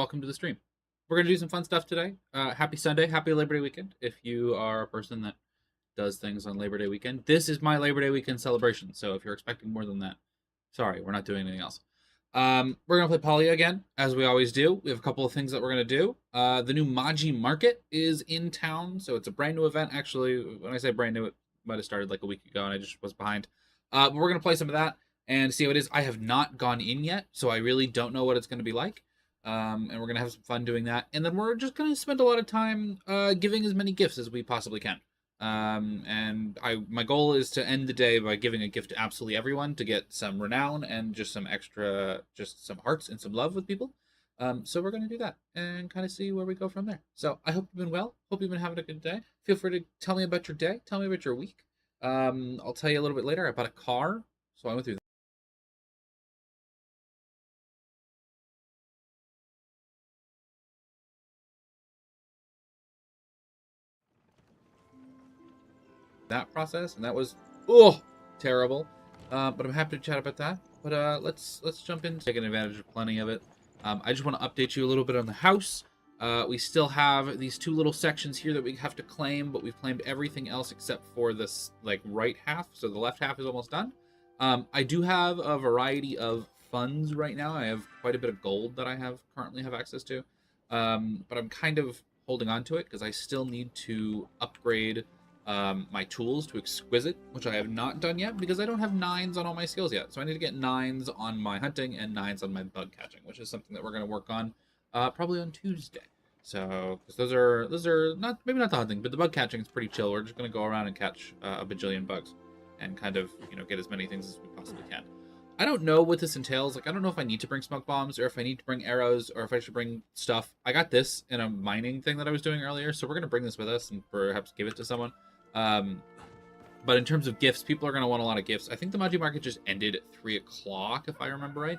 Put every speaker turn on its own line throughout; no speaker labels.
welcome to the stream. We're going to do some fun stuff today. Happy Sunday, happy Labor Day weekend. If you are a person that does things on Labor Day weekend, this is my Labor Day weekend celebration. So if you're expecting more than that, sorry, we're not doing anything else. We're going to play Palia again, as we always do. We have a couple of things that we're going to do. The new Maji Market is in town, so it's a brand new event. Actually, when I say brand new, it might have started like a week ago, and I just was behind. But we're going to play some of that and see how it is. I have not gone in yet, so I really don't know what it's going to be like. And we're going to have some fun doing that. And then we're just going to spend a lot of time giving as many gifts as we possibly can. And my goal is to end the day by giving a gift to absolutely everyone to get some renown and just some extra, just some hearts and some love with people. So we're going to do that and kind of see where we go from there. So I hope you've been well. Hope you've been having a good day. Feel free to tell me about your day. Tell me about your week. I'll tell you a little bit later. I bought a car, so I went through that process, and that was terrible. But I'm happy to chat about that. But let's jump in, taking advantage of plenty of it. I just want to update you a little bit on the house. We still have these two little sections here that we have to claim, but we've claimed everything else except for this like right half. So the left half is almost done. I do have a variety of funds right now. I have quite a bit of gold that I currently have access to. But I'm kind of holding on to it because I still need to upgrade my tools to exquisite, which I have not done yet because I don't have 9s on all my skills yet. So I need to get 9s on my hunting and 9s on my bug catching, which is something that we're going to work on probably on Tuesday. So because those are not, maybe not the hunting, but the bug catching is pretty chill. We're just going to go around and catch a bajillion bugs and kind of, you know, get as many things as we possibly can. I don't know what this entails. Like, I don't know if I need to bring smoke bombs or if I need to bring arrows or if I should bring stuff. I got this in a mining thing that I was doing earlier, so we're going to bring this with us and perhaps give it to someone. But in terms of gifts, people are going to want a lot of gifts. I think the Maji Market just ended at 3 o'clock, if I remember right.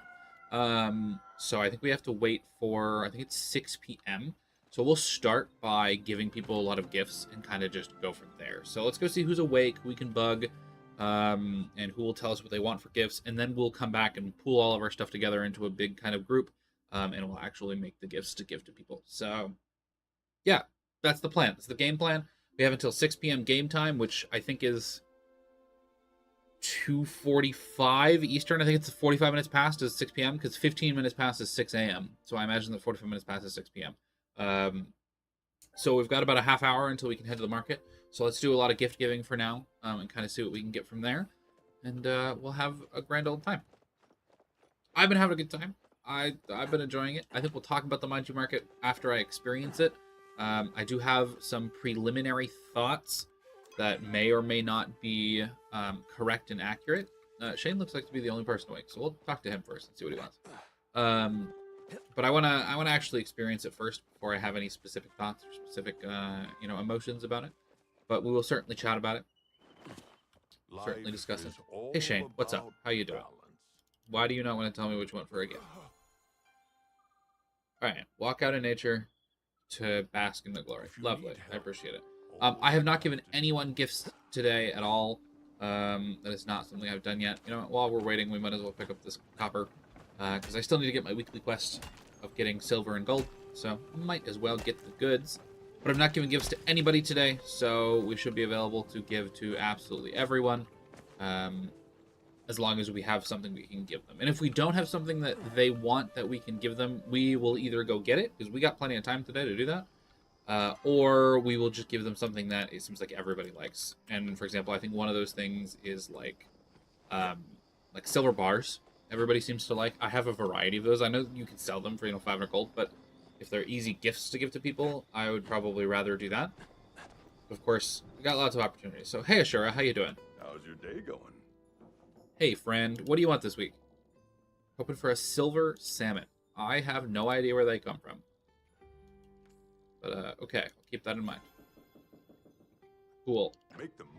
So I think we have to wait for, I think it's 6 p.m. So we'll start by giving people a lot of gifts and kind of just go from there. So let's go see who's awake, who we can bug, and who will tell us what they want for gifts. And then we'll come back and pool all of our stuff together into a big kind of group, and we'll actually make the gifts to give to people. So yeah, that's the plan. That's the game plan. We have until 6 p.m. game time, which I think is 2:45 Eastern. I think it's 45 minutes past is 6 p.m. because 15 minutes past is 6 a.m. So I imagine that 45 minutes past is 6 p.m. So we've got about a half hour until we can head to the market. So let's do a lot of gift giving for now and kind of see what we can get from there. And we'll have a grand old time. I've been having a good time. I've been enjoying it. I think we'll talk about the Maji Market after I experience it. I do have some preliminary thoughts that may or may not be correct and accurate. Shane looks like to be the only person awake, so we'll talk to him first and see what he wants. But I wanna actually experience it first before I have any specific thoughts or specific emotions about it. But we will certainly chat about it. Certainly discuss it. Hey Shane, what's up? How you doing? Why do you not want to tell me what you want for a gift? All right, walk out in nature to bask in the glory. Lovely. I appreciate it. I have not given anyone gifts today at all. That is not something I've done yet. You know, while we're waiting, we might as well pick up this copper because I still need to get my weekly quest of getting silver and gold. So might as well get the goods. But I'm not giving gifts to anybody today, so we should be available to give to absolutely everyone. As long as we have something we can give them. And if we don't have something that they want that we can give them, we will either go get it, because we got plenty of time today to do that, or we will just give them something that it seems like everybody likes. And for example, I think one of those things is like silver bars. Everybody seems to like. I have a variety of those. I know you can sell them for 500 gold, but if they're easy gifts to give to people, I would probably rather do that. Of course, we got lots of opportunities. So hey Ashura, how you doing?
How's your day going?
Hey friend, what do you want this week? Hoping for a silver salmon. I have no idea where they come from. But okay, I'll keep that in mind. Cool.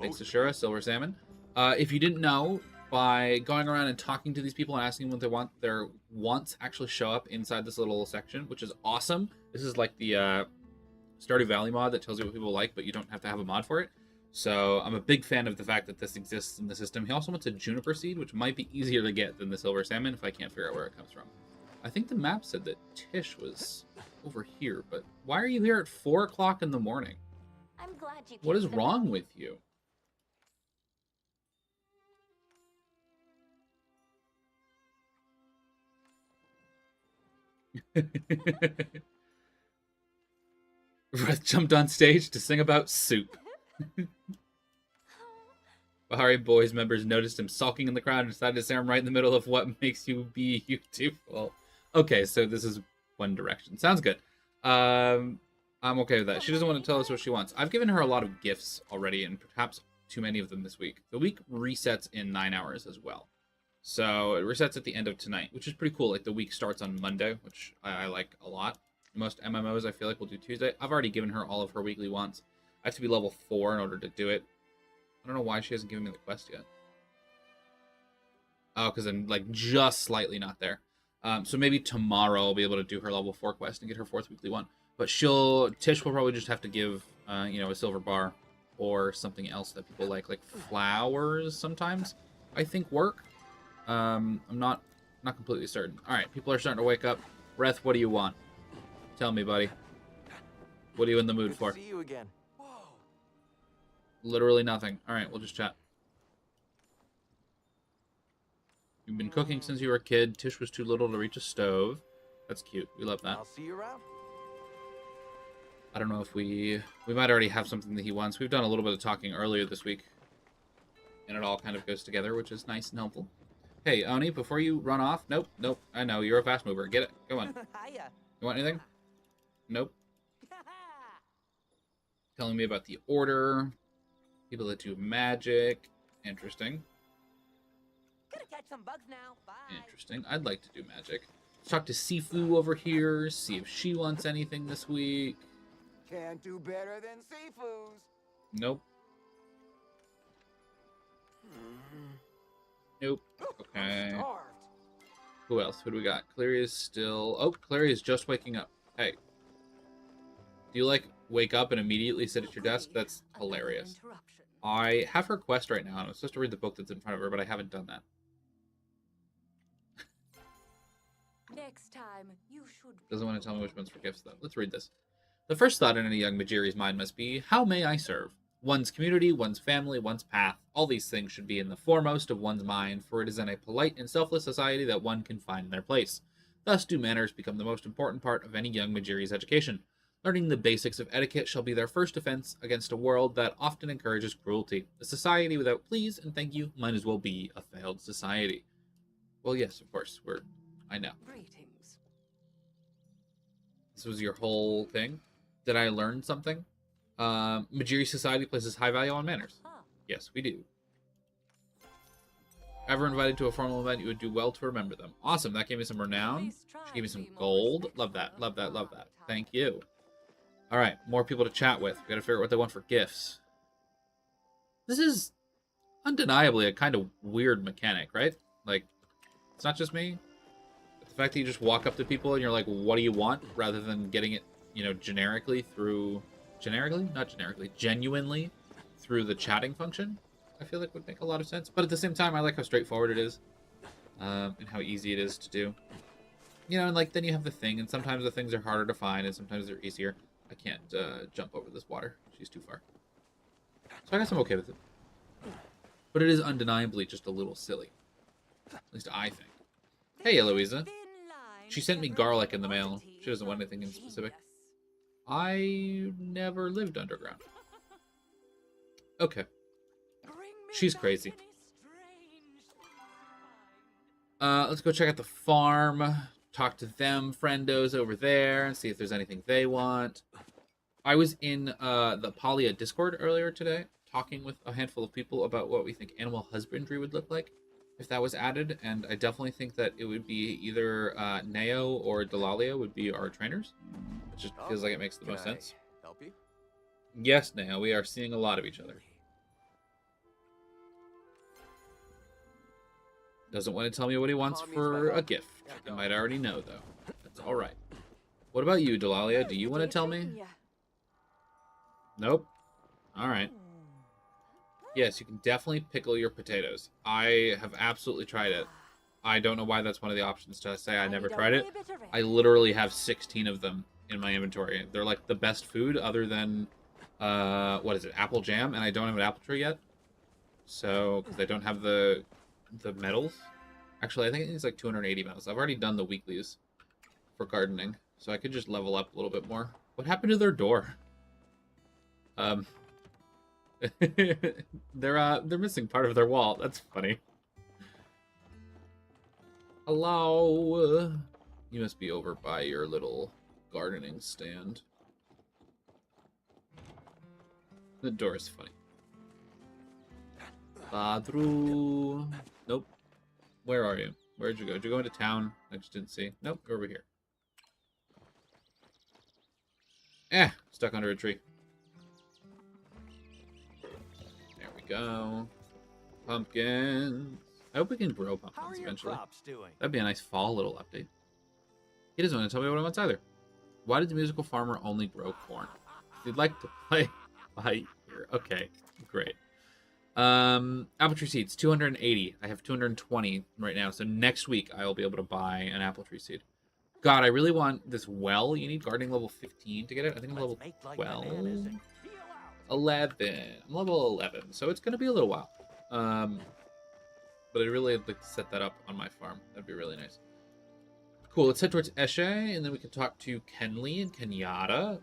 Thanks Ashura, silver salmon. If you didn't know, by going around and talking to these people and asking what they want, their wants actually show up inside this little section, which is awesome. This is like the Stardew Valley mod that tells you what people like, but you don't have to have a mod for it. So I'm a big fan of the fact that this exists in the system. He also wants a juniper seed, which might be easier to get than the silver salmon if I can't figure out where it comes from. I think the map said that Tish was over here, but why are you here at 4 o'clock in the morning?
I'm glad you
What is
picked the
wrong
valley.
with you? Reth jumped on stage to sing about soup. Bahari Boys members noticed him sulking in the crowd and decided to stare him right in the middle of what makes you be beautiful. Okay, so this is One Direction. Sounds good. I'm okay with that. She doesn't want to tell us what she wants. I've given her a lot of gifts already, and perhaps too many of them this week. The week resets in 9 hours as well. So it resets at the end of tonight, which is pretty cool. Like the week starts on Monday, which I like a lot. Most MMOs I feel like will do Tuesday. I've already given her all of her weekly wants. I have to be level 4 in order to do it. I don't know why she hasn't given me the quest yet. Oh, because I'm like just slightly not there. So maybe tomorrow I'll be able to do her level 4 quest and get her 4th weekly one. But Tish will probably just have to give, a silver bar or something else that people like flowers sometimes. I think work. I'm not completely certain. All right, people are starting to wake up. Reth, what do you want? Tell me, buddy. What are you in the mood for?
See you again. Whoa.
Literally nothing. All right, we'll just chat. You've been cooking since you were a kid. Tish was too little to reach a stove. That's cute. We love that.
I'll see you around.
I don't know if we might already have something that he wants. We've done a little bit of talking earlier this week, and it all kind of goes together, which is nice and helpful. Hey, Oni, before you run off. Nope. I know you're a fast mover. Get it. Go on.
Hiya.
You want anything? Nope. Telling me about the order. People that do magic. Interesting.
Gonna catch some bugs now. Bye.
Interesting. I'd like to do magic. Let's talk to Sifu over here. See if she wants anything this week.
Can't do better than Sifu's.
Nope. Nope. Okay.
I'm starved.
Who else? Who do we got? Clary is still... Oh, Clary is just waking up. Hey. Do you, wake up and immediately sit at your desk? That's hilarious. I have her quest right now, and I'm supposed to read the book that's in front of her, but I haven't done that.
Next time, you should.
Doesn't want to tell me which one's for gifts, though. Let's read this. The first thought in any young Majiri's mind must be, how may I serve? One's community, one's family, one's path. All these things should be in the foremost of one's mind, for it is in a polite and selfless society that one can find their place. Thus do manners become the most important part of any young Majiri's education. Learning the basics of etiquette shall be their first defense against a world that often encourages cruelty. A society without please and thank you might as well be a failed society. Well, yes, of course. I know.
Greetings.
This was your whole thing? Did I learn something? Majiri society places high value on manners.
Huh.
Yes, we do. Ever invited to a formal event, you would do well to remember them. Awesome, that gave me some renown. She gave me some gold. Love that, love that, love that. Thank you. All right, more people to chat with. We gotta figure out what they want for gifts. This is undeniably a kind of weird mechanic, right? It's not just me. The fact that you just walk up to people and you're like, what do you want? Rather than getting it, genuinely through the chatting function, I feel like would make a lot of sense. But at the same time, I like how straightforward it is, and how easy it is to do. And then you have the thing, and sometimes the things are harder to find, and sometimes they're easier. I can't jump over this water. She's too far. So I guess I'm okay with it. But it is undeniably just a little silly. At least I think. Hey, Eloisa. She sent me garlic in the mail. She doesn't want anything in specific. I never lived underground. Okay. She's crazy. Let's go check out the farm. Talk to them, friendos over there, and see if there's anything they want. I was in the Palia Discord earlier today, talking with a handful of people about what we think animal husbandry would look like if that was added, and I definitely think that it would be either Neo or Delalia would be our trainers. It just feels like it makes the most sense.
Help you?
Yes, Neo, we are seeing a lot of each other. Doesn't want to tell me what he wants for a gift. I might already know, though. That's all right. What about you, Delalia? Do you want to tell me? Nope. All right. Yes, you can definitely pickle your potatoes. I have absolutely tried it. I don't know why that's one of the options to say I never
need a
tried it.
wee bit of rest.
I literally have 16 of them in my inventory. They're like the best food other than, what is it, apple jam, and I don't have an apple tree yet. So, because I don't have the medals. Actually, I think it's like 280 medals. I've already done the weeklies for gardening, so I could just level up a little bit more. What happened to their door? They're missing part of their wall. That's funny. Hello. You must be over by your little gardening stand. The door is funny. Badru. Nope. Where are you? Where'd you go? Did you go into town? I just didn't see. Nope, you're over here. Stuck under a tree. There we go. Pumpkins. I hope we can grow
How are
pumpkins
your
eventually.
crops doing?
That'd be a nice fall little update. He doesn't want to tell me what I want either. Why did the musical farmer only grow corn? If you'd like to play by ear. Okay, great. Apple tree seeds, 280. I have 220 right now, so next week I will be able to buy an apple tree seed. God, I really want this well. You need gardening level 15 to get it. I think I'm level 12. 11. I'm level 11, so it's going to be a little while. But I'd really like to set that up on my farm. That'd be really nice. Cool, let's head towards Eshe, and then we can talk to Kenley and Kenyatta.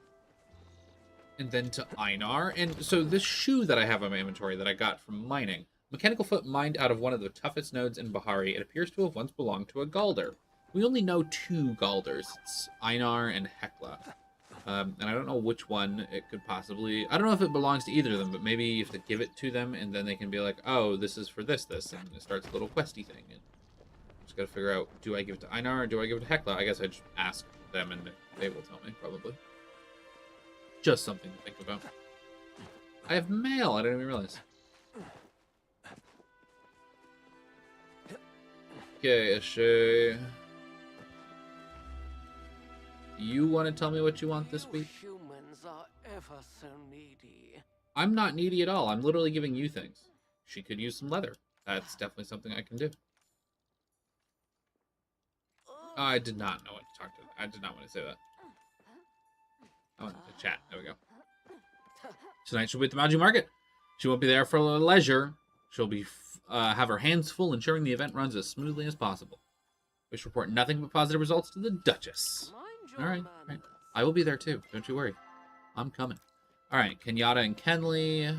And then to Einar. And so this shoe that I have in my inventory that I got from mining. Mechanical foot mined out of one of the toughest nodes in Bahari. It appears to have once belonged to a Galder. We only know 2 Galders. It's Einar and Hekla. And I don't know which one it could possibly... I don't know if it belongs to either of them, but maybe you have to give it to them, and then they can be like, oh, this is for this, and it starts a little questy thing. And just gotta figure out, do I give it to Einar or do I give it to Hekla? I guess I just ask them, and they will tell me, probably. Just something to think about. I have mail. I didn't even realize. Okay, Ashay. You want to tell me what you want this week?
Humans are ever so needy.
I'm not needy at all. I'm literally giving you things. She could use some leather. That's definitely something I can do. I did not know what to talk to. I did not want to say that. I want to chat. There we go. Tonight she'll be at the Maji Market. She won't be there for leisure. She'll be have her hands full ensuring the event runs as smoothly as possible. We should report nothing but positive results to the Duchess. All right. I will be there too. Don't you worry. I'm coming. All right. Kenyatta and Kenley.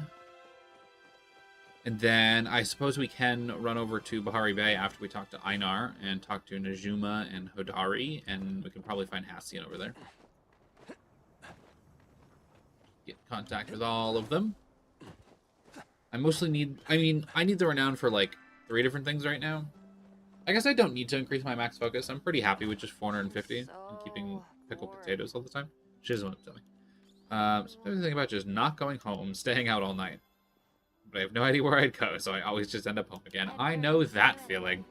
And then I suppose we can run over to Bahari Bay after we talk to Einar and talk to Najuma and Hodari. And we can probably find Hassian over there. Get contact with all of them. I mostly need... I need the renown for, like, 3 different things right now. I guess I don't need to increase my max focus. I'm pretty happy with just 450 and keeping pickled potatoes all the time. She doesn't want to tell me. So I'm thinking about just not going home, staying out all night. But I have no idea where I'd go, so I always just end up home again. I know that feeling.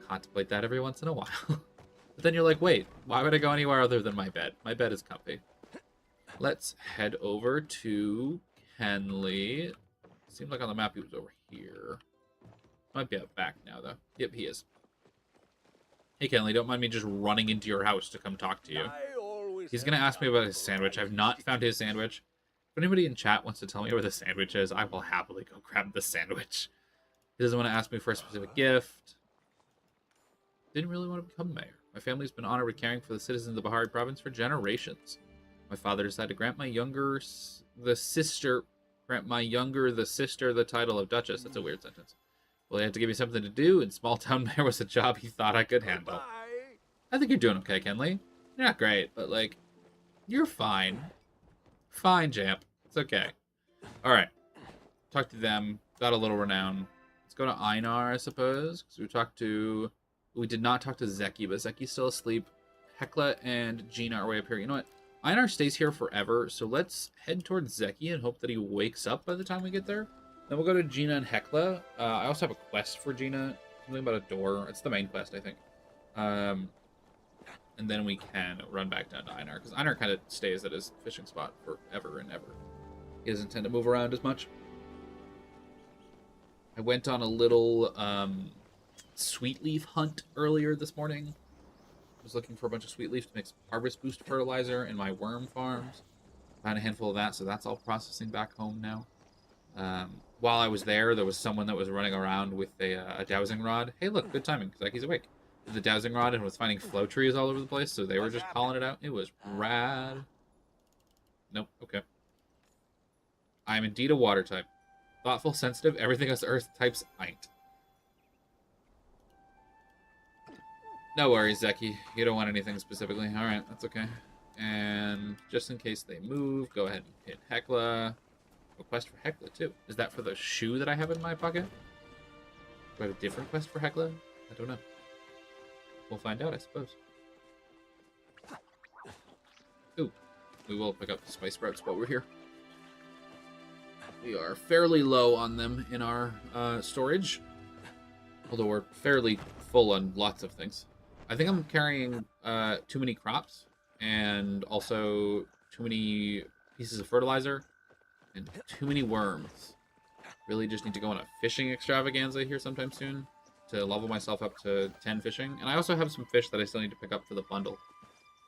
Contemplate that every once in a while. But then you're like, wait, why would I go anywhere other than my bed? My bed is comfy. Let's head over to Kenley. Seemed like on the map he was over here. Might be out back now, though. Yep, he is. Hey, Kenley, don't mind me just running into your house to come talk to you. He's going to ask me about his sandwich. I've not found his sandwich. If anybody in chat wants to tell me where the sandwich is, I will happily go grab the sandwich. He doesn't want to ask me for a specific gift. Didn't really want to become mayor. My family's been honored with caring for the citizens of Bahari province for generations. My father decided to grant my younger the sister the title of Duchess. That's a weird sentence. Well, he had to give me something to do, and small town mayor was a job he thought I could handle. I think you're doing okay, Kenley. You're not great, but, like, you're fine. Fine, Jamp. It's okay. Alright. Talk to them. Got a little renown. Let's go to Einar, I suppose. Because we did not talk to Zeki, but Zeki's still asleep. Hekla and Gina are way up here. You know what? Einar stays here forever, so let's head towards Zeki and hope that he wakes up by the time we get there. Then we'll go to Gina and Hekla. I also have a quest for Gina. Something about a door. It's the main quest, I think. And then we can run back down to Einar, because Einar kind of stays at his fishing spot forever and ever. He doesn't tend to move around as much. I went on a little sweet leaf hunt earlier this morning. I was looking for a bunch of sweet leaf to make some harvest boost fertilizer in my worm farms. Found a handful of that, so that's all processing back home now. While I was there was someone that was running around with a dowsing rod. Hey, look, good timing, because he's awake. With the dowsing rod and was finding flow trees all over the place, so they were just calling it out. It was rad. Nope, okay. I'm indeed a water type. Thoughtful, sensitive, everything else earth types ain't. No worries, Zeki. You don't want anything specifically. Alright, that's okay. And just in case they move, go ahead and hit Hecla. Quest for Hecla, too. Is that for the shoe that I have in my pocket? Do I have a different quest for Hecla? I don't know. We'll find out, I suppose. Ooh. We will pick up the spice sprouts while we're here. We are fairly low on them in our storage. Although we're fairly full on lots of things. I think I'm carrying too many crops. And also too many pieces of fertilizer. And too many worms. Really just need to go on a fishing extravaganza here sometime soon. To level myself up to 10 fishing. And I also have some fish that I still need to pick up for the bundle.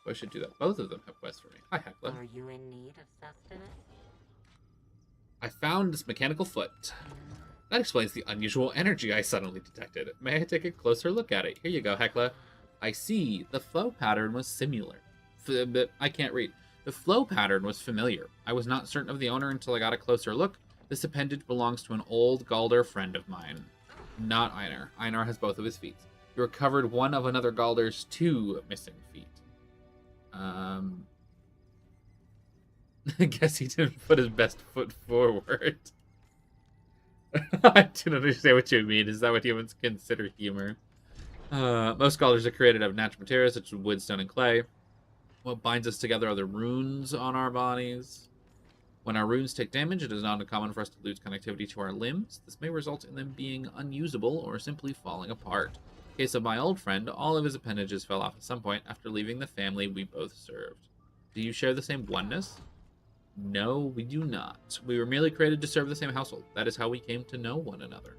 So I should do that. Both of them have quests for me. Hi, Hecla.
Are you in need of sustenance?
I found this mechanical foot. That explains the unusual energy I suddenly detected. May I take a closer look at it? Here you go, Hecla. I see. The flow pattern was similar. But I can't read. The flow pattern was familiar. I was not certain of the owner until I got a closer look. This appendage belongs to an old Galder friend of mine. Not Einar. Einar has both of his feet. You recovered one of another Galder's 2 missing feet. I guess he didn't put his best foot forward. I don't understand what you mean. Is that what humans consider humor? Most scholars are created out of natural materials such as wood, stone, and clay. What binds us together are the runes on our bodies. When our runes take damage, it is not uncommon for us to lose connectivity to our limbs. This may result in them being unusable or simply falling apart. In the case of my old friend, all of his appendages fell off at some point after leaving the family we both served. Do you share the same oneness? No, we do not. We were merely created to serve the same household. That is how we came to know one another.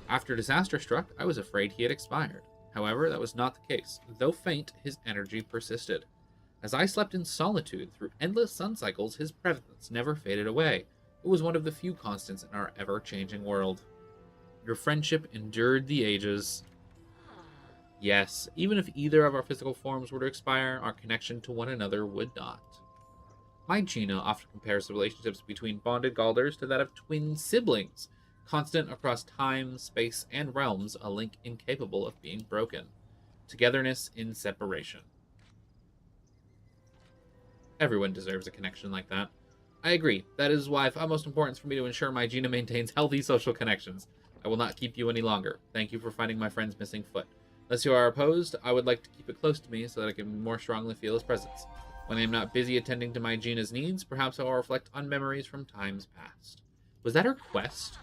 After disaster struck, I was afraid he had expired. However, that was not the case. Though faint, his energy persisted. As I slept in solitude through endless sun cycles, his presence never faded away. It was one of the few constants in our ever-changing world. Your friendship endured the ages. Yes, even if either of our physical forms were to expire, our connection to one another would not. My Gina often compares the relationships between bonded Galders to that of twin siblings, constant across time, space, and realms, a link incapable of being broken. Togetherness in separation. Everyone deserves a connection like that. I agree. That is why of utmost importance for me to ensure my Gina maintains healthy social connections. I will not keep you any longer. Thank you for finding my friend's missing foot. Unless you are opposed, I would like to keep it close to me so that I can more strongly feel his presence. When I am not busy attending to my Gina's needs, perhaps I will reflect on memories from times past. Was that her quest?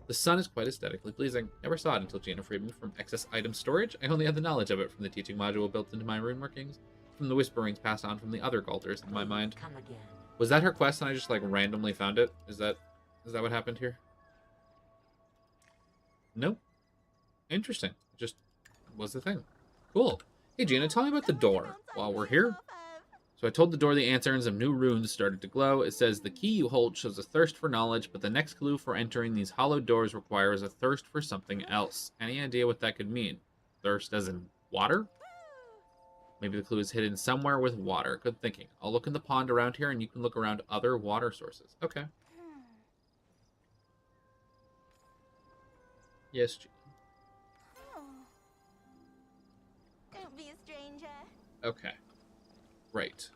The sun is quite aesthetically pleasing. Never saw it until Gina freed me from excess item storage. I only had the knowledge of it from the teaching module built into my rune workings, from the whisperings passed on from the other Galders in my mind.
Come again.
Was that her quest and I just, like, randomly found it? Is that what happened here? Nope. Interesting. Just was the thing. Cool. Hey, Gina, tell me about the door while we're here. So I told the door the answer and some new runes started to glow. It says, the key you hold shows a thirst for knowledge, but the next clue for entering these hollowed doors requires a thirst for something else. Any idea what that could mean? Thirst as in water? Maybe the clue is hidden somewhere with water. Good thinking. I'll look in the pond around here and you can look around other water sources. Okay. Yes, Gina.
Don't be a stranger.
Okay. Right.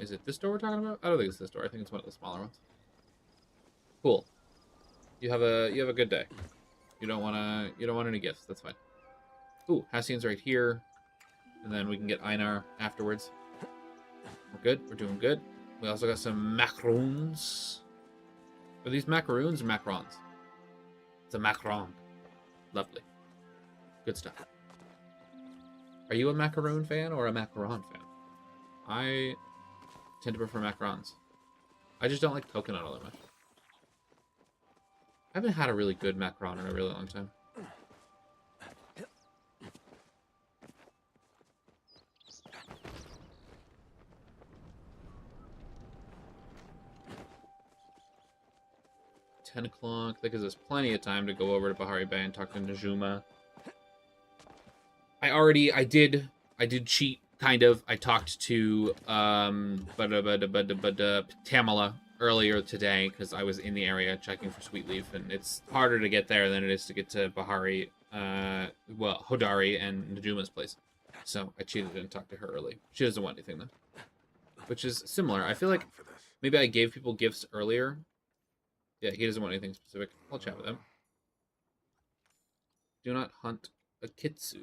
Is it this door we're talking about? I don't think it's this door. I think it's one of the smaller ones. Cool. You have a good day. You don't want any gifts. That's fine. Ooh, Hassian's right here. And then we can get Einar afterwards. We're good. We're doing good. We also got some macaroons. Are these macaroons or macarons? It's a macaron. Lovely. Good stuff. Are you a macaroon fan or a macaron fan? I tend to prefer macarons. I just don't like coconut all that much. I haven't had a really good macaron in a really long time. 10 o'clock. That gives us plenty of time to go over to Bahari Bay and talk to Najuma. I did cheat, kind of. I talked to Tamala earlier today because I was in the area checking for Sweet Leaf, and it's harder to get there than it is to get to Bahari, Hodari and Najuma's place. So I cheated and talked to her early. She doesn't want anything though, which is similar. I feel like maybe I gave people gifts earlier. Yeah, he doesn't want anything specific. I'll chat with him. Do not hunt a kitsu.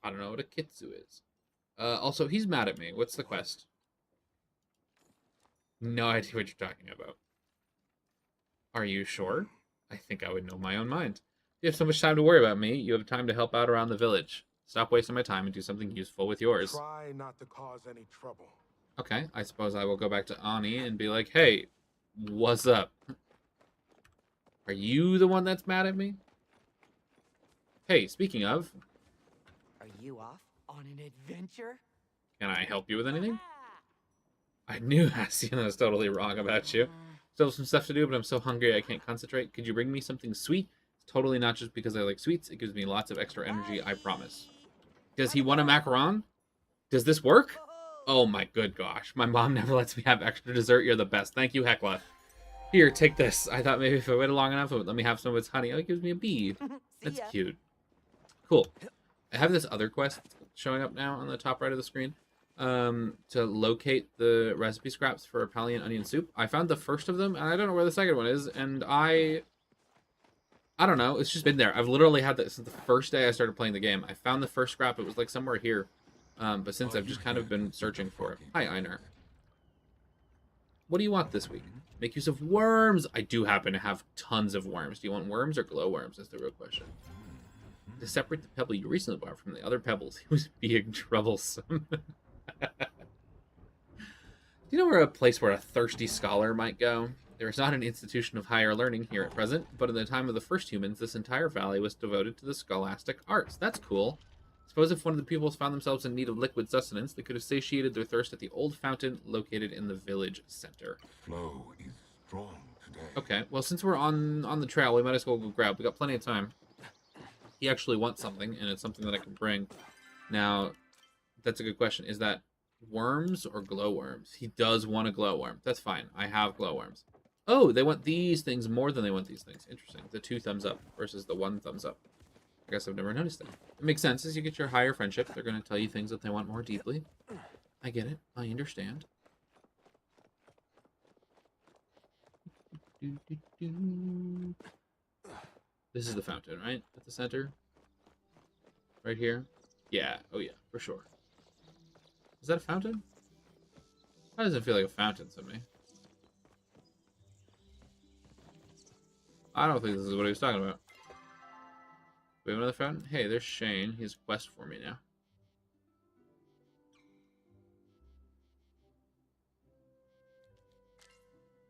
I don't know what a kitsu is. Also, he's mad at me. What's the quest? No idea what you're talking about. Are you sure? I think I would know my own mind. You have so much time to worry about me. You have time to help out around the village. Stop wasting my time and do something useful with yours.
Try not to cause any trouble.
Okay, I suppose I will go back to Ani and be like, hey, what's up? Are you the one that's mad at me? Hey, speaking of,
Are you off on an adventure?
can I help you with anything? I knew Hacienda was totally wrong about you. Still have some stuff to do, but I'm so hungry I can't concentrate. Could you bring me something sweet? It's totally not just because I like sweets. It gives me lots of extra energy, I promise. Does he want a macaron? Does this work? Oh my good gosh. My mom never lets me have extra dessert. You're the best. Thank you, Hecla. Here, take this. I thought maybe if I waited long enough, it would let me have some of its honey. Oh, it gives me a bee. That's cute. Cool. I have this other quest showing up now on the top right of the screen. To locate the recipe scraps for a Palian onion soup. I found the first of them, and I don't know where the second one is, and I don't know, it's just been there. I've literally had that since the first day I started playing the game. I found the first scrap, it was like somewhere here, but since I've just kind of been searching for it. Hi, Einar. What do you want this week? Make use of worms! I do happen to have tons of worms. Do you want worms or glowworms? That's the real question. To separate the pebble you recently bought from the other pebbles, he was being troublesome. Do you know where a place where a thirsty scholar might go? There is not an institution of higher learning here at present, but in the time of the first humans, this entire valley was devoted to the scholastic arts. That's cool. Suppose if one of the pupils found themselves in need of liquid sustenance, they could have satiated their thirst at the old fountain located in the village center.
Flow is strong today.
Okay, well, since we're on the trail, we might as well go grab. We got plenty of time. He actually wants something, and it's something that I can bring. Now, that's a good question. Is that worms or glowworms? He does want a glowworm. That's fine. I have glowworms. Oh, they want these things more than they want these things. Interesting. The 2 thumbs up versus the 1 thumbs up. I guess I've never noticed that. It makes sense. As you get your higher friendship, they're going to tell you things that they want more deeply. I get it. I understand. This is the fountain, right? At the center? Right here? Yeah. Oh, yeah. For sure. Is that a fountain? That doesn't feel like a fountain to me. I don't think this is what he was talking about. We have another fountain? Hey, there's Shane. He has a quest for me now.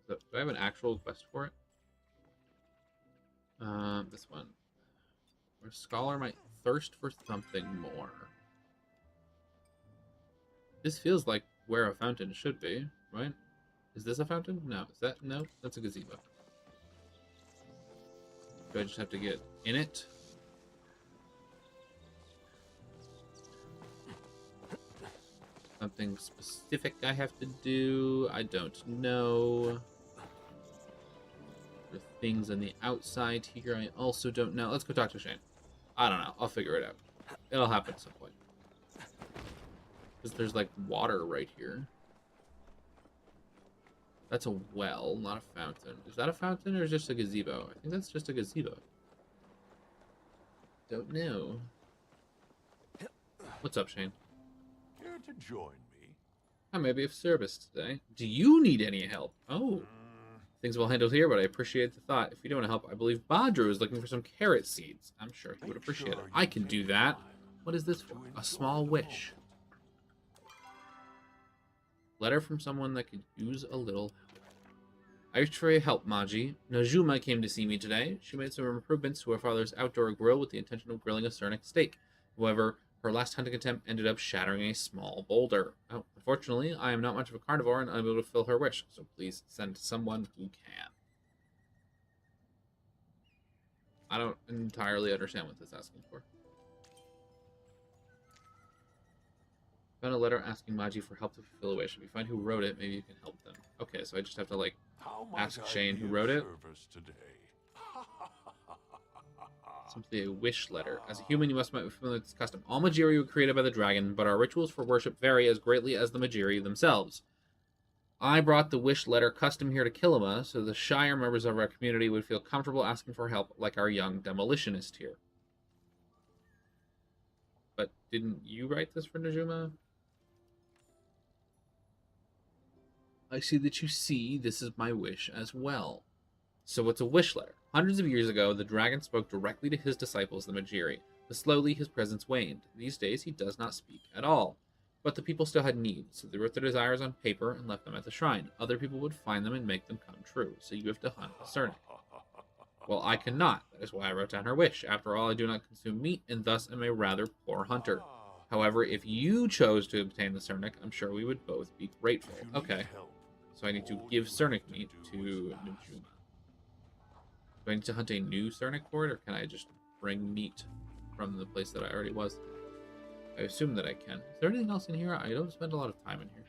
So, do I have an actual quest for it? This one. Where a scholar might thirst for something more. This feels like where a fountain should be, right? Is this a fountain? No. Is that? No? That's a gazebo. Do I just have to get in it? Something specific I have to do? I don't know. There are things on the outside here I also don't know. Let's go talk to Shane. I don't know. I'll figure it out. It'll happen at some point. Because there's like water right here. That's a well, not a fountain. Is that a fountain or is it just a gazebo? I think that's just a gazebo. Don't know. What's up, Shane?
Care to join me?
I may be of service today. Do you need any help? Oh. Things well handled here, but I appreciate the thought. If you don't want to help, I believe Badru is looking for some carrot seeds. I'm sure he would appreciate it. I can do that. What is this for? A small wish. Letter from someone that could use a little help. I wish for your help, Maji. Najuma came to see me today. She made some improvements to her father's outdoor grill with the intention of grilling a Cernic steak. However, her last hunting attempt ended up shattering a small boulder. Oh, unfortunately, I am not much of a carnivore and unable to fill her wish, so please send someone who can. I don't entirely understand what this is asking for. Found a letter asking Maji for help to fulfill a wish. If you find who wrote it, maybe you can help them. Okay, so I just have to, like,
How
ask
might I
Shane
be
who
of
wrote it.
service today?
Simply a wish letter. As a human, you must be familiar with this custom. All Majiri were created by the dragon, but our rituals for worship vary as greatly as the Majiri themselves. I brought the wish letter custom here to Kilima, so the Shire members of our community would feel comfortable asking for help, like our young demolitionist here. But didn't you write this for Najuma? I see that you see this is my wish as well. So it's a wish letter. Hundreds of years ago, the dragon spoke directly to his disciples, the Majiri, but slowly his presence waned. These days, he does not speak at all. But the people still had needs, so they wrote their desires on paper and left them at the shrine. Other people would find them and make them come true, so you have to hunt a Cernic. Well, I cannot. That is why I wrote down her wish. After all, I do not consume meat, and thus am a rather poor hunter. However, if you chose to obtain the Cernic, I'm sure we would both be grateful. Okay, so I need to give Cernic meat to Najuma. Do I need to hunt a new Cernic for it, or can I just bring meat from the place that I already was? I assume that I can. Is there anything else in here? I don't spend a lot of time in here.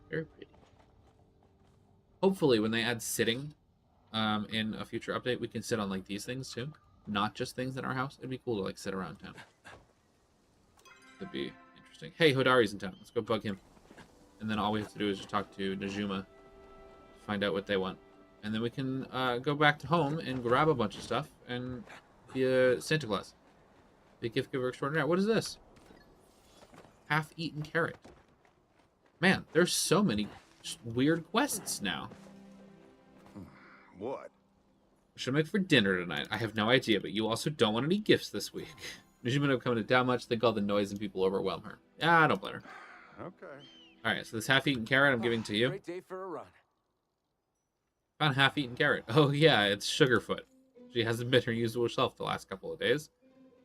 Very pretty. Hopefully, when they add sitting in a future update, we can sit on, like, these things, too. Not just things in our house. It'd be cool to, like, sit around town. That'd be interesting. Hey, Hodari's in town. Let's go bug him. And then all we have to do is just talk to Najuma. Find out what they want. And then we can go back to home and grab a bunch of stuff and be a Santa Claus. Be a gift giver extraordinaire. What is this? Half-eaten carrot. Man, there's so many weird quests now.
What?
Should I make for dinner tonight? I have no idea, but you also don't want any gifts this week. Najuma don't come to down much. Think all the noise and people overwhelm her. Yeah, I don't blame her.
Okay.
All right, so this half-eaten carrot I'm giving to you.
Great day for a run.
Found half-eaten carrot. Oh yeah, it's Sugarfoot. She hasn't been her usual self the last couple of days.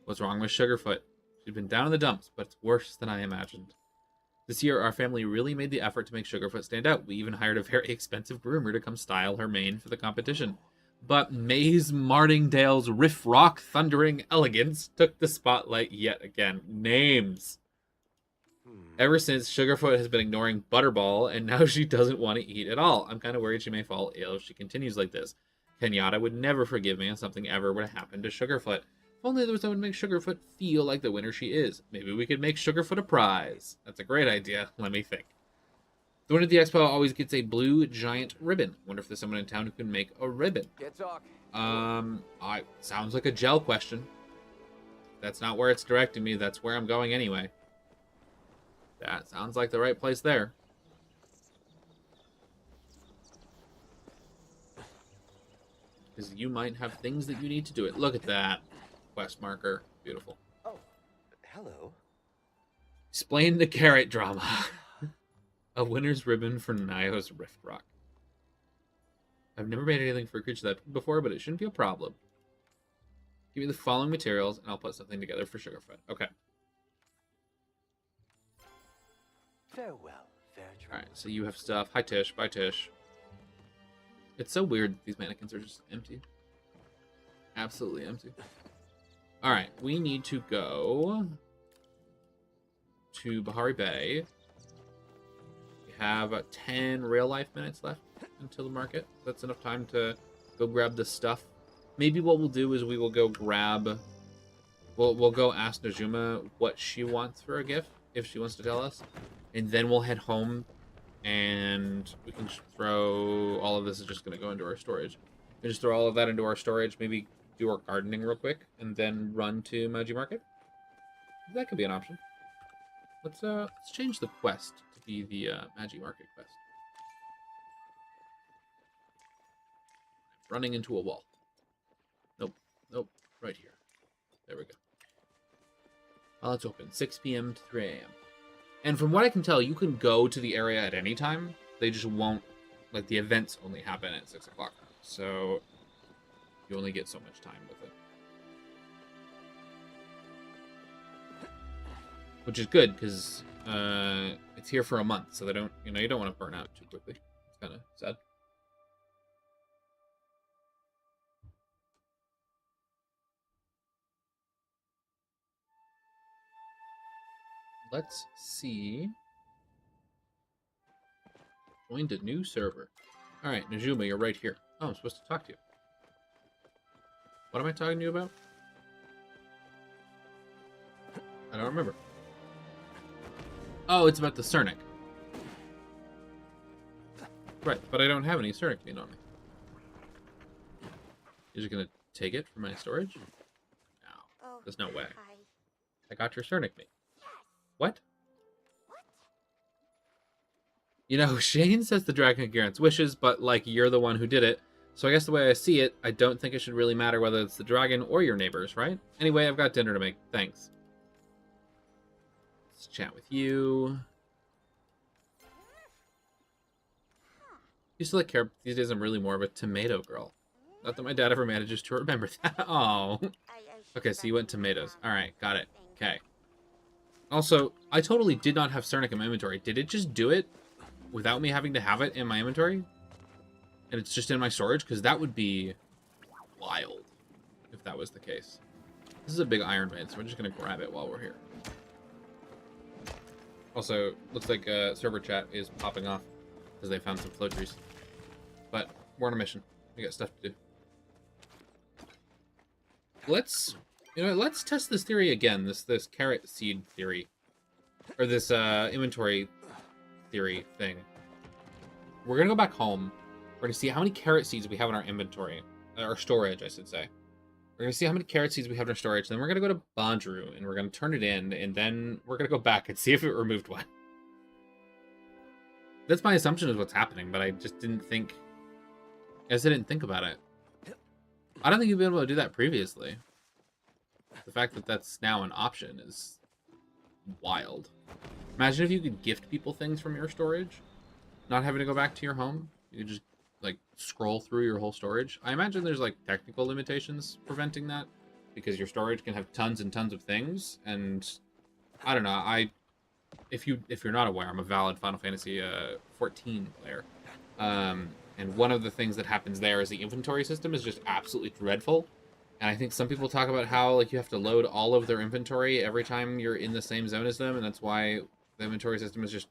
What's wrong with Sugarfoot? She's been down in the dumps, but it's worse than I imagined. This year, our family really made the effort to make Sugarfoot stand out. We even hired a very expensive groomer to come style her mane for the competition. But Maze Martingale's Riff Rock Thundering Elegance took the spotlight yet again. Names. Ever since, Sugarfoot has been ignoring Butterball, and now she doesn't want to eat at all. I'm kind of worried she may fall ill if she continues like this. Kenyatta would never forgive me if something ever would happen to Sugarfoot. If only there was someone to make Sugarfoot feel like the winner she is. Maybe we could make Sugarfoot a prize. That's a great idea. Let me think. The winner of the expo always gets a blue giant ribbon. Wonder if there's someone in town who can make a ribbon.
Get talk.
Sounds like a gel question. That's not where it's directing me. That's where I'm going anyway. That sounds like the right place there. Because you might have things that you need to do it. Look at that. Quest marker. Beautiful.
Oh, hello.
Explain the carrot drama. A winner's ribbon for Nayo's Rift Rock. I've never made anything for a creature that big before, but it shouldn't be a problem. Give me the following materials, and I'll put something together for Sugarfoot. Okay.
Farewell, fair traveler.
Alright, so you have stuff. Hi, Tish. Bye, Tish. It's so weird that these mannequins are just empty. Absolutely empty. Alright, we need to go to Bahari Bay. We have 10 real-life minutes left until the market. That's enough time to go grab the stuff. Maybe what we'll do is we will go grab... We'll go ask Najuma what she wants for a gift, if she wants to tell us. And then we'll head home, and we can just throw... All of this is just going to go into our storage. We can just throw all of that into our storage, maybe do our gardening real quick, and then run to Maji Market. That could be an option. Let's change the quest to be the Maji Market quest. Running into a wall. Nope. Nope. Right here. There we go. Well, it's open. 6 p.m. to 3 a.m. And from what I can tell, you can go to the area at any time. They just won't... Like, the events only happen at 6 o'clock. So, you only get so much time with it. Which is good, because it's here for a month. So they don't... You don't want to burn out too quickly. It's kind of sad. let's see. Joined a new server. All right, Najuma, you're right here. Oh, I'm supposed to talk to you. What am I talking to you about? I don't remember. Oh, it's about the Cernic. Right, but I don't have any Cernic bean on me. You're just gonna take it from my storage? No,
Oh,
there's no way.
hi.
I got your Cernic bean. What? You know, Shane says the dragon grants wishes, but, like, you're the one who did it. So I guess the way I see it, I don't think it should really matter whether it's the dragon or your neighbors, right? Anyway, I've got dinner to make. Thanks. Let's chat with you. Used to like carrot. These days I'm really more of a tomato girl. Not that my dad ever manages to remember that. Oh. Okay, so you went tomatoes. Alright, got it. Okay. Also, I totally did not have Cernic in my inventory. Did it just do it without me having to have it in my inventory? And it's just in my storage? Because that would be wild if that was the case. This is a big Iron Maid, so we're just going to grab it while we're here. Also, looks like server chat is popping off because they found some flow trees. But we're on a mission. We got stuff to do. Let's test this theory again. This carrot seed theory, or this inventory theory thing. We're gonna go back home. We're gonna see how many carrot seeds we have in our inventory, or storage, I should say. We're gonna see how many carrot seeds we have in our storage. Then we're gonna go to Bondru and we're gonna turn it in, and then we're gonna go back and see if it removed one. That's my assumption is what's happening, but I just didn't think. I guess I didn't think about it. I don't think you've been able to do that previously. The fact that that's now an option is wild. Imagine if you could gift people things from your storage, not having to go back to your home. You could just like scroll through your whole storage. I imagine there's like technical limitations preventing that because your storage can have tons and tons of things. And I don't know. If you're not aware, I'm a valid Final Fantasy 14 player. And one of the things that happens there is the inventory system is just absolutely dreadful. And I think some people talk about how like you have to load all of their inventory every time you're in the same zone as them, and that's why the inventory system is just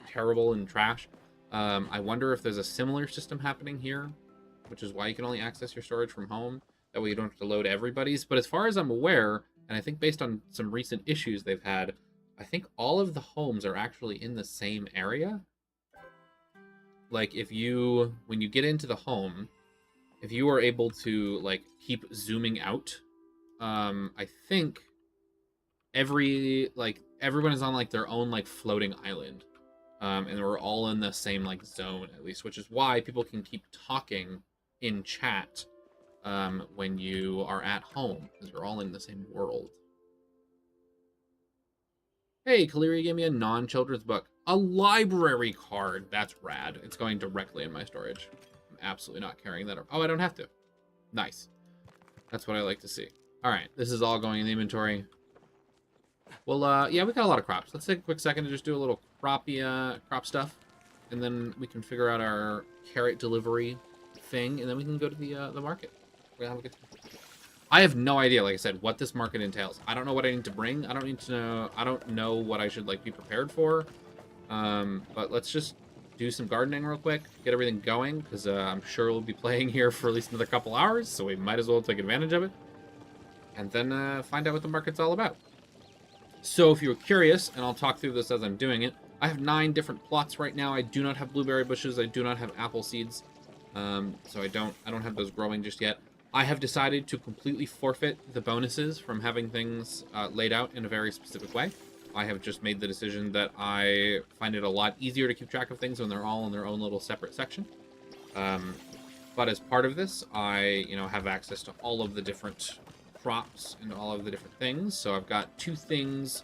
terrible and trash. I wonder if there's a similar system happening here, which is why you can only access your storage from home. That way you don't have to load everybody's. But as far as I'm aware, and I think based on some recent issues they've had, I think all of the homes are actually in the same area. Like when you get into the home, if you are able to like keep zooming out, I think everyone is on like their own like floating island. And we're all in the same like zone at least, which is why people can keep talking in chat when you are at home, because we're all in the same world. Hey, Kaleri gave me a non-children's book. A library card. That's rad. It's going directly in my storage. I'm absolutely not carrying that. Oh, I don't have to. Nice. That's what I like to see. All right, this is all going in the inventory. Well, yeah, we got a lot of crops. Let's take a quick second to just do a little crop stuff, and then we can figure out our carrot delivery thing, and then we can go to the market. We're gonna have a good time. I have no idea, like I said, what this market entails. I don't know what I need to bring. I don't know what I should like be prepared for. But let's just do some gardening real quick, get everything going, because I'm sure we'll be playing here for at least another couple hours, so we might as well take advantage of it. And then find out what the market's all about. So if you're curious, and I'll talk through this as I'm doing it, I have 9 different plots right now. I do not have blueberry bushes. I do not have apple seeds. So I don't have those growing just yet. I have decided to completely forfeit the bonuses from having things laid out in a very specific way. I have just made the decision that I find it a lot easier to keep track of things when they're all in their own little separate section. But as part of this, I have access to all of the different crops and all of the different things. So I've got 2 things,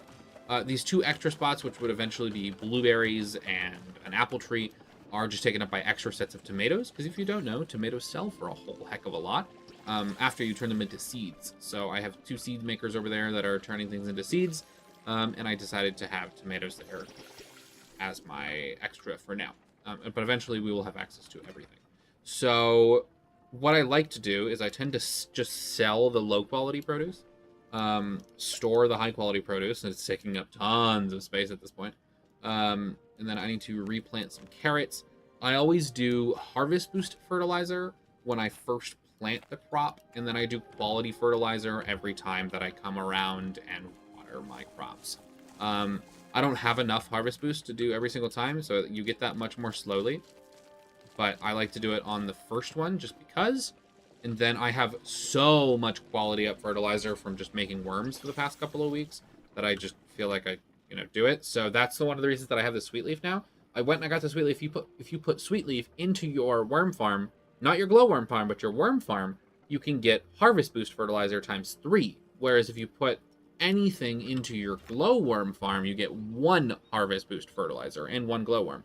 these 2 extra spots, which would eventually be blueberries and an apple tree, are just taken up by extra sets of tomatoes. Because if you don't know, tomatoes sell for a whole heck of a lot. After you turn them into seeds. So I have 2 seed makers over there that are turning things into seeds, and I decided to have tomatoes there as my extra for now. But eventually we will have access to everything. So what I like to do is I tend to just sell the low quality produce. store the high quality produce, and it's taking up tons of space at this point. And then I need to replant some carrots. I always do harvest boost fertilizer when I first plant the crop, and then I do quality fertilizer every time that I come around and water my crops. I don't have enough harvest boost to do every single time, so you get that much more slowly. But I like to do it on the first one just because. And then I have so much quality up fertilizer from just making worms for the past couple of weeks that I just feel like I, do it. So that's one of the reasons that I have the sweet leaf now. I went and I got the sweet leaf. If you put sweet leaf into your worm farm, not your glowworm farm, but your worm farm, you can get harvest boost fertilizer ×3. Whereas if you put anything into your glowworm farm, you get 1 harvest boost fertilizer and 1 glowworm.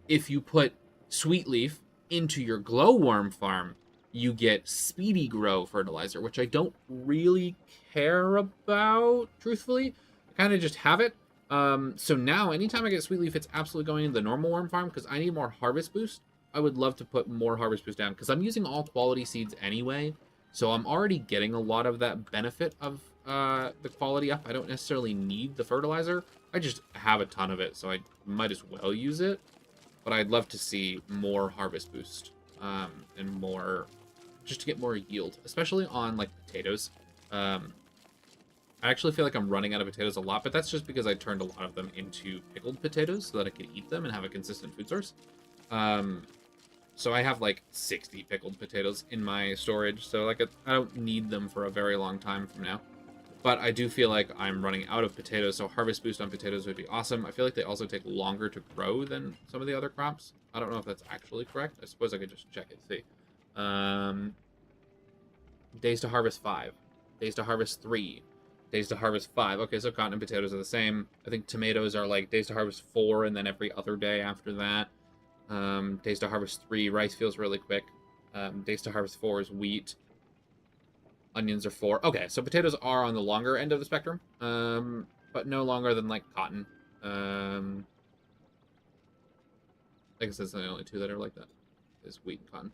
If you put sweet leaf into your glowworm farm, you get speedy grow fertilizer, which I don't really care about, truthfully. I kind of just have it. So now, anytime I get sweet leaf, it's absolutely going into the normal worm farm because I need more harvest boost. I would love to put more harvest boost down because I'm using all quality seeds anyway. So I'm already getting a lot of that benefit of the quality up. I don't necessarily need the fertilizer. I just have a ton of it, so I might as well use it. But I'd love to see more harvest boost and more, just to get more yield, especially on like potatoes. I actually feel like I'm running out of potatoes a lot, but that's just because I turned a lot of them into pickled potatoes so that I could eat them and have a consistent food source. So I have like 60 pickled potatoes in my storage, so like I don't need them for a very long time from now. But I do feel like I'm running out of potatoes, so harvest boost on potatoes would be awesome. I feel like they also take longer to grow than some of the other crops. I don't know if that's actually correct. I suppose I could just check it, see. Days to harvest 5. Days to harvest 3. Days to harvest 5. Okay, so cotton and potatoes are the same. I think tomatoes are like days to harvest 4 and then every other day after that. Days to harvest 3. Rice feels really quick. Days to harvest 4 is wheat. Onions are 4. Okay, so potatoes are on the longer end of the spectrum, but no longer than like cotton. I guess that's the only 2 that are like that, is wheat and cotton.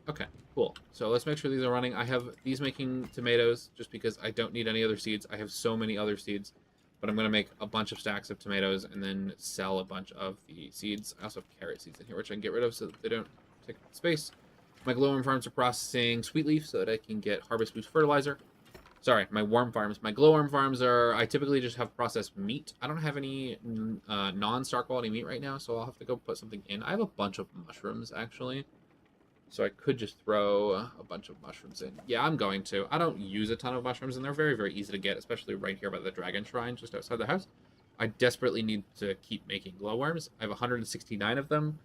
Okay, cool. So let's make sure these are running. I have these making tomatoes just because I don't need any other seeds. I have so many other seeds, but I'm going to make a bunch of stacks of tomatoes and then sell a bunch of the seeds. I also have carrot seeds in here, which I can get rid of so that they don't take up space. My glowworm farms are processing sweet leaf so that I can get harvest boost fertilizer. Sorry, my worm farms. My glowworm farms are, I typically just have processed meat. I don't have any non-star quality meat right now, so I'll have to go put something in. I have a bunch of mushrooms, actually. So I could just throw a bunch of mushrooms in. Yeah, I'm going to. I don't use a ton of mushrooms, and they're very, very easy to get, especially right here by the dragon shrine just outside the house. I desperately need to keep making glowworms. I have 169 of them.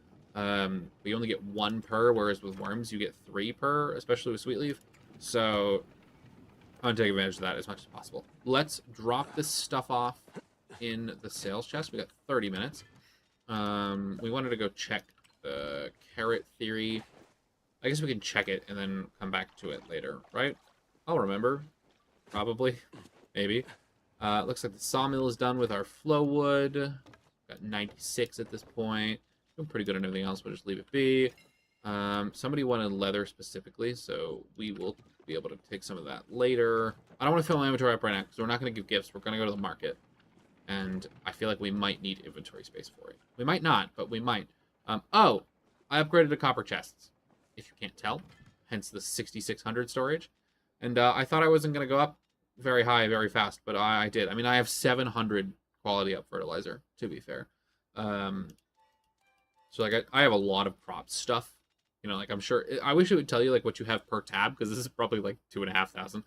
We only get 1 per, whereas with worms you get 3 per, especially with sweet leaf. So I'm gonna take advantage of that as much as possible. Let's drop this stuff off in the sales chest. We got 30 minutes. We wanted to go check the carrot theory. I guess we can check it and then come back to it later, right? I'll remember. Probably. Maybe. Looks like the sawmill is done with our flow wood. Got 96 at this point. Doing pretty good on everything else. We'll just leave it be. Somebody wanted leather specifically, so we will be able to take some of that later. I don't want to fill my inventory up right now, because we're not going to give gifts. We're going to go to the market. And I feel like we might need inventory space for it. We might not, but we might. Oh! I upgraded to copper chests, if you can't tell. Hence the 6,600 storage. And I thought I wasn't going to go up very high, very fast, but I did. I mean, I have 700 quality up fertilizer, to be fair. So, like, I have a lot of crop stuff. You know, like, I'm sure... I wish it would tell you, like, what you have per tab, because this is probably, like, 2,500.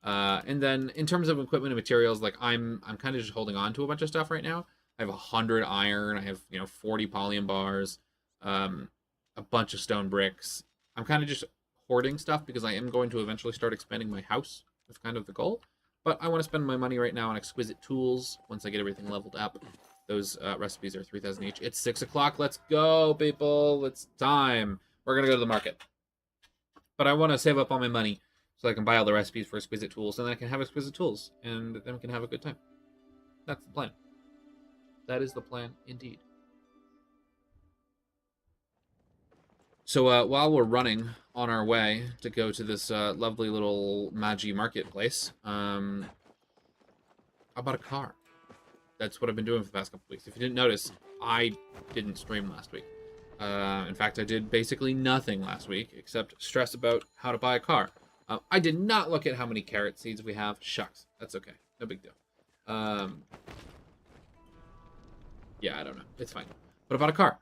And then, in terms of equipment and materials, like, I'm kind of just holding on to a bunch of stuff right now. I have 100 iron. I have, 40 Palia bars. A bunch of stone bricks. I'm kind of just hoarding stuff, because I am going to eventually start expanding my house. That's kind of the goal. But I want to spend my money right now on exquisite tools once I get everything leveled up. Those recipes are 3,000 each. It's 6 o'clock. Let's go, people. It's time. We're going to go to the market. But I want to save up all my money so I can buy all the recipes for exquisite tools, and then I can have exquisite tools, and then we can have a good time. That's the plan. That is the plan, indeed. So while we're running on our way to go to this lovely little Maji Market place, I bought a car. That's what I've been doing for the past couple weeks. If you didn't notice, I didn't stream last week. In fact, I did basically nothing last week except stress about how to buy a car. I did not look at how many carrot seeds we have. Shucks. That's okay. No big deal. Yeah, I don't know. It's fine. But I bought a car.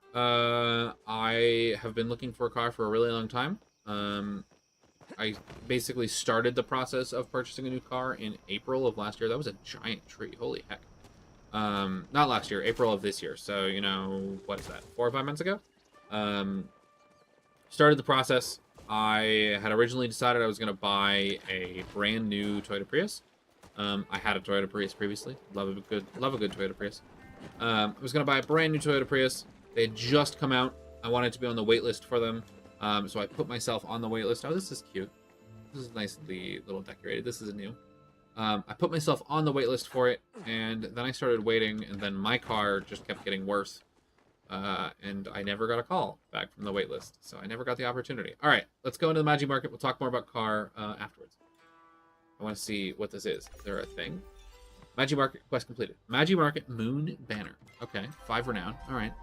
I have been looking for a car for a really long time. I basically started the process of purchasing a new car in April of last year. That was a giant tree. Holy heck. Not last year, April of this year. So, you know, what is that? 4 or 5 months ago? Started the process. I had originally decided I was going to buy a brand new Toyota Prius. I had a Toyota Prius previously. Love a good Toyota Prius. I was going to buy a brand new Toyota Prius. They had just come out. I wanted to be on the wait list for them. So I put myself on the wait list. Oh, this is cute. This is nicely little decorated. This is new. I put myself on the wait list for it, and then I started waiting, and then my car just kept getting worse. And I never got a call back from the wait list, so I never got the opportunity. All right, let's go into the Maji Market. We'll talk more about car afterwards. I want to see what this is. Is there a thing? Maji Market quest completed. Maji Market Moon Banner. Okay, 5 renown. All right.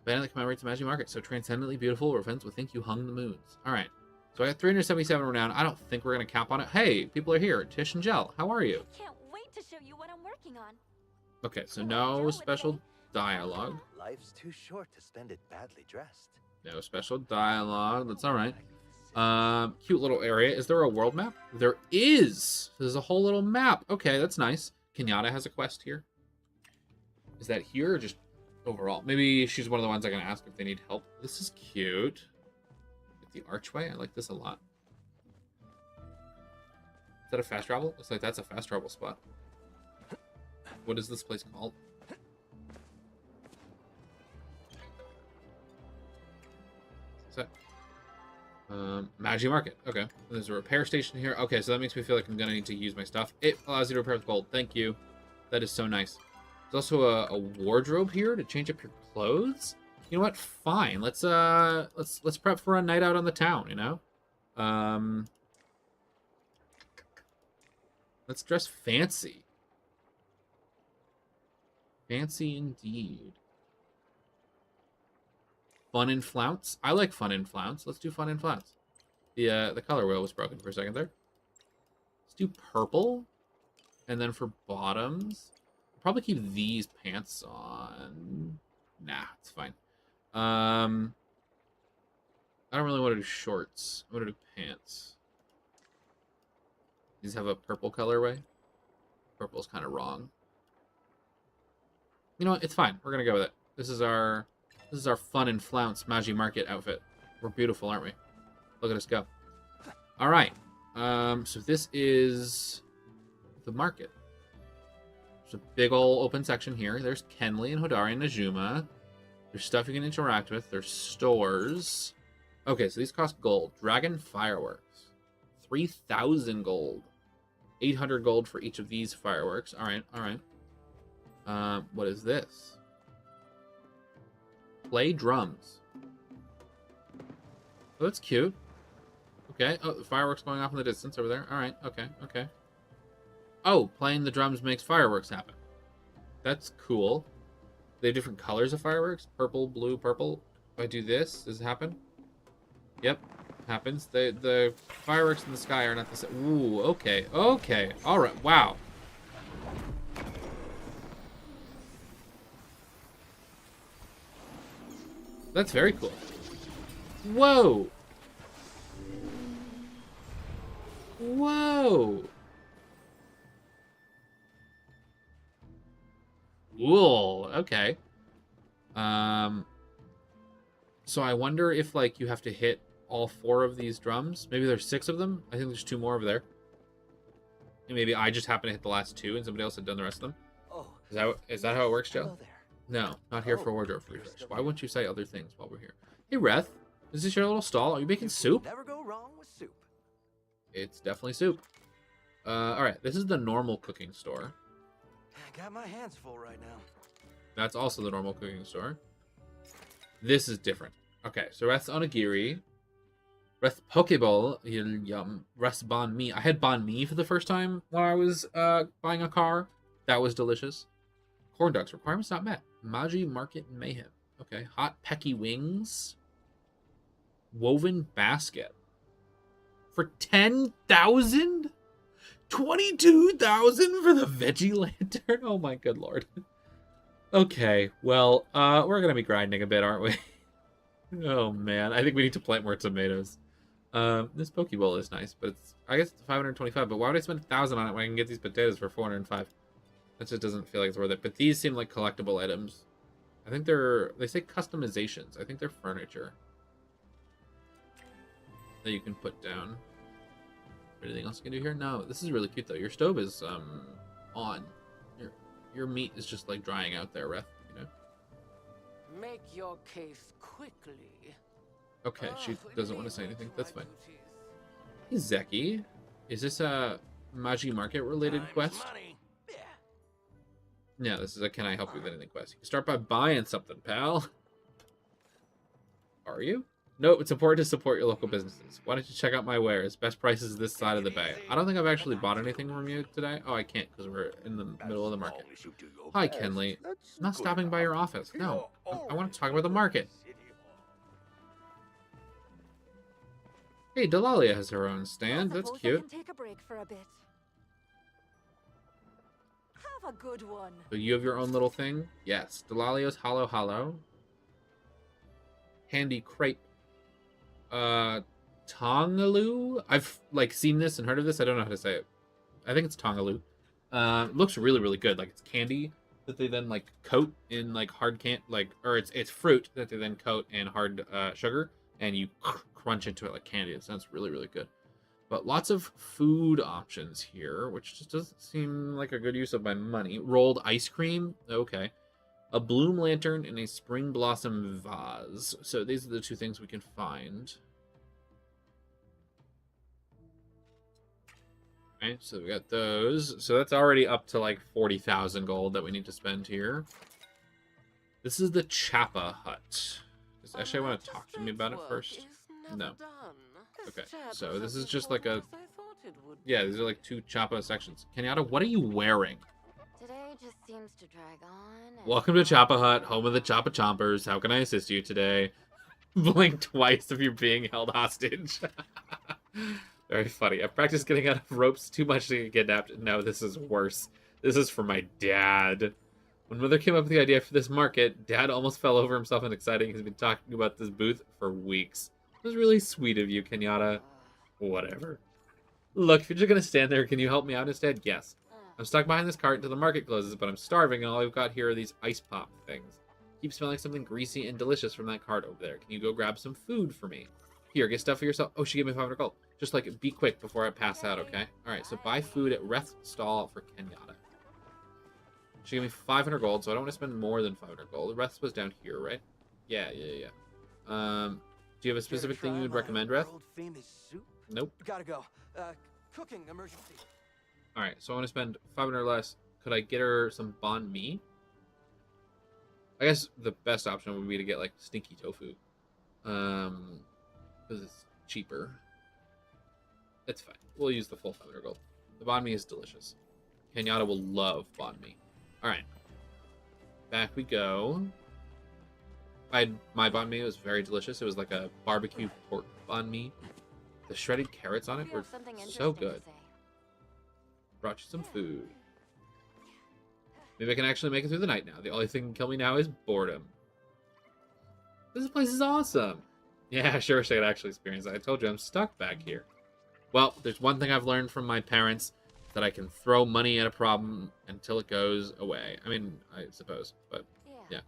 Banner that commemorates the Maji Market. So transcendently beautiful, or events will think you hung the moons. All right. So I got 377 renown. I don't think we're going to cap on it. Hey, people are here. Tish and Jell, how are you?
Can't wait to show you what I'm working on.
Okay, so no special dialogue.
Life's too short to spend it badly dressed.
No special dialogue. That's all right. Cute little area. Is there a world map? There is. There's a whole little map. Okay, that's nice. Kenyatta has a quest here. Is that here or just overall? Maybe she's one of the ones I can ask if they need help. This is cute. The archway. I like this a lot. Is that a fast travel? Looks like that's a fast travel spot. What is this place called? What's that? Maji Market. Okay. There's a repair station here. Okay, so that makes me feel like I'm gonna need to use my stuff. It allows you to repair with gold. Thank you. That is so nice. There's also a wardrobe here to change up your clothes. You know what? Fine. Let's prep for a night out on the town, you know? Let's dress fancy. Fancy indeed. Fun and flounce. I like fun and flounce. Let's do fun and flounce. The color wheel was broken for a second there. Let's do purple. And then for bottoms, I'll probably keep these pants on. Nah, it's fine. I don't really want to do shorts. I want to do pants. These have a purple colorway. Purple's kind of wrong. You know what? It's fine. We're gonna go with it. This is our fun and flounce Maji Market outfit. We're beautiful, aren't we? Look at us go. All right. So this is the market. There's a big old open section here. There's Kenley and Hodari and Najuma. There's stuff you can interact with. There's stores. Okay, so these cost gold. Dragon fireworks. 3,000 gold. 800 gold for each of these fireworks. All right, all right. What is this? Play drums. Oh, that's cute. Okay. Oh, the fireworks going off in the distance over there. All right. Okay. Okay. Oh, playing the drums makes fireworks happen. That's cool. They have different colors of fireworks. Purple, blue, purple. If I do this, does it happen? Yep. Happens. The fireworks in the sky are not the same. Ooh, okay. Okay. All right. Wow. That's very cool. Whoa. Whoa. Cool. Okay. So I wonder if, like, you have to hit all 4 of these drums. Maybe there's 6 of them. I think there's 2 more over there. And maybe I just happened to hit the last 2 and somebody else had done the rest of them.
Oh,
Is that how it works, Joe?
hello there.
No, not here for wardrobe refresh. Why wouldn't you say other things while we're here? Hey, Reth. Is this your little stall? Are you making soup?
Never go wrong with soup.
It's definitely soup. Alright, this is the normal cooking store.
Got my hands full right now.
That's also the normal cooking store. This is different. Okay, so Rest Onigiri. Rest Pokeball. Yum. Rest Banh Mi. I had Banh Mi for the first time when I was buying a car. That was delicious. Corn dogs. Requirements not met. Maji Market Mayhem. Okay. Hot Pecky Wings. Woven Basket. For 10,000? 22,000 for the Veggie Lantern? Oh my good lord. Okay, well, we're gonna be grinding a bit, aren't we? Oh man, I think we need to plant more tomatoes. This Pokeball is nice, but it's, I guess it's 525, but why would I spend 1,000 on it when I can get these potatoes for 405? That just doesn't feel like it's worth it. But these seem like collectible items. I think they say customizations. I think they're furniture that you can put down. Anything else you can do here? No, this is really cute though. Your stove is on. Your meat is just like drying out there, Ref, you know?
Make your case quickly.
Okay, she doesn't want to say anything. That's fine. Hey, Zeki. Is this a Maji Market related quest? Yeah, this is a can I help you with anything quest. You can start by buying something, pal. Are you? No, it's important to support your local businesses. Why don't you check out my wares? Best prices this side of the bay. I don't think I've actually bought anything from you today. Oh, I can't because we're in the middle of the market. Hi, Kenley. I'm not stopping by your office. No, I want to talk about the market. Hey, Delalia has her own stand. That's cute.
I can take a break for a bit. Have a good one.
So you have your own little thing? Yes. Delalia's Hollow Hollow. Handy Crepe. Tongaloo? I've like seen this and heard of this. I don't know how to say it. I think it's Tongaloo. It looks really, really good. Like it's candy that they then like coat in like hard or it's fruit that they then coat in hard sugar and you crunch into it like candy. It sounds really, really good. But lots of food options here, which just doesn't seem like a good use of my money. Rolled ice cream. Okay. A bloom lantern and a spring blossom vase. So these are the two things we can find. Okay, so we got those. So that's already up to like 40,000 gold that we need to spend here. This is the Chappa Hut. Does Eshe want to talk to me about it first? No. Okay, so this is just like a... Yeah, these are like two Chappa sections. Kenyatta, what are you wearing?
Today just seems to drag on.
Welcome to Chappa Hut, home of the Chappa Chompers. How can I assist you today? Blink twice if you're being held hostage. Very funny. I've practiced getting out of ropes too much to get kidnapped. No, this is worse. This is for my dad. When Mother came up with the idea for this market, Dad almost fell over himself in exciting. He's been talking about this booth for weeks. It was really sweet of you, Kenyatta. Whatever. Look, if you're just going to stand there, can you help me out instead? Yes. I'm stuck behind this cart until the market closes, but I'm starving, and all I've got here are these ice pop things. Keep smelling something greasy and delicious from that cart over there. Can you go grab some food for me? Here, get stuff for yourself. Oh, she gave me 500 gold. Just like, be quick before I pass out, okay? Alright, so buy food at Reth's stall for Kenyatta. She gave me 500 gold, so I don't want to spend more than 500 gold. Reth's was down here, right? Yeah. Do you have a specific thing you would recommend, Reth? Nope.
Gotta go. Cooking emergency.
Alright, so I want to spend 500 or less. Could I get her some banh mi? I guess the best option would be to get, like, stinky tofu. Because it's cheaper. It's fine. We'll use the full 500 gold. The banh mi is delicious. Kenyatta will love banh mi. Alright. Back we go. My banh mi was very delicious. It was like a barbecue pork banh mi. The shredded carrots on it were so good. Brought you some food. Maybe I can actually make it through the night now. The only thing that can kill me now is boredom. This place is awesome. Yeah, I sure wish I could actually experience it. I told you I'm stuck back here. Well, there's one thing I've learned from my parents, that I can throw money at a problem until it goes away. I mean, I suppose, but yeah.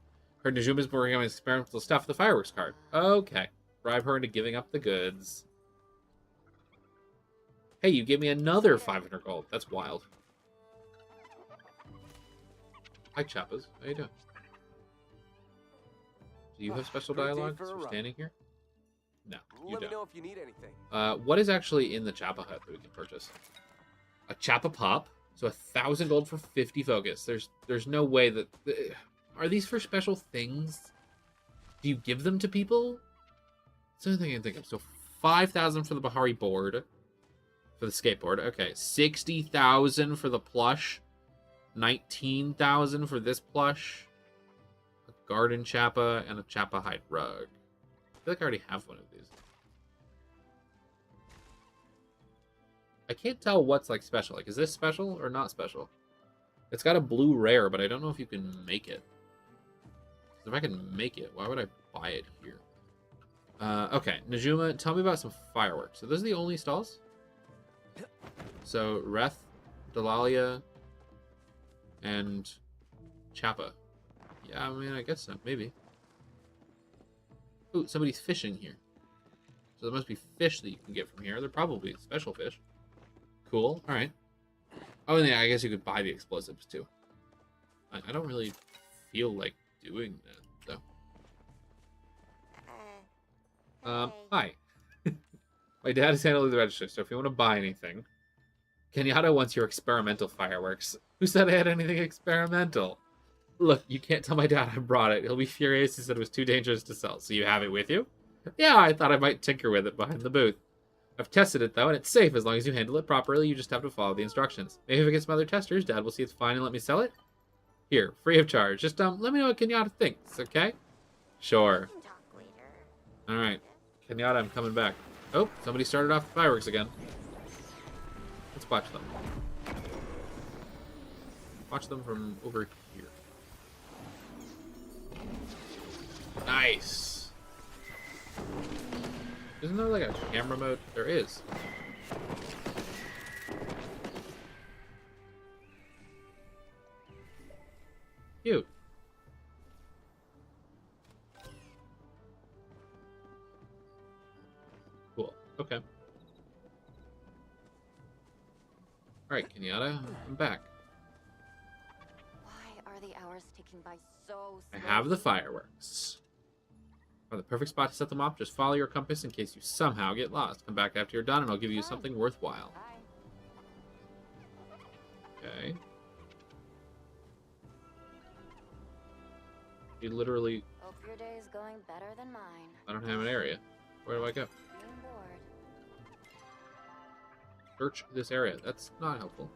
Heard Najuma's working on experimental stuff with the fireworks card. Okay. Bribe her into giving up the goods. Hey, you gave me another 500 gold. That's wild. Hi, Chappas. How you doing? Do you have special dialogue since you're standing here? No, you
Let
don't.
me know if you need anything.
What is actually in the Chappa Hut that we can purchase? A Chappa Pop. So 1,000 gold for 50 focus. There's no way that... Are these for special things? Do you give them to people? That's the only thing I can think of. So 5,000 for the Bahari board. For the skateboard. Okay. 60,000 for the plush. 19,000 for this plush. A garden chappa and a chappa hide rug. I feel like I already have one of these. I can't tell what's like special. Like, is this special or not special? It's got a blue rare, but I don't know if you can make it. If I can make it, why would I buy it here? Okay, Najuma, tell me about some fireworks. So those are the only stalls? So, Reth, Dalalia, and Chappa. Yeah, I mean, I guess so. Maybe. Ooh, somebody's fishing here. So there must be fish that you can get from here. They're probably special fish. Cool. All right. Oh, and yeah, I guess you could buy the explosives, too. I don't really feel like doing that, though. Hi. My dad is handling the register, so if you want to buy anything... Kenyatta wants your experimental fireworks. Who said I had anything experimental? Look, you can't tell my dad I brought it. He'll be furious. He said it was too dangerous to sell. So you have it with you? Yeah, I thought I might tinker with it behind the booth. I've tested it, though, and it's safe as long as you handle it properly. You just have to follow the instructions. Maybe if it gets some other testers, Dad will see it's fine and let me sell it. Here, free of charge. Just let me know what Kenyatta thinks, okay? Sure. All right. Kenyatta, I'm coming back. Oh, somebody started off the fireworks again. Let's watch them. Watch them from over here. Nice. Isn't there like a camera mode? There is. Cute. Cool. Okay. Alright, Kenyatta, I'm back.
Why are the hours ticking by so
I
slowly?
have the fireworks. For the perfect spot to set them off, just follow your compass in case you somehow get lost. Come back after you're done and I'll give you something worthwhile. Okay. You literally...
Hope your day is going better than mine.
I don't have an area. Where do I go?
Being bored.
Search this area. That's not helpful.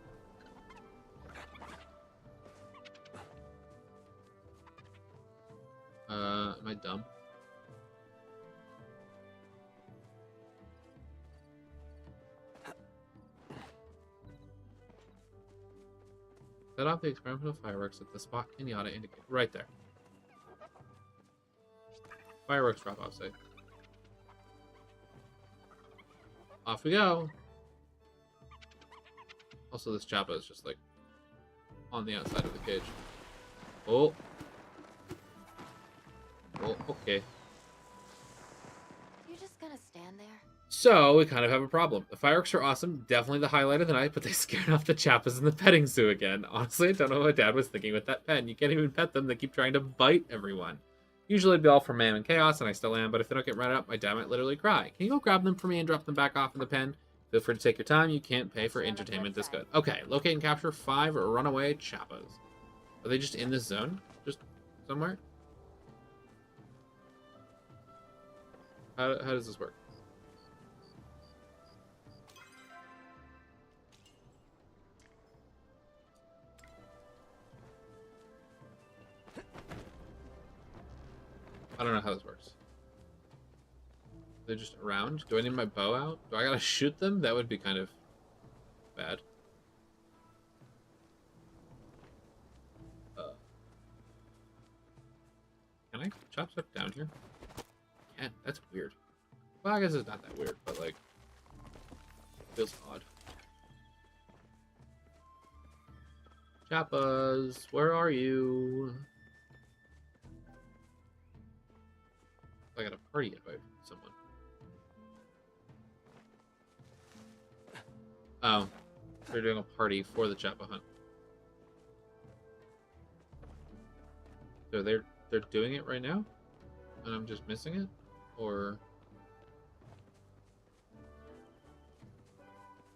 Am I dumb? Set off the experimental fireworks at the spot Kenyatta indicated. Right there. Fireworks drop off site. Off we go. Also, this Chappa is just like on the outside of the cage. Oh. Oh, okay.
You just gonna stand there?
So, we kind of have a problem. The fireworks are awesome, definitely the highlight of the night, but they scared off the Chappas in the petting zoo again. Honestly, I don't know what my dad was thinking with that pen. You can't even pet them, they keep trying to bite everyone. Usually I'd be all for mayhem and chaos, and I still am, but if they don't get run up, my dad might literally cry. Can you go grab them for me and drop them back off in the pen? Feel free to take your time, you can't pay for entertainment this good. Okay, locate and capture 5 runaway Chappas. Are they just in this zone? Just somewhere? How does this work? I don't know how this works. They're just around? Do I need my bow out? Do I gotta shoot them? That would be kind of bad. Can I chop stuff down here? Can. That's weird. Well, I guess it's not that weird, but like, feels odd. Chappas, where are you? I got a party invite from someone. Oh, they're doing a party for the Chappa hunt. So they're doing it right now, and I'm just missing it, or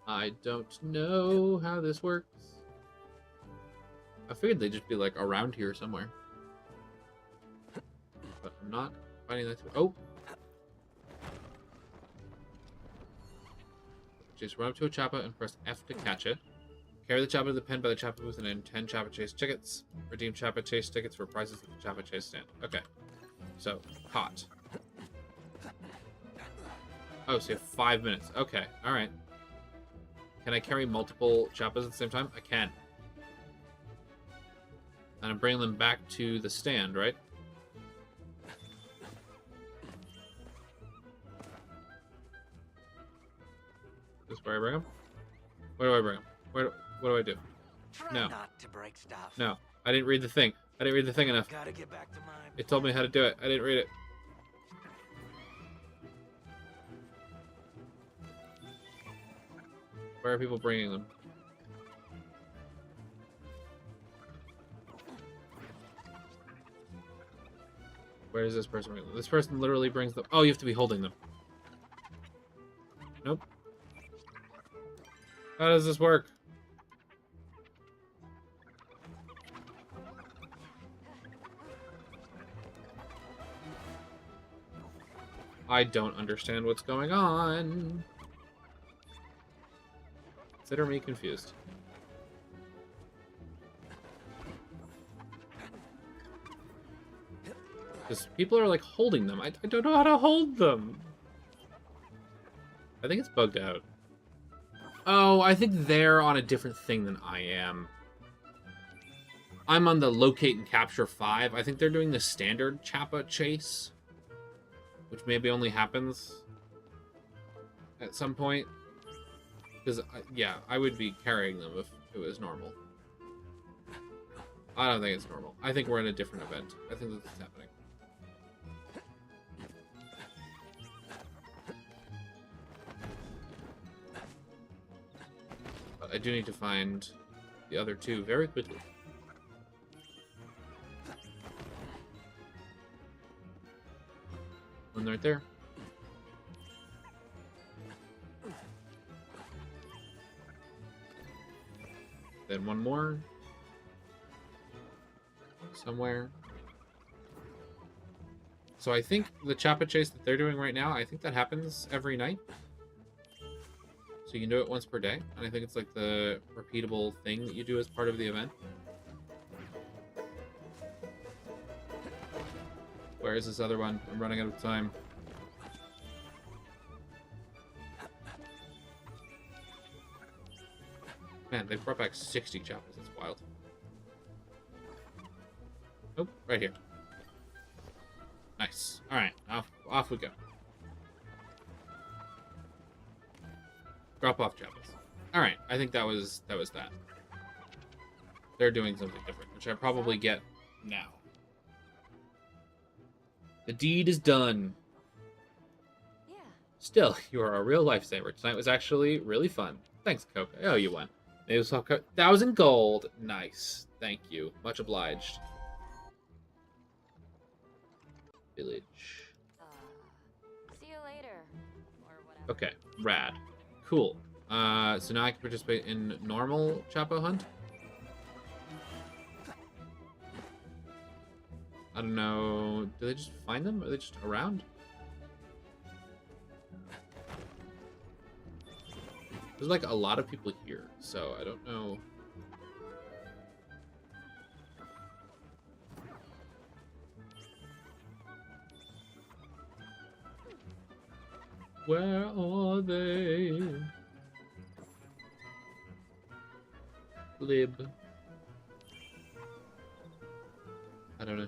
I don't know how this works. I figured they'd just be like around here somewhere, but I'm not finding that. Oh, chase. Run up to a chopper and press F to catch it. Carry the chopper to the pen by the chopper booth and then 10 chopper chase tickets. Redeem chopper chase tickets for prizes at the chopper chase stand. Okay. So, hot. Oh, so you have 5 minutes. Okay, alright. Can I carry multiple choppers at the same time? I can. And I'm bringing them back to the stand, right? This is where I bring them? Where do I bring them? What do I do?
Try
No.
not to break stuff.
No, I didn't read the thing. I didn't read the thing enough.
Gotta get back to mine.
It told me how to do it. I didn't read it. Where are people bringing them? Where is this person bringing them? This person literally brings them. Oh, you have to be holding them. Nope. How does this work? I don't understand what's going on. Consider me confused. Because people are like holding them. I don't know how to hold them. I think it's bugged out. Oh, I think they're on a different thing than I am. I'm on the locate and capture 5. I think they're doing the standard Chappa chase, which maybe only happens at some point. Because, yeah, I would be carrying them if it was normal. I don't think it's normal. I think we're in a different event. I think that's what's happening. But I do need to find the other two very quickly. One right there. Then one more. Somewhere. So I think the Chappa chase that they're doing right now, I think that happens every night. So you can do it once per day. And I think it's like the repeatable thing that you do as part of the event. Where is this other one? I'm running out of time. Man, they brought back 60 Chappas. That's wild. Oh, right here. Nice. All right, off we go. Drop off Chappas. All right, I think that was that. They're doing something different, which I probably get now. The deed is done.
Yeah.
Still, you are a real lifesaver. Tonight was actually really fun. Thanks, Coke. Oh, you won. It was 1,000 gold. Nice. Thank you. Much obliged. Village.
See you later. Or whatever.
Okay, rad. Cool. So now I can participate in normal Chappa hunt? I don't know. Do they just find them? Are they just around? There's like a lot of people here, so I don't know. Where are they? Lib. I don't know.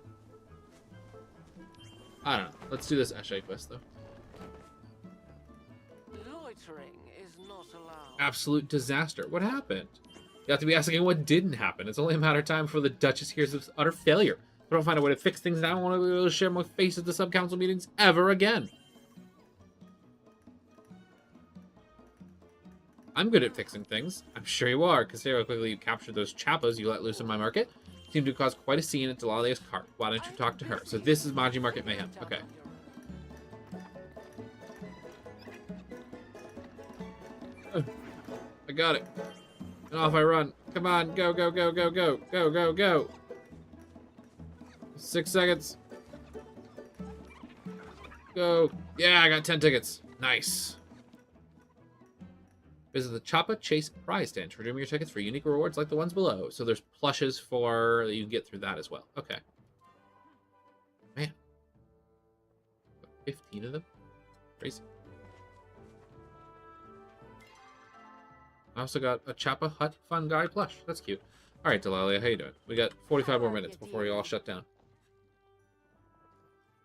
I don't know. Let's do this Eshe quest, though.
Loitering is not allowed.
Absolute disaster. What happened? You have to be asking what didn't happen. It's only a matter of time before the Duchess hears of utter failure. If I don't find a way to fix things, I don't want to be able to share my face at the sub-council meetings ever again. I'm good at fixing things. I'm sure you are. Consider how quickly you captured those Chappas you let loose in my market. Seemed to cause quite a scene at Delalia's cart. Why don't you talk to her? So this is Maji Market Mayhem. Okay. I got it. And off I run. Come on. Go, go, go, go, go. Go, go, go. 6 seconds. Go. Yeah, I got 10 tickets. Nice. Visit the Choppa Chase prize stand to redeem your tickets for unique rewards like the ones below. So there's plushes for that you can get through that as well. Okay. Man. 15 of them? Crazy. I also got a Choppa Hut Fun Guy plush. That's cute. All right, Delilah, how you doing? We got 45 more minutes before you all shut down.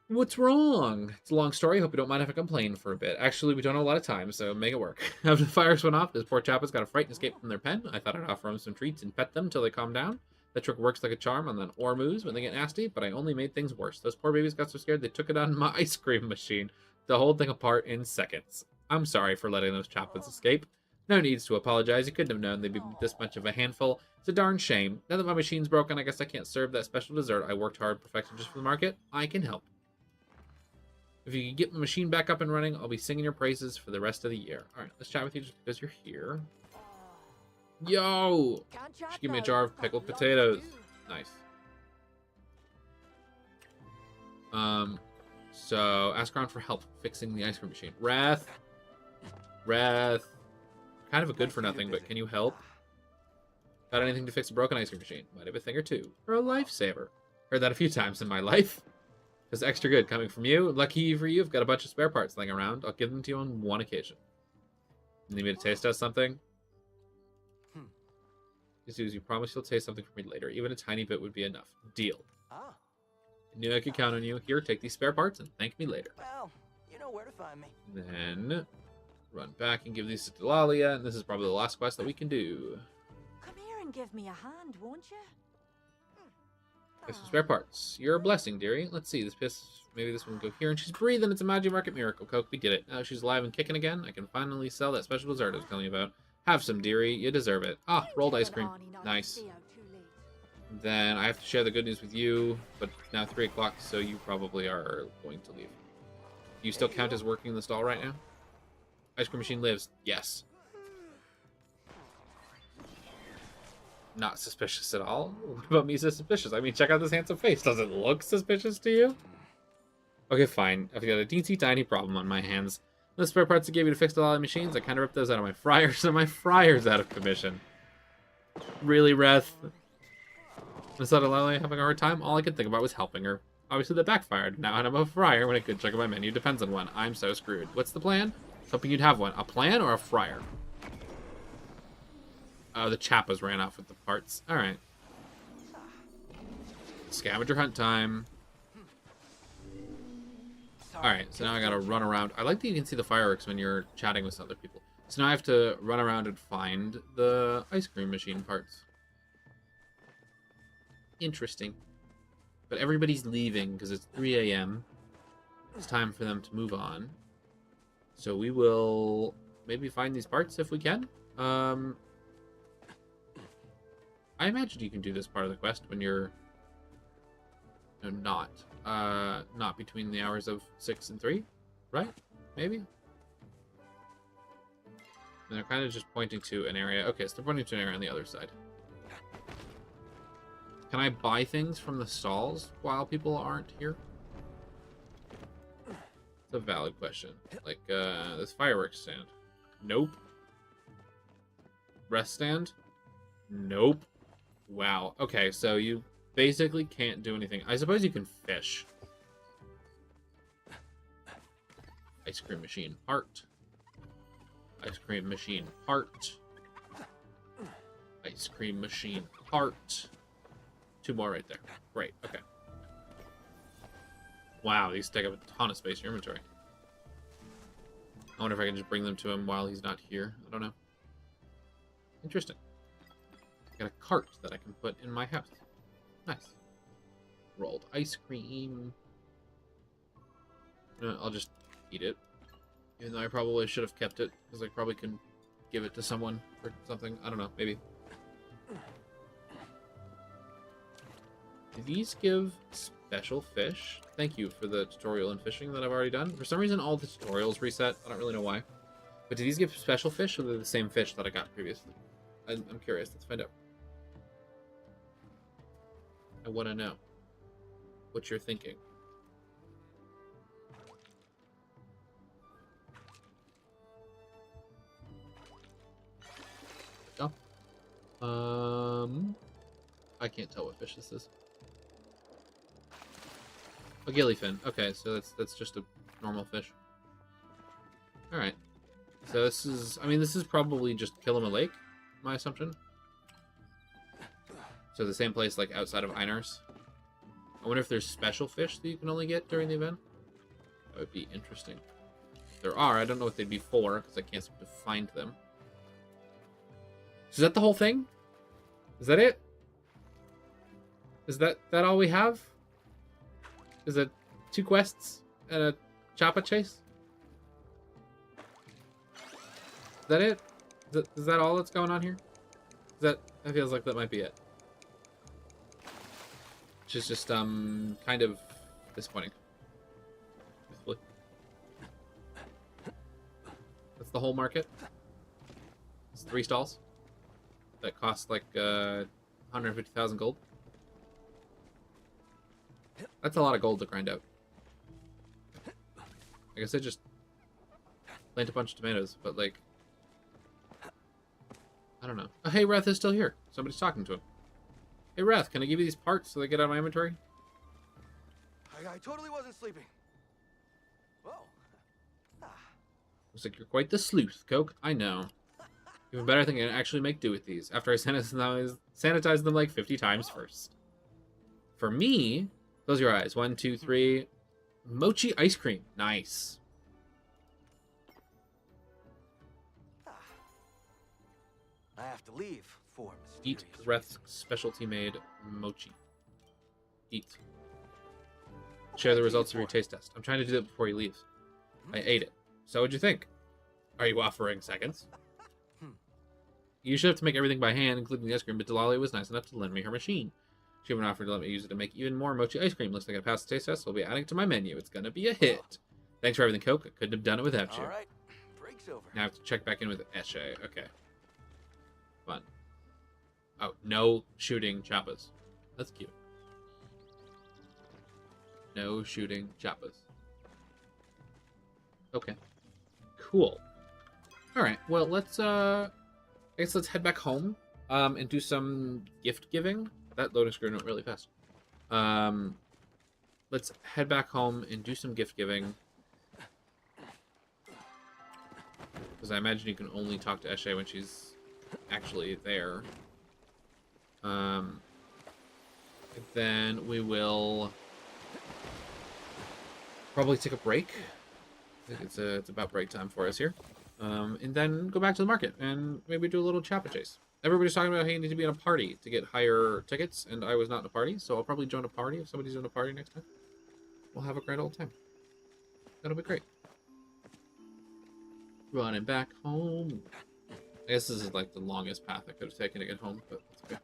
What's wrong? It's a long story. Hope you don't mind if I complain for a bit. Actually, we don't have a lot of time, so make it work. After the fires went off, this poor Choppa's got a fright and escaped from their pen. I thought I'd offer them some treats and pet them till they calm down. That trick works like a charm on the ore moves when they get nasty, but I only made things worse. Those poor babies got so scared they took it on my ice cream machine. The whole thing apart in seconds. I'm sorry for letting those Choppas escape. No needs to apologize. You couldn't have known they'd be this much of a handful. It's a darn shame. Now that my machine's broken, I guess I can't serve that special dessert I worked hard perfecting just for the market. I can help. If you can get my machine back up and running, I'll be singing your praises for the rest of the year. All right, let's chat with you just because you're here. Yo! Just give me a jar of pickled potatoes. Nice. So ask around for help fixing the ice cream machine. Wrath. Kind of a good for nothing, but can you help? Got anything to fix a broken ice cream machine? Might have a thing or two. Or a lifesaver. Heard that a few times in my life. It's extra good coming from you. Lucky for you, I've got a bunch of spare parts laying around. I'll give them to you on one occasion. Need me to taste test something? As soon as you promise you'll taste something for me later. Even a tiny bit would be enough. Deal.
Ah,
I knew I could count on you. Here, take these spare parts and thank me later.
well, you know where to find me.
Then run back and give these to Delalia. And this is probably the last quest that we can do.
Come here and give me a hand, won't you?
Get some spare parts. You're a blessing, dearie. Let's see. Maybe this one will go here. And she's breathing. It's a Maji Market miracle. Coke, we did it. Now she's alive and kicking again. I can finally sell that special dessert I was telling you about. Have some, dearie. You deserve it. Ah, rolled ice cream. Nice. Then I have to share the good news with you, but it's now 3 o'clock, so you probably are going to leave. Do you still count as working in the stall right now? Ice cream machine lives. Yes. Not suspicious at all. What about me suspicious? I mean, check out this handsome face. Does it look suspicious to you? Okay, fine. I've got a teensy tiny problem on my hands. The spare parts I gave you to fix a lot of machines, I kind of ripped those out of my fryers, and my fryer's out of commission. Really, Reth? Miss Adelaide having a hard time? All I could think about was helping her. Obviously, that backfired. Now I have a fryer when a good chunk of my menu depends on one. I'm so screwed. What's the plan? Hoping you'd have one. A plan or a fryer? Oh, the Chappas ran off with the parts. Alright. Scavenger hunt time. Alright, so now I gotta run around. I like that you can see the fireworks when you're chatting with other people. So now I have to run around and find the ice cream machine parts. Interesting. But everybody's leaving because it's 3 a.m. It's time for them to move on. So we will maybe find these parts if we can. I imagine you can do this part of the quest when you're not between the hours of 6 and 3, right? Maybe? And they're kind of just pointing to an area. Okay, so they're pointing to an area on the other side. Can I buy things from the stalls while people aren't here? It's a valid question. Like, this fireworks stand. Nope. Rest stand? Nope. Wow. Okay, so you basically can't do anything. I suppose you can fish. Ice cream machine part. Ice cream machine part. Ice cream machine part. 2 more right there. Great. Okay. Wow, these take up a ton of space in your inventory. I wonder if I can just bring them to him while he's not here. I don't know. Interesting. I got a cart that I can put in my house. Nice. Rolled ice cream. I'll just eat it. Even though I probably should have kept it, because I probably can give it to someone or something. I don't know, maybe. Do these give special fish? Thank you for the tutorial in fishing that I've already done. For some reason, all the tutorials reset. I don't really know why. But do these give special fish, or are they the same fish that I got previously? I'm curious. Let's find out. I want to know what you're thinking. Go. I can't tell what fish this is. A gillyfin. Okay, so that's just a normal fish. All right. So this is, I mean, this is probably just Kilima Lake, my assumption. So the same place like outside of Einar's. I wonder if there's special fish that you can only get during the event. That would be interesting. If there are, I don't know what they'd be for because I can't seem to find them. So is that the whole thing? Is that it? Is that all we have? Is it 2 quests and a Choppa chase? Is that it? Is that all that's going on here? That feels like that might be it. Which is just kind of disappointing. That's the whole market. It's 3 stalls that cost like 150,000 gold. That's a lot of gold to grind out. I guess I just plant a bunch of tomatoes, but like, I don't know. Oh, hey, Wrath is still here. Somebody's talking to him. Hey, Wrath, can I give you these parts so they get out of my inventory?
I totally wasn't sleeping. Whoa.
Looks like you're quite the sleuth, Coke. I know. Even better, I think I can actually make do with these after I sanitize them like 50 times first. For me, close your eyes. 1, 2, 3. Mochi ice cream. Nice.
I have to leave for
Eat
mysterious
Wrath's specialty made mochi. Eat. Share the results of your taste test. I'm trying to do that before he leaves. I ate it. So what'd you think? Are you offering seconds? You should have to make everything by hand, including the ice cream, but Delalia was nice enough to lend me her machine. She even offered to let me use it to make even more mochi ice cream. Looks like I passed the taste test, so I'll be adding it to my menu. It's gonna be a hit. Thanks for everything, Coke. I couldn't have done it without you.
All right, break's over.
Now I have to check back in with Eshe. Okay. Fun. Oh, no shooting Choppas. That's cute. No shooting Choppas. Okay. Cool. Alright, well, let's, I guess let's head back home, and do some gift giving. That loading screen went really fast. Let's head back home and do some gift giving. Because I imagine you can only talk to Eshe when she's actually there. And then we will probably take a break. I think it's about break time for us here. And then go back to the market and maybe do a little Choppa chase. Everybody's talking about how you need to be in a party to get higher tickets, and I was not in a party, so I'll probably join a party if somebody's in a party next time. We'll have a grand old time. That'll be great. Running back home. I guess this is like the longest path I could have taken to get home, but it's okay.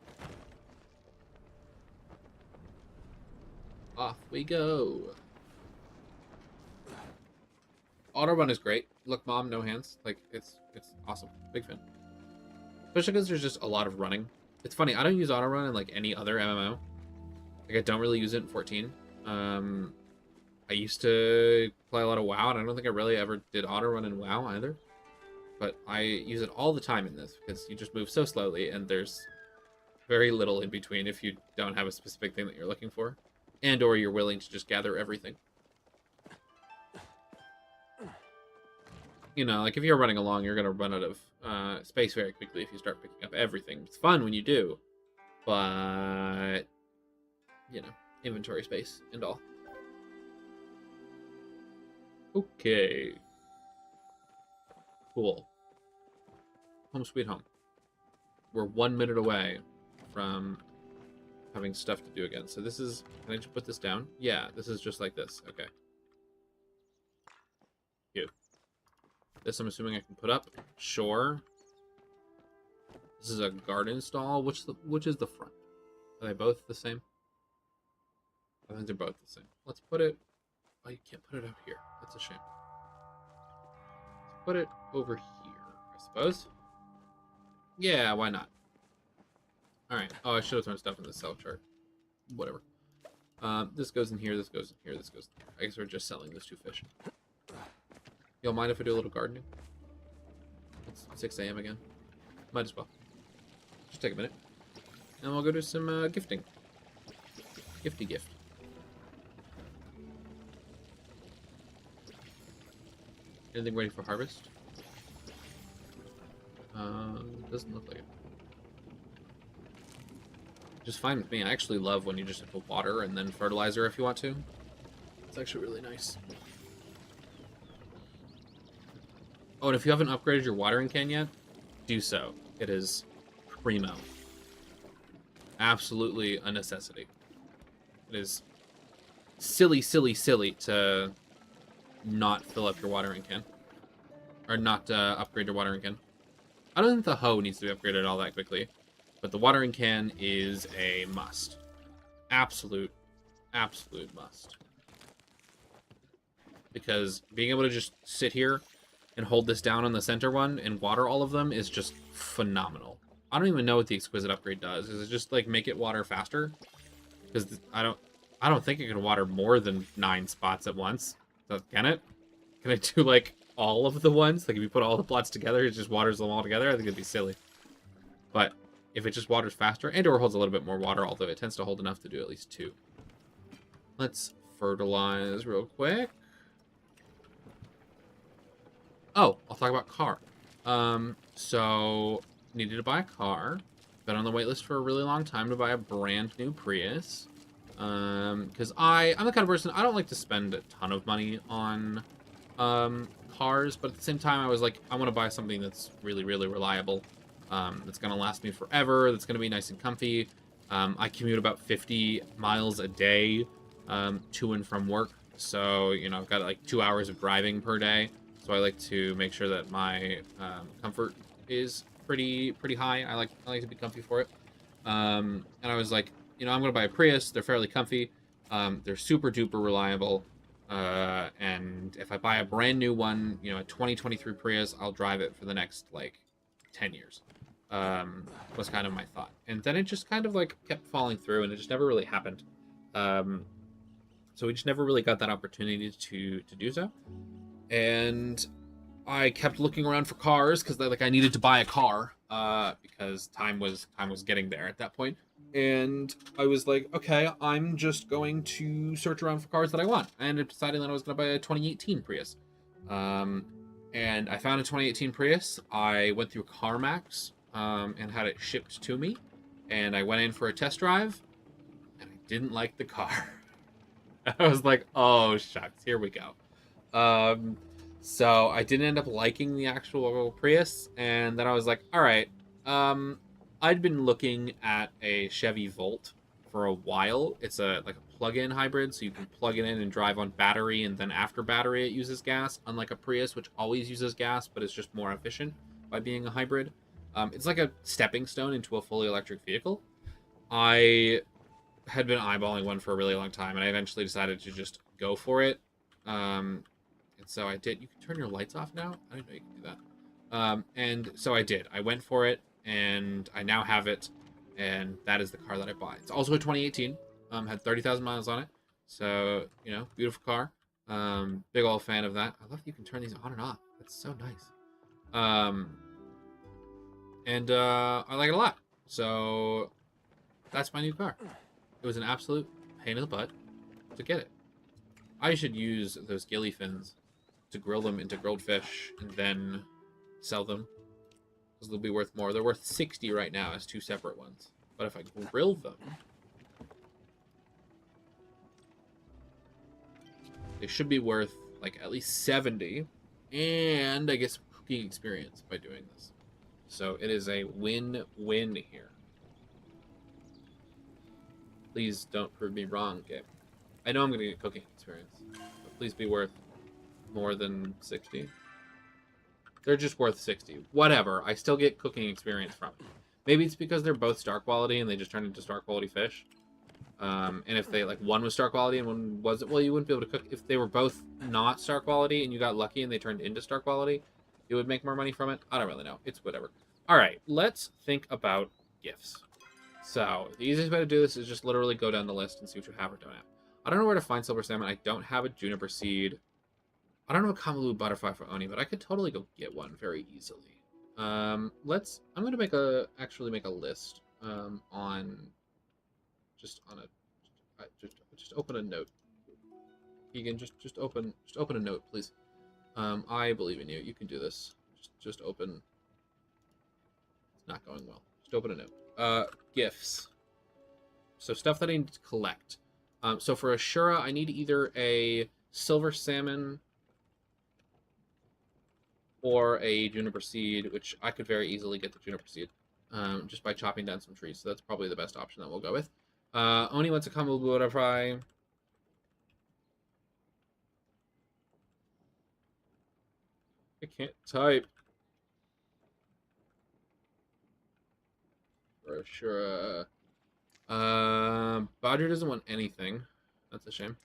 Off we go. Auto run is great. Look, Mom, no hands. Like, it's awesome. Big fan. Especially because there's just a lot of running. It's funny, I don't use auto run in like any other MMO. Like, I don't really use it in 14. I used to play a lot of WoW, and I don't think I really ever did auto run in WoW either. But I use it all the time in this because you just move so slowly, and there's very little in between if you don't have a specific thing that you're looking for, and or you're willing to just gather everything. You know, like if you're running along, you're gonna run out of space very quickly if you start picking up everything. It's fun when you do, but you know, inventory space and all. Okay. Cool. Home sweet home. We're 1 minute away from having stuff to do again. So this is, can I just put this down? Yeah, this is just like this. Okay. Cute. This I'm assuming I can put up. Sure. This is a garden stall. Which is the front? Are they both the same? I think they're both the same. Let's put it. Oh, you can't put it out here. That's a shame. Let's put it over here, I suppose. Yeah, why not? Alright. Oh, I should have thrown stuff in the cell chart. Whatever. This goes in here, this goes in here, this goes in here. I guess we're just selling those 2 fish. Y'all mind if I do a little gardening? It's 6 a.m. again. Might as well. Just take a minute. And we'll go do some gifting. Gifty gift. Anything ready for harvest? Doesn't look like it. Just fine with me. I actually love when you just have to water and then fertilizer if you want to. It's actually really nice. Oh, and if you haven't upgraded your watering can yet, do so. It is primo. Absolutely a necessity. It is silly, silly, silly to not fill up your watering can. Or not upgrade your watering can. I don't think the hoe needs to be upgraded all that quickly. But the watering can is a must. Absolute, absolute must. Because being able to just sit here and hold this down on the center one and water all of them is just phenomenal. I don't even know what the exquisite upgrade does. Is it just like make it water faster? Because I don't think it can water more than 9 spots at once. Can it? Can I do like all of the ones? Like if you put all the plots together, it just waters them all together? I think it'd be silly. But if it just waters faster and or holds a little bit more water, although it tends to hold enough to do at least 2. Let's fertilize real quick. Oh, I'll talk about car. So needed to buy a car. Been on the wait list for a really long time to buy a brand new Prius. Because I'm the kind of person, I don't like to spend a ton of money on cars, but at the same time I was like, I want to buy something that's really, really reliable. That's going to last me forever, that's going to be nice and comfy. I commute about 50 miles a day to and from work. So, you know, I've got like 2 hours of driving per day. So I like to make sure that my comfort is pretty high. I like to be comfy for it. And I was like, you know, I'm going to buy a Prius. They're fairly comfy. They're super duper reliable. And if I buy a brand new one, you know, a 2023 Prius, I'll drive it for the next like 10 years. Was kind of my thought. And then it just kind of like kept falling through and it just never really happened. So we just never really got that opportunity to do so. And I kept looking around for cars because like I needed to buy a car because time was getting there at that point. And I was like, okay, I'm just going to search around for cars that I want. I ended up deciding that I was going to buy a 2018 Prius. And I found a 2018 Prius. I went through CarMax and had it shipped to me. And I went in for a test drive and I didn't like the car. I was like, oh, shucks, here we go. So I didn't end up liking the actual Prius, and then I was like, all right, I'd been looking at a Chevy Volt for a while. It's like a plug-in hybrid, so you can plug it in and drive on battery, and then after battery it uses gas, unlike a Prius, which always uses gas, but it's just more efficient by being a hybrid. It's like a stepping stone into a fully electric vehicle. I had been eyeballing one for a really long time, and I eventually decided to just go for it. And so I did. You can turn your lights off now? I didn't know you could do that. And so I did. I went for it, and I now have it, and that is the car that I bought. It's also a 2018. Had 30,000 miles on it. So, you know, beautiful car. Big old fan of that. I love that you can turn these on and off. That's so nice. And I like it a lot. So that's my new car. It was an absolute pain in the butt to get it. I should use those ghillie fins to grill them into grilled fish and then sell them, because they'll be worth more. They're worth 60 right now as 2 separate ones. But if I grill them, they should be worth like at least 70, and I get some cooking experience by doing this. So it is a win-win here. Please don't prove me wrong, Gabe. I know I'm going to get cooking experience, but please be worth more than 60. They're just worth 60. Whatever. I still get cooking experience from it. Maybe it's because they're both star quality and they just turned into star quality fish. And if they, like, one was star quality and one wasn't, well, you wouldn't be able to cook. If they were both not star quality and you got lucky and they turned into star quality, you would make more money from it. I don't really know. It's whatever. All right, let's think about gifts. So the easiest way to do this is just literally go down the list and see what you have or don't have. I don't know where to find silver salmon. I don't have a juniper seed. I don't know a Kamalu butterfly for Oni, but I could totally go get one very easily. I'm gonna actually make a list on just on a just open a note. Keegan, just open a note, please. I believe in you. You can do this. Just open. It's not going well. Just open a note. Gifts. So stuff that I need to collect. So for Ashura, I need either a silver salmon or a juniper seed, which I could very easily get the juniper seed just by chopping down some trees. So that's probably the best option that we'll go with. Oni wants a combo blue butterfly. I can't type. For sure. Badger doesn't want anything. That's a shame.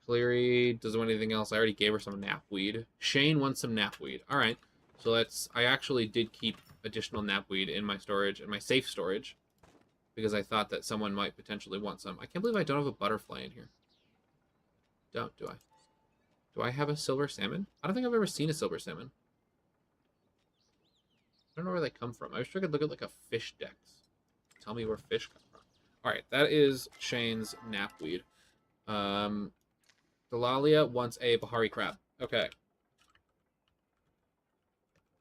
Cleary doesn't want anything else. I already gave her some knapweed. Shane wants some knapweed. All right. So I actually did keep additional knapweed in my storage, in my safe storage, because I thought that someone might potentially want some. I can't believe I don't have a butterfly in here. Do I? Do I have a silver salmon? I don't think I've ever seen a silver salmon. I don't know where they come from. I wish I could look at like a fish dex. Tell me where fish come from. All right, that is Shane's knapweed. Delalia wants a Bahari crab. Okay.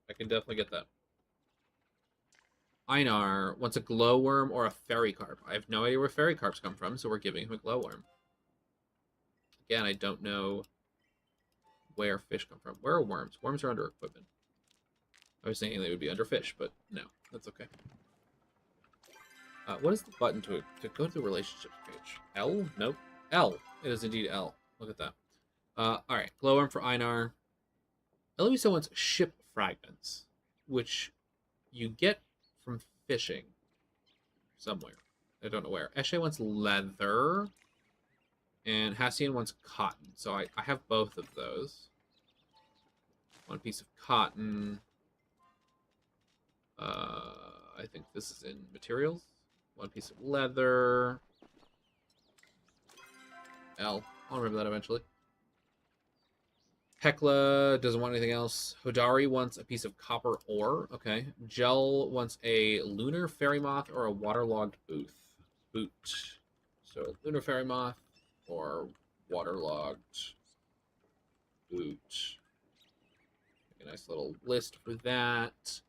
I can definitely get that. Einar wants a glowworm or a fairy carp. I have no idea where fairy carps come from, so we're giving him a glowworm. Again, I don't know where fish come from. Where are worms? Worms are under equipment. I was thinking they would be under fish, but no, that's okay. What is the button to go to the relationships page? L? Nope. L. It is indeed L. Look at that. All right. Glowworm for Einar. Eloisa wants ship fragments, which you get from fishing somewhere. I don't know where. Eshe wants leather, and Hassian wants cotton. So I have both of those. One piece of cotton. I think this is in materials. One piece of leather. L. I'll remember that eventually. Hekla doesn't want anything else. Hodari wants a piece of copper ore. Okay. Gel wants a lunar fairy moth or a waterlogged boot. So lunar fairy moth or waterlogged boot. Make a nice little list for that.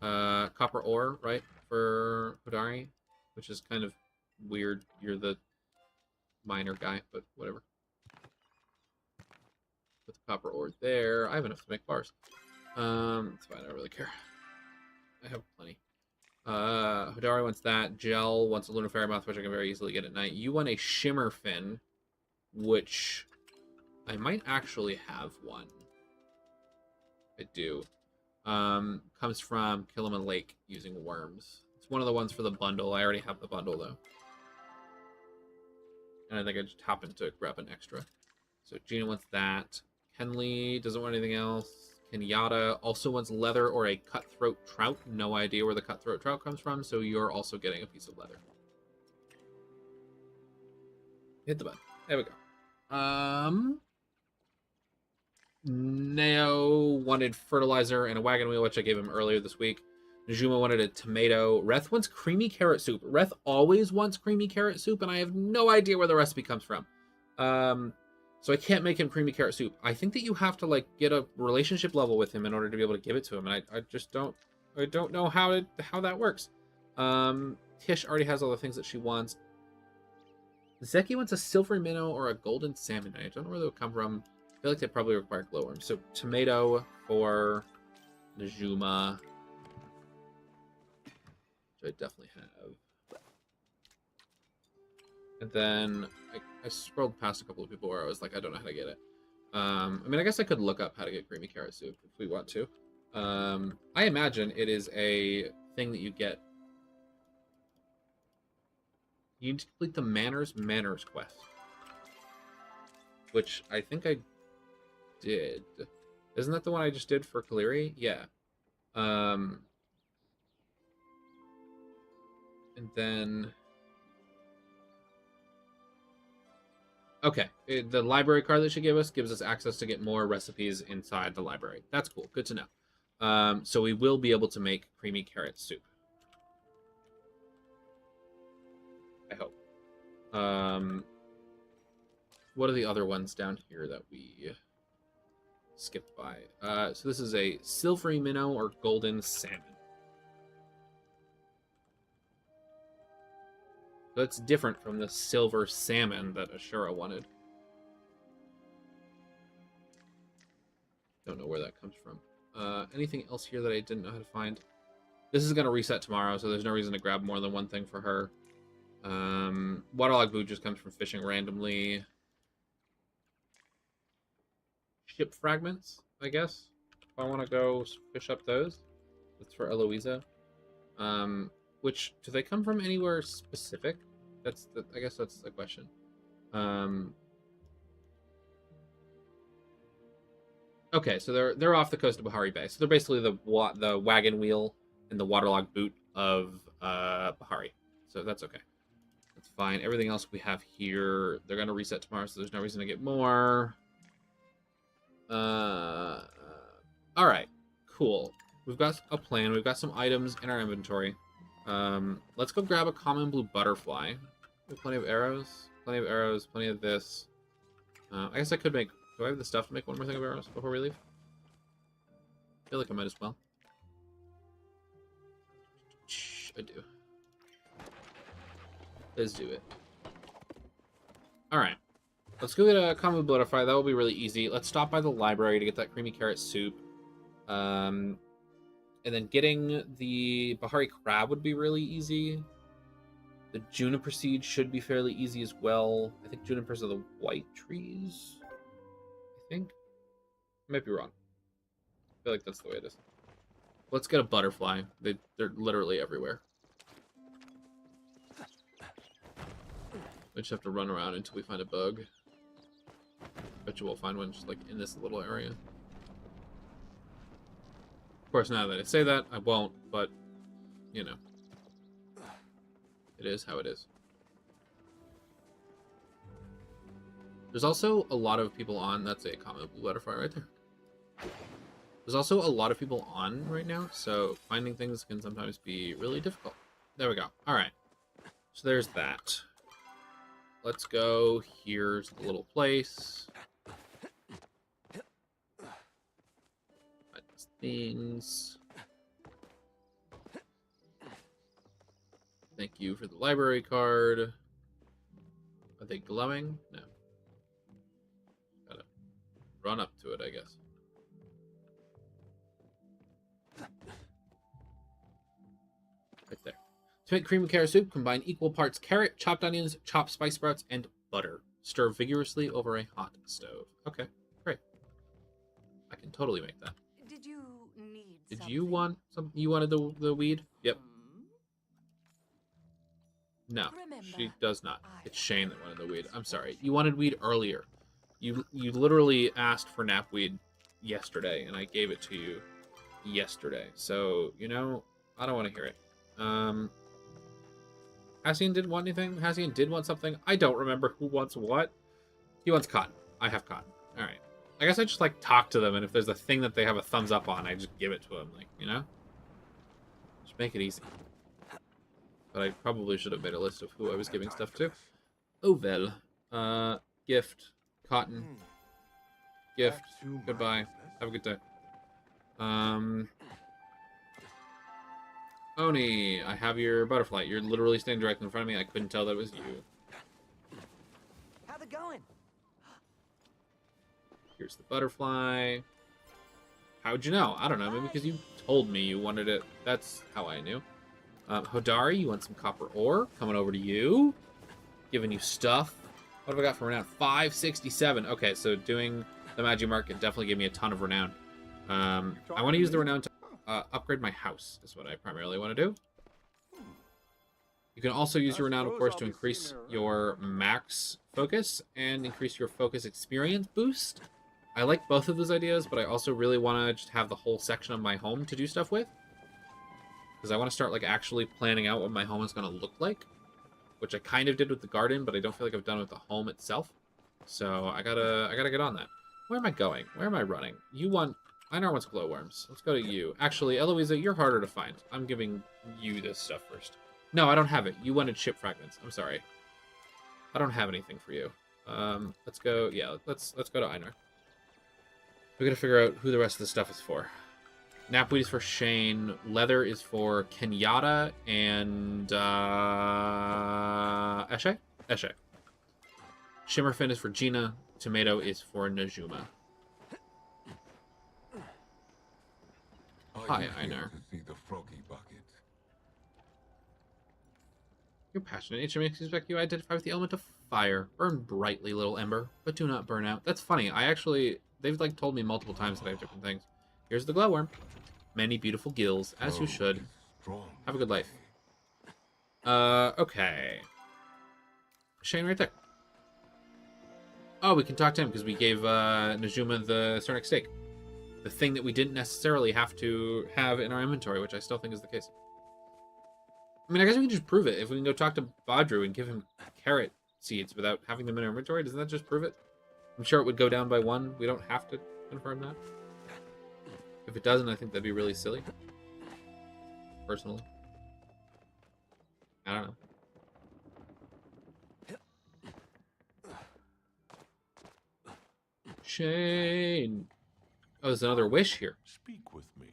Copper ore, right, for Hodari, which is kind of weird. You're the miner guy, but whatever. Put the copper ore there. I have enough to make bars. It's fine. I don't really care. I have plenty. Hodari wants that. Gel wants a lunar fairy moth, which I can very easily get at night. You want a shimmer fin, which I might actually have one. I do. Comes from Killiman Lake using worms. It's one of the ones for the bundle. I already have the bundle, though. And I think I just happened to grab an extra. So Gina wants that. Kenley doesn't want anything else. Kenyatta also wants leather or a cutthroat trout. No idea where the cutthroat trout comes from, so you're also getting a piece of leather. Hit the button. There we go. Neo wanted fertilizer and a wagon wheel, which I gave him earlier this week. Najuma wanted a tomato. Reth wants creamy carrot soup. Reth always wants creamy carrot soup, and I have no idea where the recipe comes from. So I can't make him creamy carrot soup. I think that you have to like get a relationship level with him in order to be able to give it to him, and I just don't know how that works. Tish already has all the things that she wants. Zeki wants a silver minnow or a golden salmon. I don't know where they would come from. I feel like they probably require glowworms. So tomato for Najuma, which I definitely have. And then I scrolled past a couple of people where I was like, I don't know how to get it. I mean, I guess I could look up how to get creamy carrot soup if we want to. I imagine it is a thing that you get. You need to complete the Manners quest, which I think I did. Isn't that the one I just did for Kaleri? Yeah. And then okay, the library card that she gave us gives us access to get more recipes inside the library. That's cool. Good to know. So we will be able to make creamy carrot soup. I hope. What are the other ones down here that we skipped by? So this is a silvery minnow or golden salmon. That's different from the silver salmon that Ashura wanted. Don't know where that comes from. Anything else here that I didn't know how to find? This is going to reset tomorrow, so there's no reason to grab more than one thing for her. Waterlog food just comes from fishing randomly. Ship fragments, I guess. If I want to go fish up those. That's for Eloisa. Which, do they come from anywhere specific? I guess that's the question. Okay, so they're off the coast of Bahari Bay. So they're basically the wagon wheel and the waterlogged boot of Bahari. So that's okay. That's fine. Everything else we have here, they're going to reset tomorrow, so there's no reason to get more. All right, cool. We've got a plan. We've got some items in our inventory. Let's go grab a common blue butterfly. We have plenty of arrows. Plenty of arrows. Plenty of this. I guess I could make... Do I have the stuff to make one more thing of arrows before we leave? I feel like I might as well. I do. Let's do it. Alright. Let's go get a common blue butterfly. That will be really easy. Let's stop by the library to get that creamy carrot soup. And then getting the Bahari crab would be really easy. The juniper seed should be fairly easy as well. I think junipers are the white trees. I think. I might be wrong. I feel like that's the way it is. Let's get a butterfly. They're literally everywhere. We just have to run around until we find a bug. Bet you we'll find one just like in this little area. Of course, now that I say that, I won't, but, you know. It is how it is. There's also a lot of people on. That's a common blue butterfly right there. There's also a lot of people on right now, so finding things can sometimes be really difficult. There we go. All right. So there's that. Let's go. Here's the little place. Things. Thank you for the library card. Are they glowing? No. Gotta run up to it, I guess. Right there. To make cream and carrot soup, combine equal parts carrot, chopped onions, chopped spice sprouts, and butter. Stir vigorously over a hot stove. Okay, great. I can totally make that.
Did you need
Did
something?
you want some? You wanted the weed? Yep. No, she does not. It's Shane that wanted the weed. I'm sorry. You wanted weed earlier. You literally asked for napweed yesterday, and I gave it to you yesterday. So, you know, I don't want to hear it. Hassian didn't want anything? Hassian did want something? I don't remember who wants what. He wants cotton. I have cotton. All right. I guess I just, like, talk to them, and if there's a thing that they have a thumbs up on, I just give it to them, like, you know? Just make it easy. But I probably should have made a list of who I was giving stuff to. Oh, well. Gift. Cotton. Gift. Goodbye. Have a good day. Oni, I have your butterfly. You're literally standing directly in front of me. I couldn't tell that it was you.
How's it going?
Here's the butterfly. How'd you know? I don't know. Maybe because you told me you wanted it. That's how I knew. Hodari, you want some copper ore? Coming over to you. Giving you stuff. What have I got for renown? 567. Okay, so doing the Maji Market definitely gave me a ton of renown. I want to use the renown to upgrade my house, is what I primarily want to do. You can also use your renown, of course, to increase your max focus and increase your focus experience boost. I like both of those ideas, but I also really want to just have the whole section of my home to do stuff with. Because I want to start, like, actually planning out what my home is going to look like. Which I kind of did with the garden, but I don't feel like I've done with the home itself. So I gotta get on that. Where am I going? Where am I running? You want Einar wants glowworms. Let's go to you. Actually, Eloisa, you're harder to find. I'm giving you this stuff first. No, I don't have it. You wanted ship fragments. I'm sorry. I don't have anything for you. Let's go. Yeah, let's go to Einar. We gotta figure out who the rest of the stuff is for. Knapweed is for Shane. Leather is for Kenyatta and Eshe? Eshe. Shimmerfin is for Gina. Tomato is for Najuma. Hi, Einar.
To see the froggy bucket.
Your passionate nature makes me suspect you identify with the element of fire. Burn brightly, little ember, but do not burn out. That's funny. They've like told me multiple times that I have different things. Here's the glowworm. Many beautiful gills, as you should. Have a good life. Okay. Shane right there. Oh, we can talk to him because we gave Najuma the Cernic steak. The thing that we didn't necessarily have to have in our inventory, which I still think is the case. I mean, I guess we can just prove it. If we can go talk to Badru and give him carrot seeds without having them in our inventory, doesn't that just prove it? I'm sure it would go down by 1. We don't have to confirm that. If it doesn't, I think that'd be really silly. Personally. I don't know. Shane. Oh, there's another wish here.
Speak with me.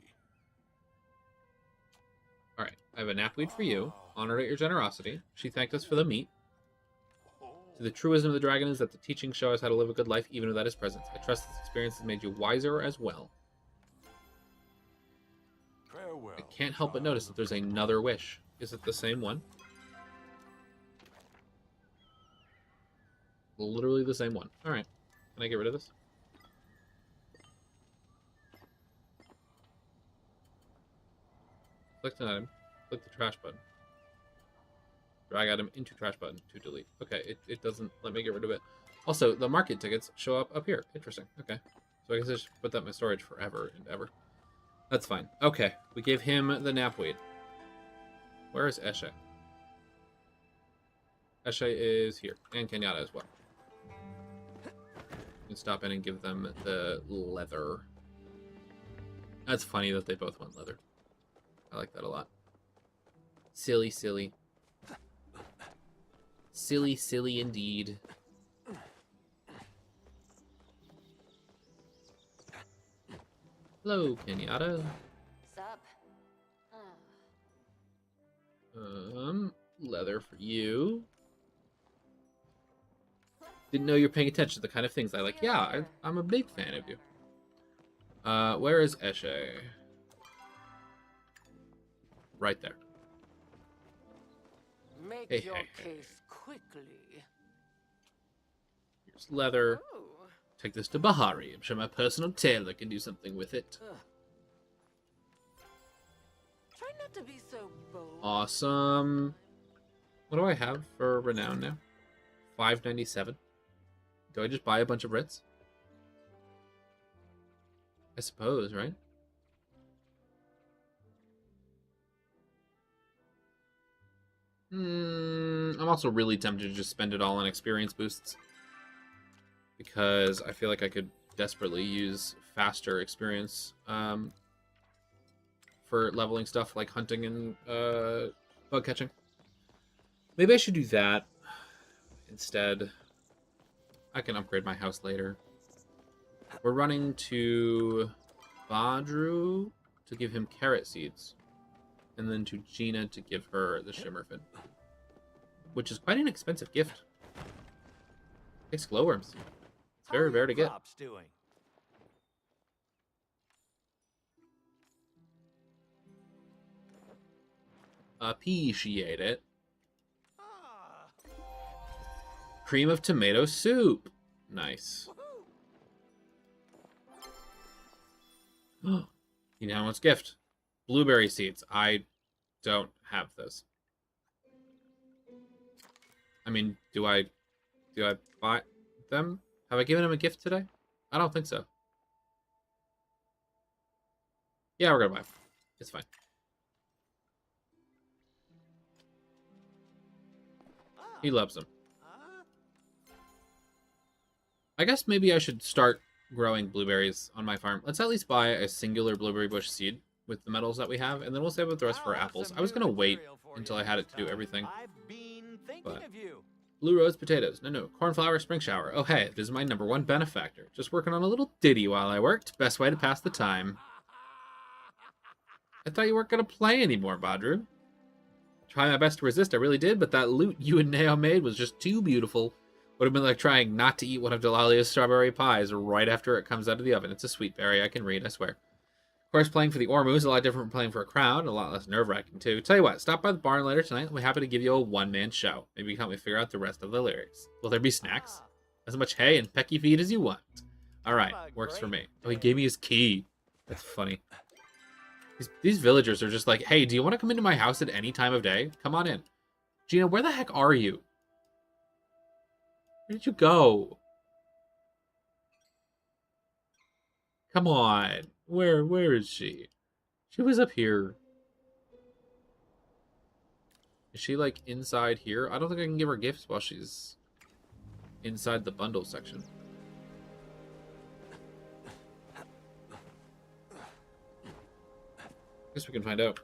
All right, I have a knapweed for you. Honored at your generosity. She thanked us for the meat. To the true wisdom of the dragon is that the teachings show us how to live a good life even without his presence. I trust this experience has made you wiser as well.
Farewell.
I can't help but notice that there's another wish. Is it the same one? Literally the same one. All right. Can I get rid of this? Select an item. Click the trash button. Drag item into trash button to delete. Okay, it doesn't let me get rid of it. Also, the market tickets show up here. Interesting. Okay. So I guess I just put that in my storage forever and ever. That's fine. Okay, we gave him the knapweed. Where is Eshe? Eshe is here. And Kenyatta as well. You can stop in and give them the leather. That's funny that they both want leather. I like that a lot. Silly, silly. Silly, silly indeed. Hello, Kenyatta.
Sup?
Leather for you. Didn't know you're paying attention to the kind of things I like. Yeah, I'm a big fan of you. Where is Eshe? Right there.
Make
Hey,
your
hey, hey.
case quickly.
Here's leather.
Oh.
Take this to Bahari. I'm sure my personal tailor can do something with it.
Ugh. Try not to be so bold.
Awesome. What do I have for renown now? 597. Do I just buy a bunch of Brits? I suppose, right? I'm also really tempted to just spend it all on experience boosts. Because I feel like I could desperately use faster experience for leveling stuff like hunting and bug catching. Maybe I should do that instead. I can upgrade my house later. We're running to Badru to give him carrot seeds. And then to Gina to give her the Shimmerfin. Which is quite an expensive gift. Takes glowworms. It's very rare to get.
Doing?
Appreciate it.
Ah.
Cream of tomato soup. Nice. You know what's gift? Blueberry seeds. I don't have those. I mean, do I buy them? Have I given him a gift today? I don't think so. Yeah, we're gonna buy them. It's fine. He loves them. I guess maybe I should start growing blueberries on my farm. Let's at least buy a singular blueberry bush seed with the metals that we have, and then we'll save up the rest for
I'll have
apples.
some
I was
new
gonna wait
material for
until
you
I had it
next
to do
time.
everything.
I've been thinking
But-
of you.
Blue rose potatoes. No. Cornflower spring shower. Oh, hey, this is my #1 benefactor. Just working on a little ditty while I worked. Best way to pass the time. I thought you weren't going to play anymore, Badru. Try my best to resist, I really did, but that loot you and Nao made was just too beautiful. Would have been like trying not to eat one of Delalia's strawberry pies right after it comes out of the oven. It's a sweet berry, I can read, I swear. Of course, playing for the Ormu is a lot different from playing for a crowd, a lot less nerve-wracking, too. Tell you what, stop by the barn later tonight, and we're happy to give you a one-man show. Maybe you can help me figure out the rest of the lyrics. Will there be snacks? As much hay and pecky feed as you want. Alright, works for me. Oh, he gave me his key. That's funny. These villagers are just like, hey, do you want to come into my house at any time of day? Come on in. Gina, where the heck are you? Where did you go? Come on. Where is she? She was up here. Is she like inside here? I don't think I can give her gifts while she's inside the bundle section. Guess we can find out.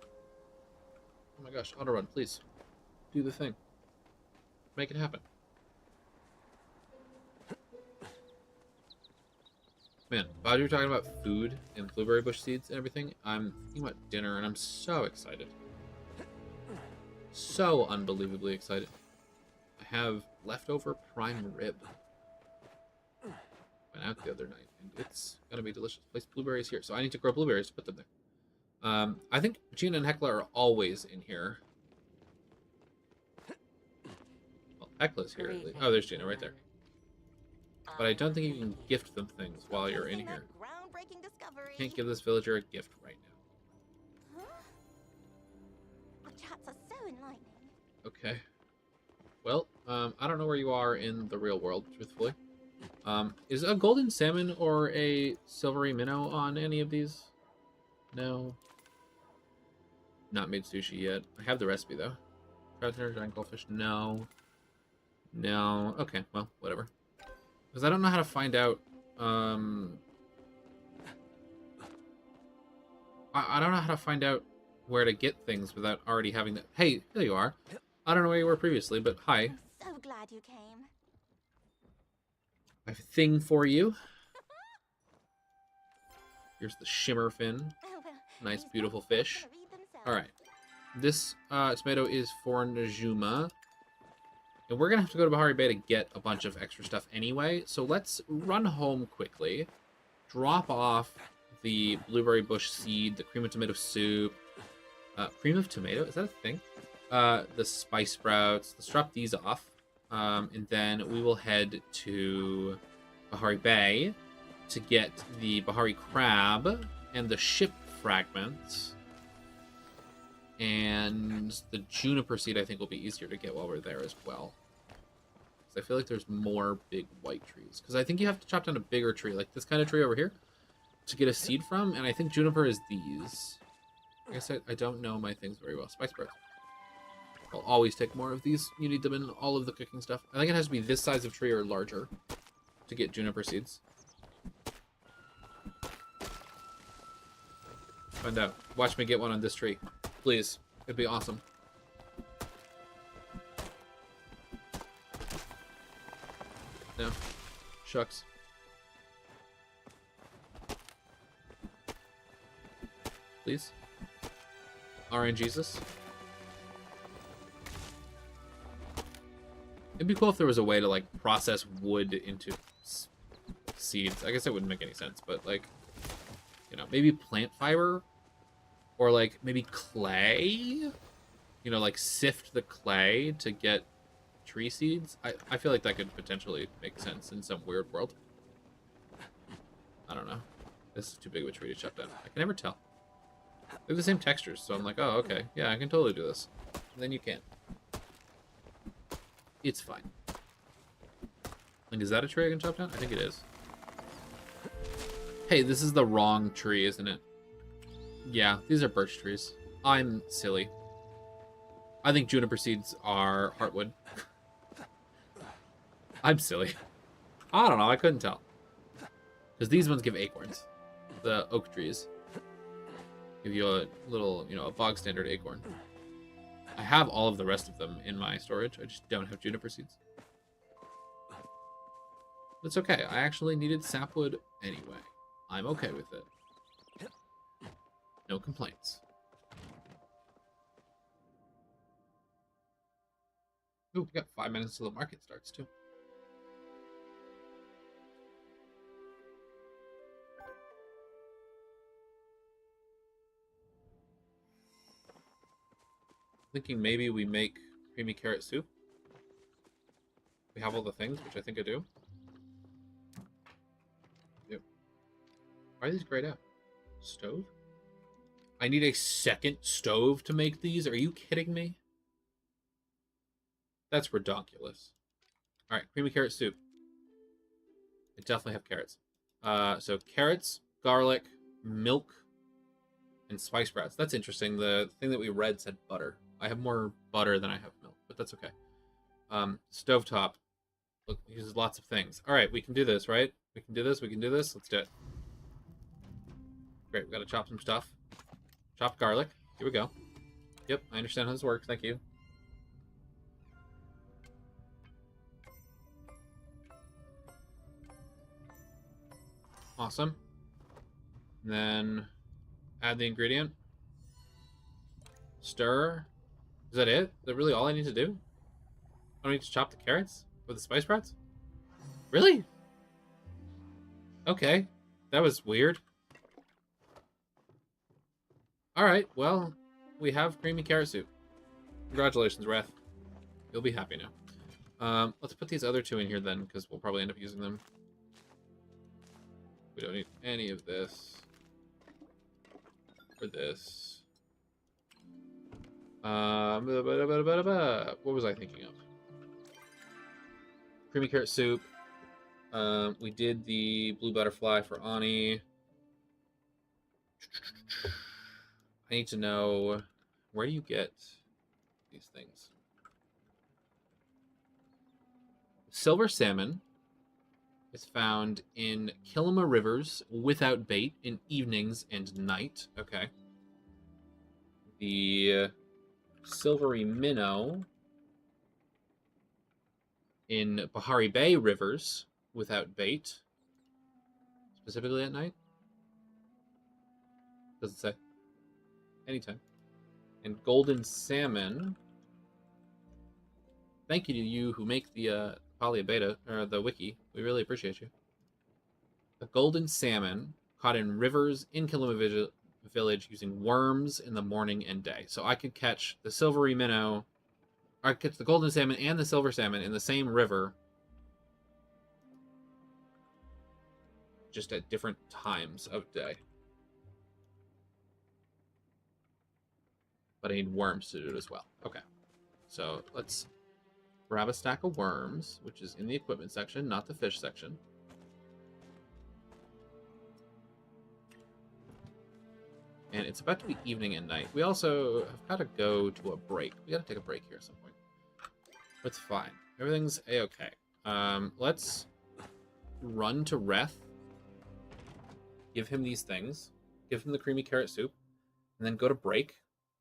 Oh my gosh, auto run, please. Do the thing. Make it happen. Man, while you're talking about food and blueberry bush seeds and everything, I'm thinking about dinner and I'm so excited. So unbelievably excited. I have leftover prime rib. Went out the other night and it's gonna be delicious. Place blueberries here, so I need to grow blueberries to put them there. I think Gina and Hecla are always in here. Well, Hecla's here. Oh, there's Gina right there. But I don't think you can gift them things while you're in here.
Groundbreaking discovery.
Can't give this villager a gift right now.
Huh? Our chats are so enlightening.
Okay. Well, I don't know where you are in the real world, truthfully. Is a golden salmon or a silvery minnow on any of these? No. Not made sushi yet. I have the recipe, though. Trout dinner, giant goldfish. No. No. Okay, well, whatever. Because I don't know how to find out, I don't know how to find out where to get things without already having that. Hey, there you are. I don't know where you were previously, but hi.
I'm so glad you came.
I have a thing for you. Here's the shimmer fin.
Oh, well,
Nice,
these
beautiful
books are
fish.
gonna read themselves.
All right. This tomato is for Najuma. And we're going to have to go to Bahari Bay to get a bunch of extra stuff anyway. So let's run home quickly. Drop off the blueberry bush seed, the cream of tomato soup. Cream of tomato? Is that a thing? The spice sprouts. Let's drop these off. And then we will head to Bahari Bay to get the Bahari crab and the ship fragments. And the juniper seed, I think, will be easier to get while we're there as well. Because I feel like there's more big white trees. Because I think you have to chop down a bigger tree, like this kind of tree over here, to get a seed from. And I think juniper is these. I guess I don't know my things very well. Spice sprouts. I'll always take more of these. You need them in all of the cooking stuff. I think it has to be this size of tree or larger to get juniper seeds. Find out. Watch me get one on this tree. Please. It'd be awesome. No. Shucks. Please. RNGesus. It'd be cool if there was a way to, like, process wood into seeds. I guess it wouldn't make any sense, but, like, you know, maybe plant fiber? Or, like, maybe clay? You know, like, sift the clay to get tree seeds? I feel like that could potentially make sense in some weird world. I don't know. This is too big of a tree to chop down. I can never tell. They're the same textures, so I'm like, oh, okay. Yeah, I can totally do this. And then you can't. It's fine. Like, is that a tree I can chop down? I think it is. Hey, this is the wrong tree, isn't it? Yeah, these are birch trees. I'm silly. I think juniper seeds are heartwood. I'm silly. I don't know, I couldn't tell. Because these ones give acorns. The oak trees give you a little, you know, a bog standard acorn. I have all of the rest of them in my storage. I just don't have juniper seeds. That's okay. I actually needed sapwood anyway. I'm okay with it. No complaints. Ooh, we got 5 minutes till the market starts, too. Thinking maybe we make creamy carrot soup. We have all the things, which I think I do. Yep. Why are these grayed out? Stove? I need a second stove to make these? Are you kidding me? That's redonkulous. Alright, creamy carrot soup. I definitely have carrots. So carrots, garlic, milk, and spice sprouts. That's interesting. The thing that we read said butter. I have more butter than I have milk, but that's okay. Stovetop. Look, uses lots of things. Alright, we can do this, right? We can do this, we can do this. Let's do it. Great, we gotta chop some stuff. Chopped garlic. Here we go. Yep, I understand how this works. Thank you. Awesome. And then add the ingredient. Stir. Is that it? Is that really all I need to do? I don't need to chop the carrots with the spice sprouts? Really? Okay. That was weird. Alright, well, we have creamy carrot soup. Congratulations, Wrath. You'll be happy now. Let's put these other two in here then, because we'll probably end up using them. We don't need any of this. Or this. What was I thinking of? Creamy carrot soup. We did the blue butterfly for Ani. I need to know, where do you get these things? Silver salmon is found in Kilima rivers without bait in evenings and night. Okay. The silvery minnow in Bahari Bay rivers without bait, specifically at night. Does it say? Anytime. And golden salmon. Thank you to you who make the Palia beta, or the wiki. We really appreciate you. The golden salmon caught in rivers in Kilima Village using worms in the morning and day. So I could catch the silvery minnow, or I could catch the golden salmon and the silver salmon in the same river, just at different times of day. But I need worms to do it as well. Okay. So let's grab a stack of worms, which is in the equipment section, not the fish section. And it's about to be evening and night. We also have got to go to a break. We got to take a break here at some point. It's fine. Everything's a-okay. Let's run to Reth. Give him these things. Give him the creamy carrot soup. And then go to break.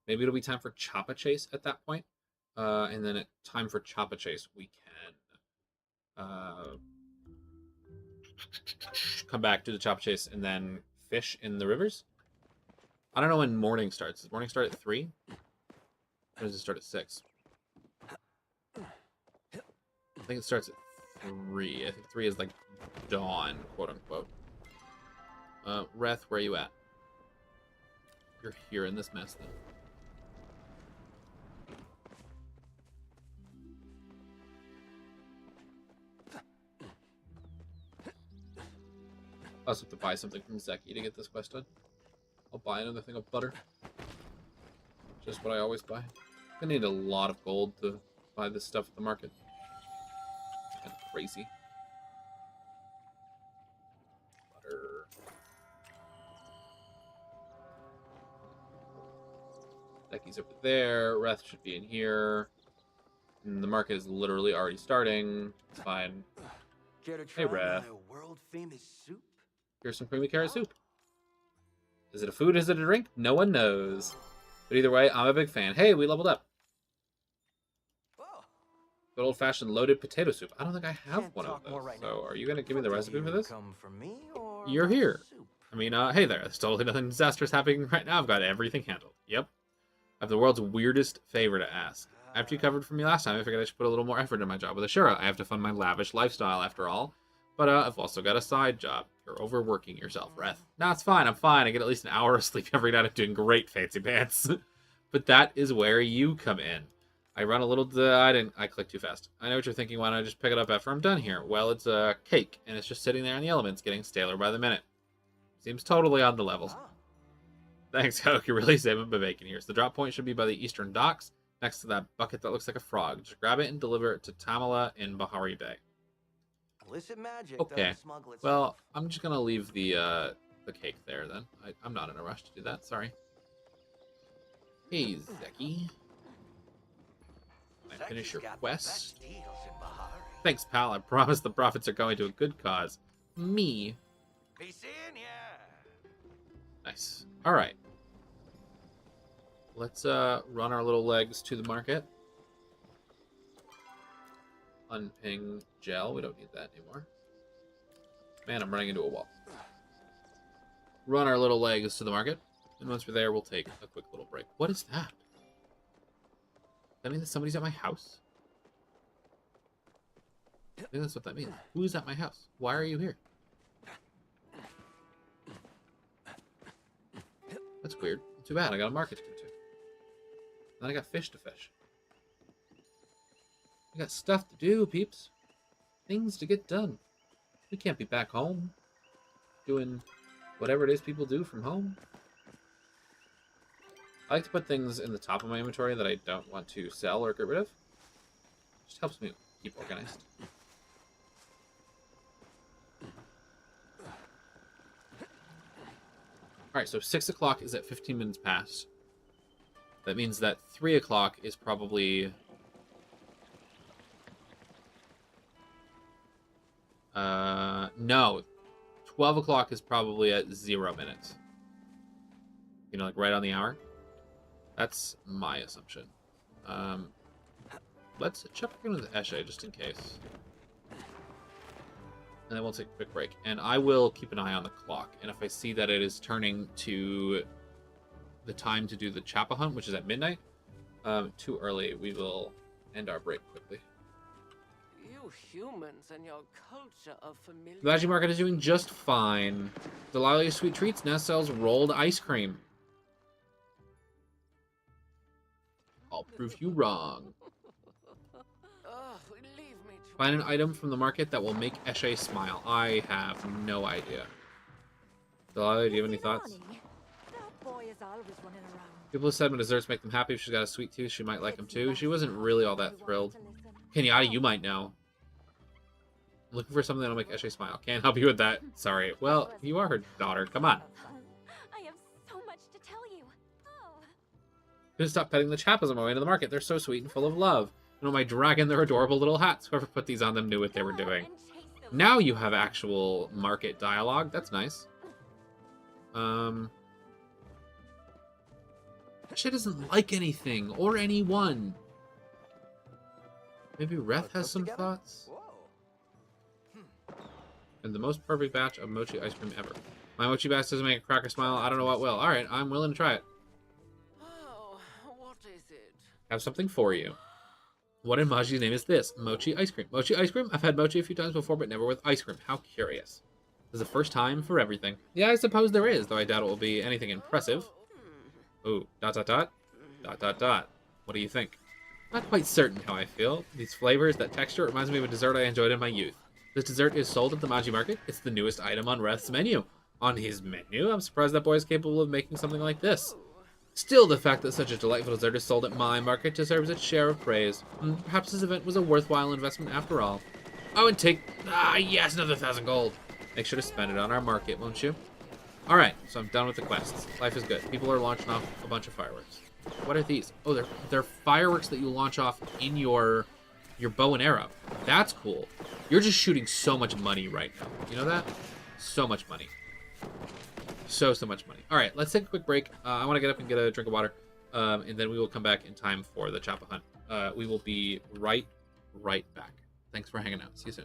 Maybe it'll be time for Choppa Chase at that point. And then at time for Choppa Chase, we can come back to the Choppa Chase and then fish in the rivers. I don't know when morning starts. Does morning start at 3? Or does it start at 6? I think it starts at 3. I think 3 is like dawn, quote unquote. Reth, where are you at? You're here in this mess then. I also have to buy something from Zeki to get this quest done. I'll buy another thing of butter. Just what I always buy. I need a lot of gold to buy this stuff at the market. Kind of crazy. Butter. Zeki's over there. Reth should be in here. And the market is literally already starting. It's fine.
Care to try
Reth.
my world famous soup?
Here's some creamy carrot soup. Is it a food? Is it a drink? No one knows. But either way, I'm a big fan. Hey, we leveled up.
Oh,
Good old-fashioned loaded potato soup. I don't think I have
can't
one of
talk
those.
more right
So
now.
are you going to give me the
Do
recipe for
you
this?
Come for me or
You're
about
here.
soup?
I mean, hey there. There's totally nothing disastrous happening right now. I've got everything handled. Yep. I have the world's weirdest favor to ask. After you covered for me last time, I figured I should put a little more effort in my job with Ashura. I have to fund my lavish lifestyle, after all. But I've also got a side job. You're overworking yourself, Reth. Nah, it's fine. I'm fine. I get at least an hour of sleep every night. I'm doing great, fancy pants. But that is where you come in. I run a little... I clicked too fast. I know what you're thinking. Why don't I just pick it up after I'm done here? Well, it's a cake, and it's just sitting there in the elements, getting staler by the minute. Seems totally on the level.
Ah,
Thanks, Coke. You're really saving my bacon here. So the drop point should be by the eastern docks, next to that bucket that looks like a frog. Just grab it and deliver it to Tamala in Bahari Bay.
illicit magic
Okay.
doesn't smuggle itself.
Well, I'm just gonna leave the cake there then. I'm not in a rush to do that. Sorry. Hey, Zeki. Can I finish
Zeki's
your
got the
quest?
best deals in Bahari.
Thanks, pal. I promise the profits are going to a good cause. Me.
Be seeing ya.
Nice. All right. Let's run our little legs to the market. Unping gel. We don't need that anymore. Man, I'm running into a wall. Run our little legs to the market. And once we're there, we'll take a quick little break. What is that? Does that mean that somebody's at my house? I think that's what that means. Who's at my house? Why are you here? That's weird. Too bad. I got a market to go to. Then I got fish to fish. I got stuff to do, peeps. Things to get done. We can't be back home doing whatever it is people do from home. I like to put things in the top of my inventory that I don't want to sell or get rid of. Just helps me keep organized. Alright, so 6 o'clock is at 15 minutes past. That means that 3 o'clock is probably... no. 12 o'clock is probably at 0 minutes. You know, like right on the hour. That's my assumption. Let's check in with Eshe just in case. And then we'll take a quick break. And I will keep an eye on the clock. And if I see that it is turning to the time to do the Chapel Hunt, which is at midnight, too early, we will end our break quickly.
You humans and your culture of familiar.
The Maji Market is doing just fine. Delalia's Sweet Treats now sells rolled ice cream. I'll prove you wrong.
Leave me to
Find an item from the market that will make Eshe smile. I have no idea. Delalia, do you have any thoughts?
Morning. That boy is always running around.
People have said when desserts make them happy. If she's got a sweet tooth, she might like them too. She wasn't really all that thrilled. Kenyatta, you might know. I'm looking for something that'll make Eshe smile. Can't help you with that. Sorry. Well, you are her daughter. Come on.
I have so much to tell you. Oh.
Couldn't stop petting the chapas on my way to the market. They're so sweet and full of love. And oh my dragon, they're adorable little hats. Whoever put these on them knew what they were doing. Now you have actual market dialogue. That's nice. Eshe doesn't like anything or anyone. Maybe Reth has some thoughts?
Whoa.
And the most perfect batch of mochi ice cream ever. My mochi batch doesn't make a cracker smile. I don't know what will. Alright, I'm willing to try it.
Oh, what is it?
Have something for you. What in Maji's name is this? Mochi ice cream. Mochi ice cream? I've had mochi a few times before, but never with ice cream. How curious. This is the first time for everything. Yeah, I suppose there is, though I doubt it will be anything impressive. Ooh, dot dot dot. Dot dot dot. What do you think? Not quite certain how I feel. These flavors, that texture, reminds me of a dessert I enjoyed in my youth. This dessert is sold at the Maji Market. It's the newest item on Reth's menu. On his menu? I'm surprised that boy is capable of making something like this. Still, the fact that such a delightful dessert is sold at my market deserves its share of praise. Perhaps this event was a worthwhile investment after all. Oh, and take... Ah, yes, another 1,000 gold. Make sure to spend it on our market, won't you? Alright, so I'm done with the quests. Life is good. People are launching off a bunch of fireworks. What are these? Oh, they're fireworks that you launch off in your bow and arrow. That's cool. You're just shooting so much money right now. You know that? So much money. So much money. All right, let's take a quick break. I want to get up and get a drink of water, and then we will come back in time for the Chappa hunt. We will be right back. Thanks for hanging out. See you soon.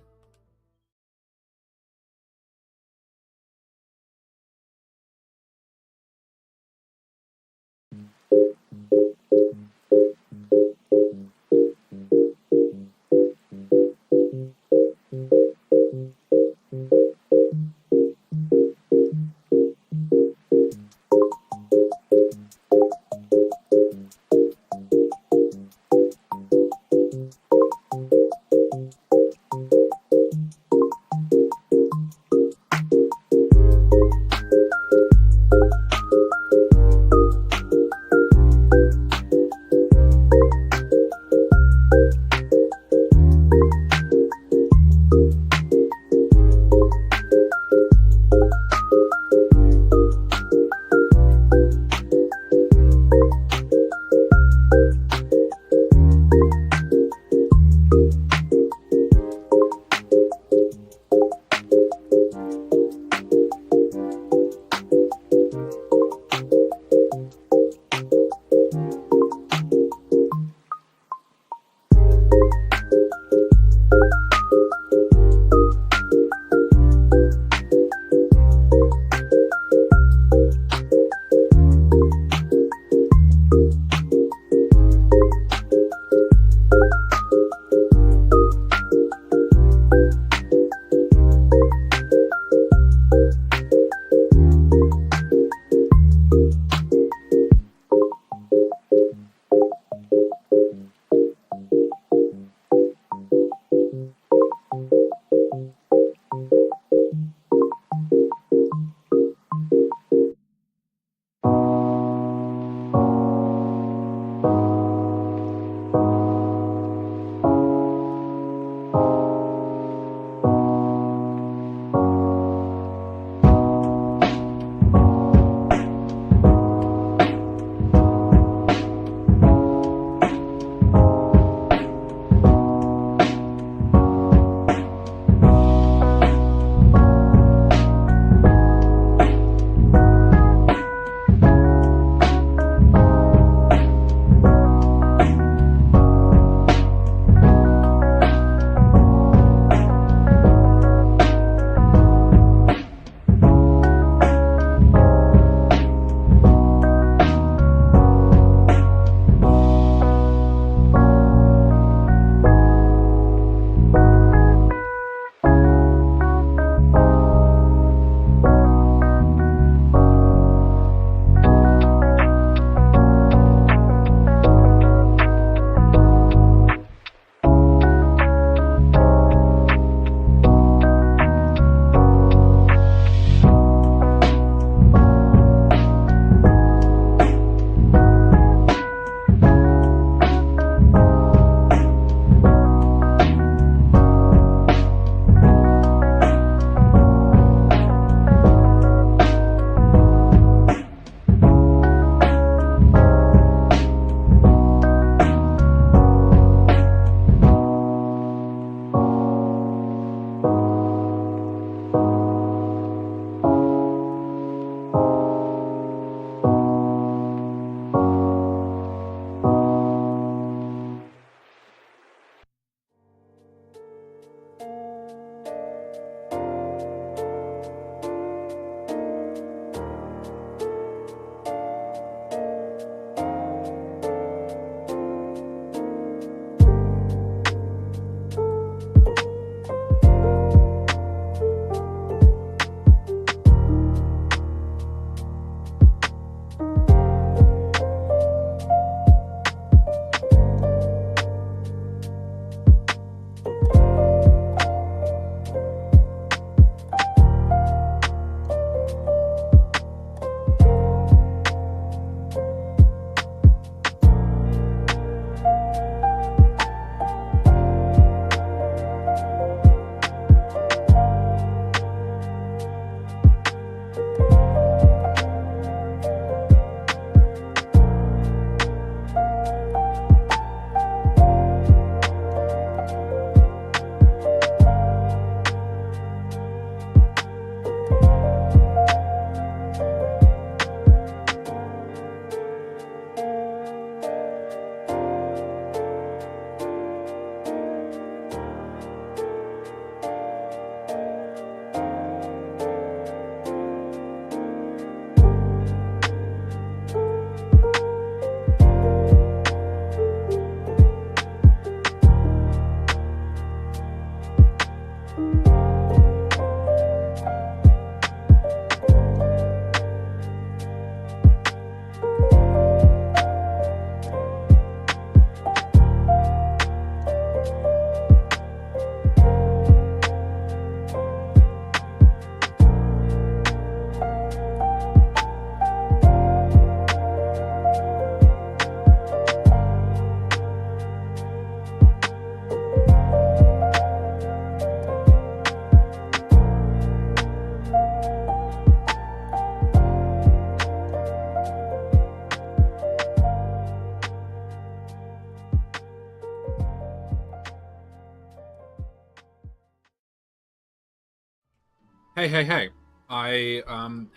hey. I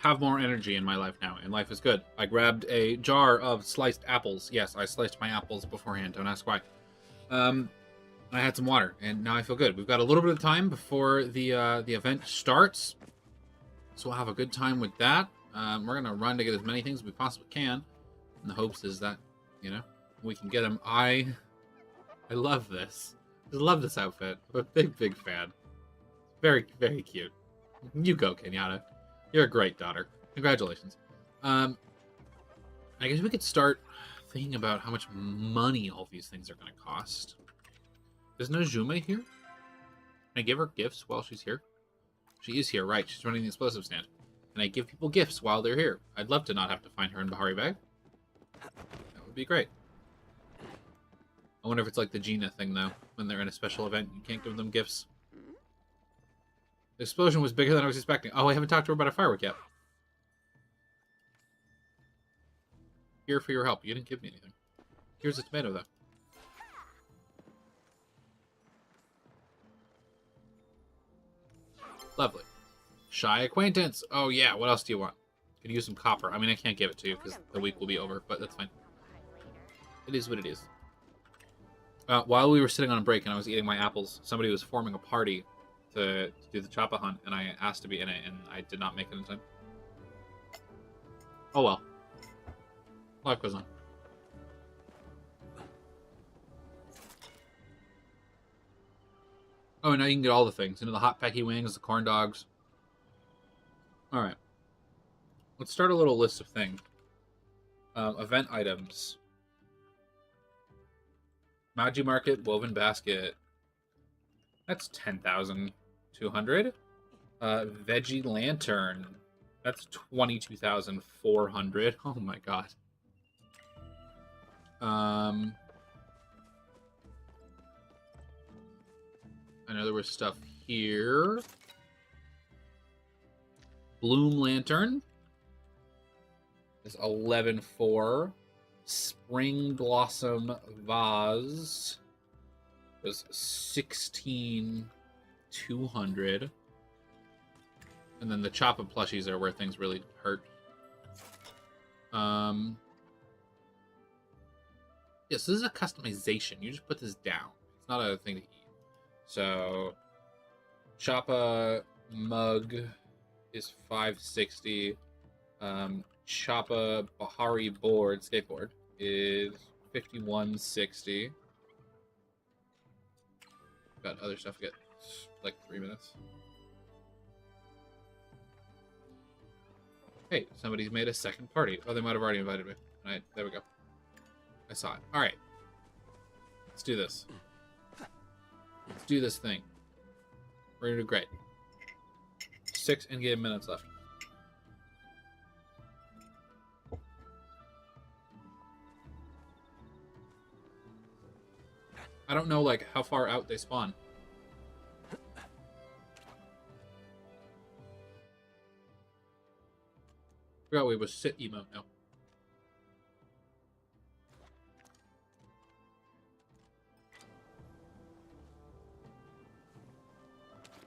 have more energy in my life now, and life is good. I grabbed a jar of sliced apples. Yes, I sliced my apples beforehand. Don't ask why. I had some water, and now I feel good. We've got a little bit of time before the event starts, so we'll have a good time with that. We're gonna run to get as many things as we possibly can, and the hopes is that, you know, we can get them. I love this. I love this outfit. I'm a big fan. Very, very cute. You go, Kenyatta. You're a great daughter. Congratulations. I guess we could start thinking about how much money all these things are going to cost. Is Najume here? Can I give her gifts while she's here? She is here, right. She's running the explosive stand. Can I give people gifts while they're here? I'd love to not have to find her in Bahari Bag. That would be great. I wonder if it's like the Gina thing, though. When they're in a special event, you can't give them gifts. The explosion was bigger than I was expecting. Oh, I haven't talked to her about a firework yet. Here for your help. You didn't give me anything. Here's a tomato, though. Lovely. Shy acquaintance. Oh, yeah. What else do you want? Could use some copper. I mean, I can't give it to you because the week will be over, but that's fine. It is what it is. While we were sitting on a break and I was eating my apples, somebody was forming a party to do the Choppa hunt, and I asked to be in it, and I did not make it in time. Oh well. Life goes on. Oh, and now you can get all the things. You know, the hot pecky wings, the corn dogs. Alright. Let's start a little list of things. Event items. Maji Market, woven basket. That's 10,200. Veggie lantern. That's 22,400. Oh my god. I know there was stuff here. Bloom lantern is 11,400. Spring blossom vase was 16,200. And then the Choppa plushies are where things really hurt. Yes, this is a customization. You just put this down. It's not a thing to eat. So, Choppa mug is 560. Choppa Bahari board, skateboard, is 5160. Got other stuff to get like 3 minutes. Hey, somebody's made a second party. Oh, they might have already invited me. All right, there we go. I saw it. All right. Let's do this. Let's do this thing. We're gonna do great. 6 in-game minutes left. I don't know, like, how far out they spawn. Forgot we was sit emote now.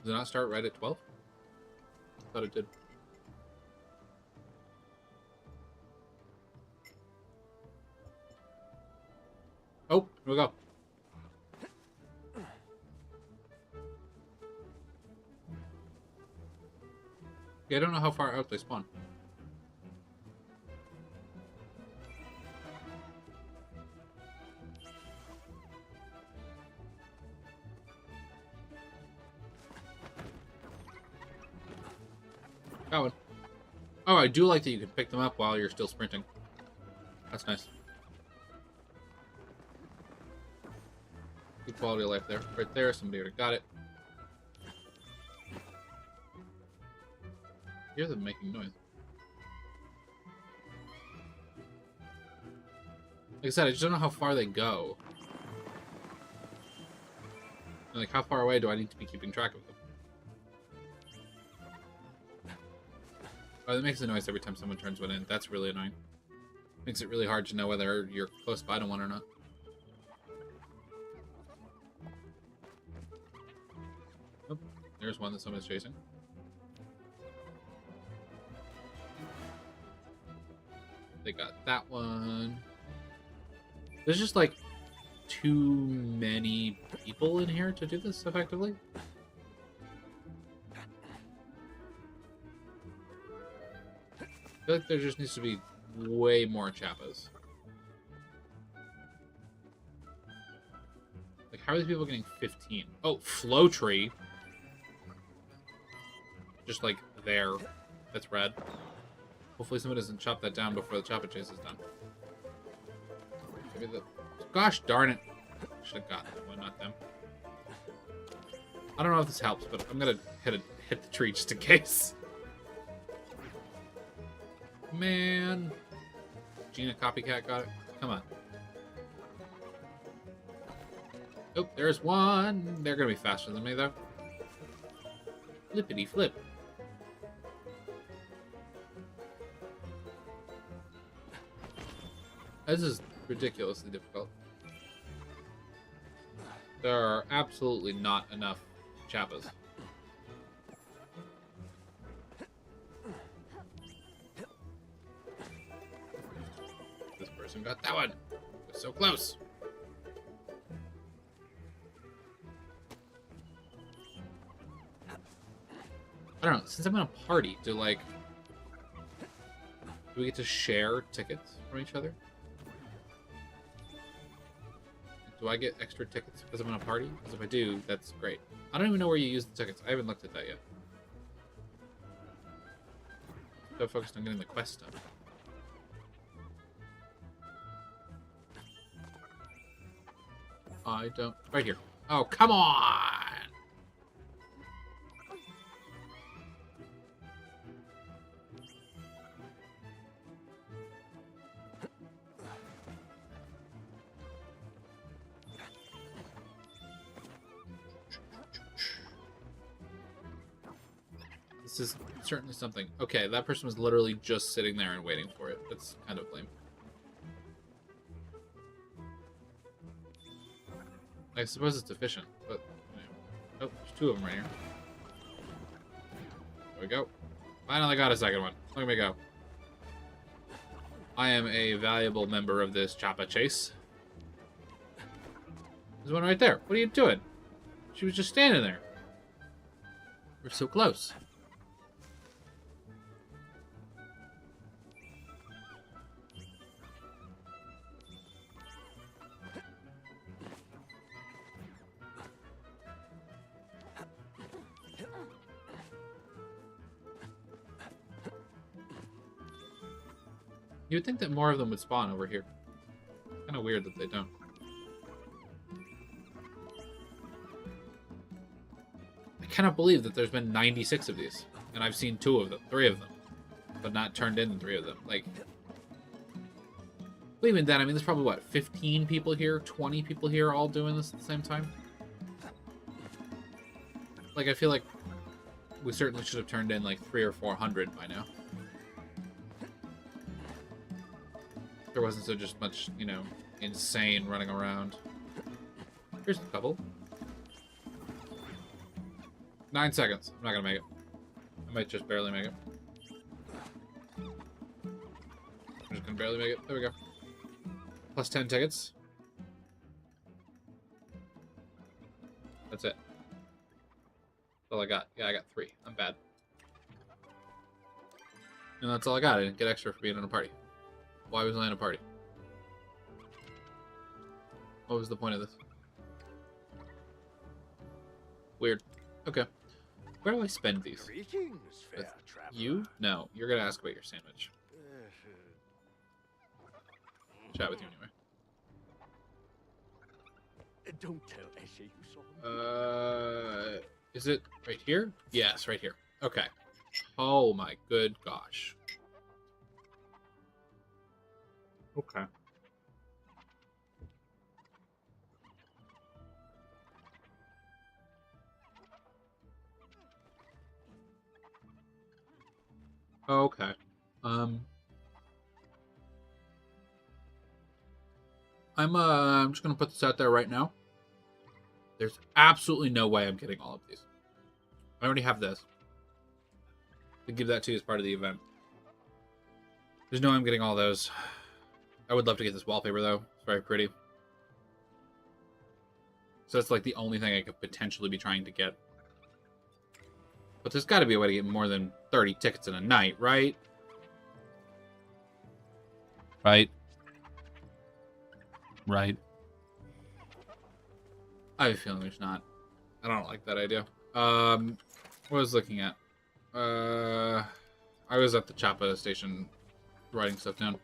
Does it not start right at 12? I thought it did. Oh, here we go. Yeah, I don't know how far out they spawn. Got one. Oh, I do like that you can pick them up while you're still sprinting. That's nice. Good quality of life there. Right there, somebody already got it. Hear them making noise. Like I said, I just don't know how far they go. Like, how far away do I need to be keeping track of them? Oh, that makes a noise every time someone turns one in. That's really annoying. Makes it really hard to know whether you're close by to one or not. Oh, there's one that someone's chasing. They got that one. There's just like too many people in here to do this effectively. I feel like there just needs to be way more chappas. Like, how are these people getting 15? Oh, flow tree. Just like there. That's red. Hopefully someone doesn't chop that down before the choppa chase is done. Maybe the... Gosh darn it. Should have gotten that one, not them. I don't know if this helps, but I'm gonna hit the tree just in case. Man. Gina Copycat got it. Come on. Oh, there's one. They're gonna be faster than me, though. Flippity flip. This is ridiculously difficult. There are absolutely not enough chappas. This person got that one. It was so close. I don't know. Since I'm in a party, do we get to share tickets from each other? Do I get extra tickets because I'm in a party? Because if I do, that's great. I don't even know where you use the tickets. I haven't looked at that yet. So focused on getting the quest done. I don't... Right here. Oh, come on! This is certainly something. Okay, that person was literally just sitting there and waiting for it. That's kind of lame. I suppose it's efficient, but... Oh, there's two of them right here. There we go. Finally got a second one. Look at me go. I am a valuable member of this choppa chase. There's one right there. What are you doing? She was just standing there. We're so close. You would think that more of them would spawn over here. Kind of weird that they don't. I cannot believe that there's been 96 of these, and I've seen 3 of them, but not turned in 3 of them. Like, but even then, I mean, there's probably what, 15 people here, 20 people here, all doing this at the same time. Like, I feel like we certainly should have turned in like 300 or 400 by now. There wasn't so just much, you know, insane running around. Here's a couple. 9 seconds. I'm not gonna make it. I might just barely make it. I'm just gonna barely make it. There we go. Plus 10 tickets. That's it. That's all I got. Yeah, I got 3. I'm bad. And that's all I got. I didn't get extra for being in a party. Why was I in a party? What was the point of this? Weird. Okay. Where do I spend these?
Greetings, fair traveler.
You? No. You're gonna ask about your sandwich. Chat with you anyway.
Don't tell Essie you saw him.
Is it right here? Yes, right here. Okay. Oh my good gosh. Okay. Okay. I'm just gonna put this out there right now. There's absolutely no way I'm getting all of these. I already have this. To give that to you as part of the event. There's no way I'm getting all those. I would love to get this wallpaper, though. It's very pretty. So that's like the only thing I could potentially be trying to get. But there's got to be a way to get more than 30 tickets in a night, right? Right. Right. I have a feeling there's not. I don't like that idea. What was I looking at? I was at the Chapa station writing stuff down.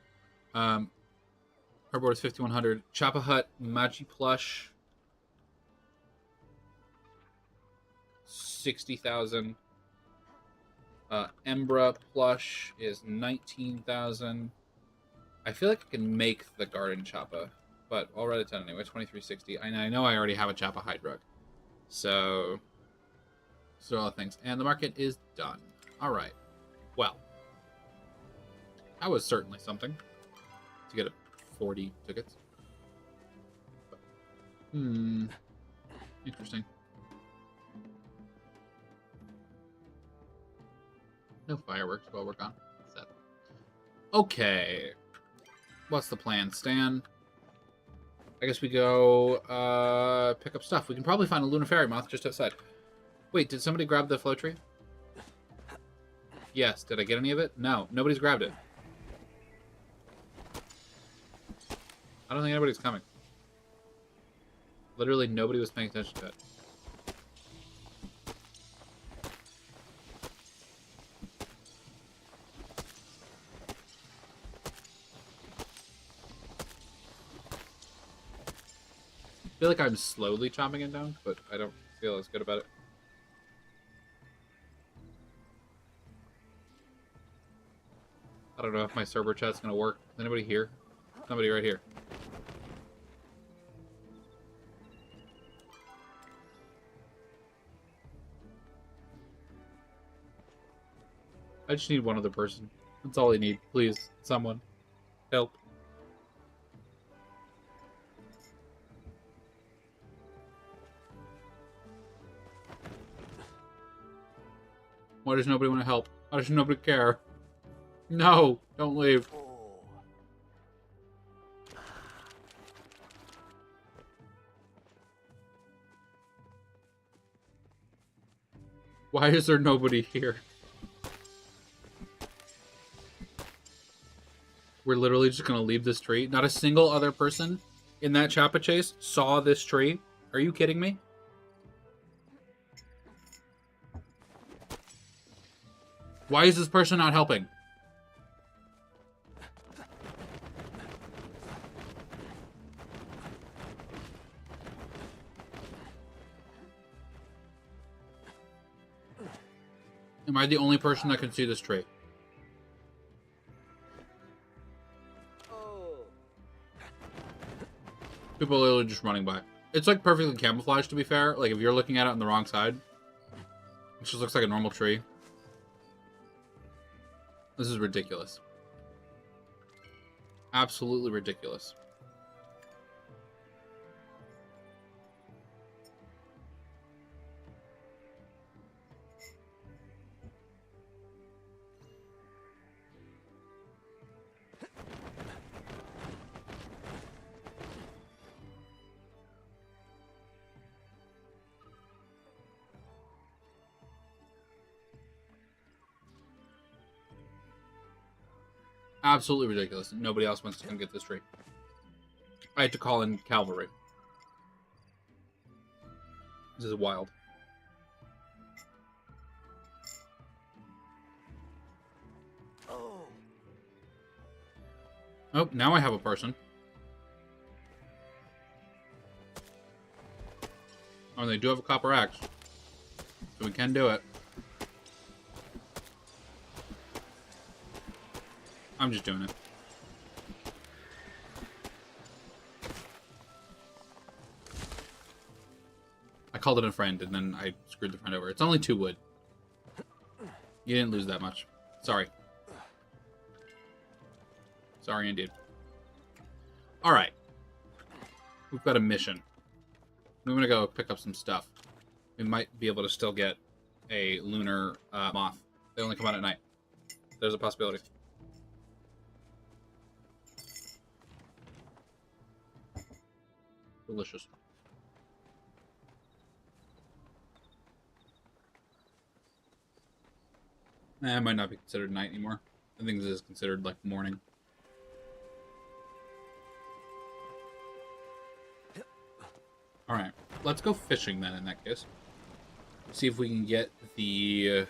Cardboard is 5,100. Chapa Hut Maji plush 60,000. Embra plush is 19,000. I feel like I can make the garden Chapa, but I'll write it down anyway. 2360. I know I already have a Chapa hide rug, so all the things. And the market is done. All right. Well, that was certainly something to get 40 tickets. But, interesting. No fireworks while we're gone. Set. Okay. What's the plan, Stan? I guess we go pick up stuff. We can probably find a lunar fairy moth just outside. Wait, did somebody grab the flow tree? Yes. Did I get any of it? No. Nobody's grabbed it. I don't think anybody's coming. Literally nobody was paying attention to it. I feel like I'm slowly chopping it down, but I don't feel as good about it. I don't know if my server chat's gonna work. Is anybody here? Somebody right here. I just need one other person. That's all I need. Please, someone. Help. Why does nobody want to help? Why does nobody care? No! Don't leave. Why is there nobody here? We're literally just gonna leave this tree. Not a single other person in that Chapa chase saw this tree. Are you kidding me? Why is this person not helping? Am I the only person that can see this tree? People are literally just running by. It's like perfectly camouflaged, to be fair. Like if you're looking at it on the wrong side, it just looks like a normal tree. This is ridiculous. Absolutely ridiculous. Absolutely ridiculous. Nobody else wants to come get this tree. I had to call in cavalry. This is wild. Oh, now I have a person. Oh, and they do have a copper axe. So we can do it. I'm just doing it. I called it a friend, and then I screwed the friend over. It's only 2 wood. You didn't lose that much. Sorry. Sorry indeed. Alright. We've got a mission. We're going to go pick up some stuff. We might be able to still get a lunar moth. They only come out at night. There's a possibility. Delicious. It might not be considered night anymore. I think this is considered like morning. Alright, let's go fishing then in that case. See if we can get the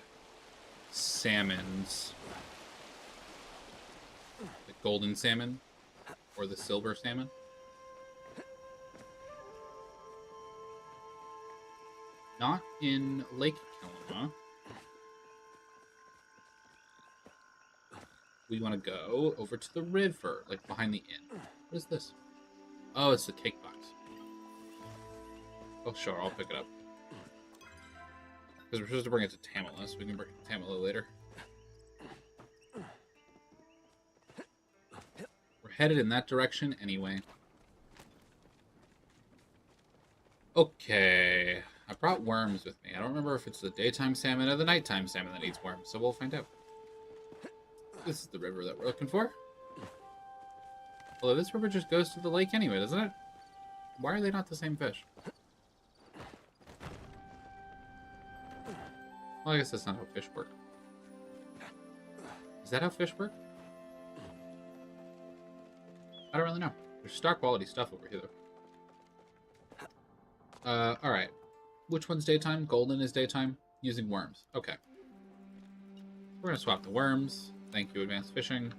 salmons. The golden salmon or the silver salmon. Not in Lake Kelowna. We want to go over to the river, like behind the inn. What is this? Oh, it's the cake box. Oh, sure, I'll pick it up. Because we're supposed to bring it to Tamala, so we can bring it to Tamala later. We're headed in that direction anyway. Okay. I brought worms with me. I don't remember if it's the daytime salmon or the nighttime salmon that eats worms, so we'll find out. This is the river that we're looking for. Although this river just goes to the lake anyway, doesn't it? Why are they not the same fish? Well, I guess that's not how fish work. Is that how fish work? I don't really know. There's star quality stuff over here, though. Alright. Which one's daytime? Golden is daytime. Using worms. Okay. We're going to swap the worms. Thank you, Advanced Fishing.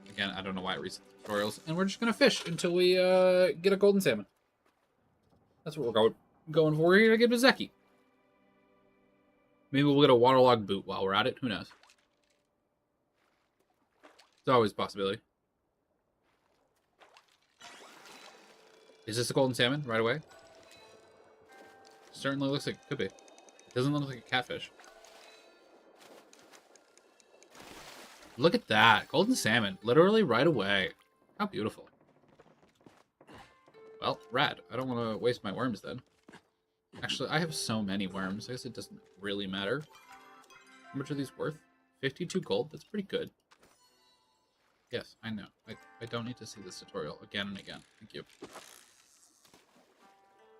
Again, I don't know why it resets the tutorials. And we're just going to fish until we get a golden salmon. That's what we're going for. We're here to get a Zeki. Maybe we'll get a waterlogged boot while we're at it. Who knows? It's always a possibility. Is this a golden salmon right away? Certainly looks like it could be. It doesn't look like a catfish. Look at that. Golden salmon. Literally right away. How beautiful. Well, rad. I don't want to waste my worms then. Actually, I have so many worms. I guess it doesn't really matter. How much are these worth? 52 gold? That's pretty good. Yes, I know. I don't need to see this tutorial again and again. Thank you.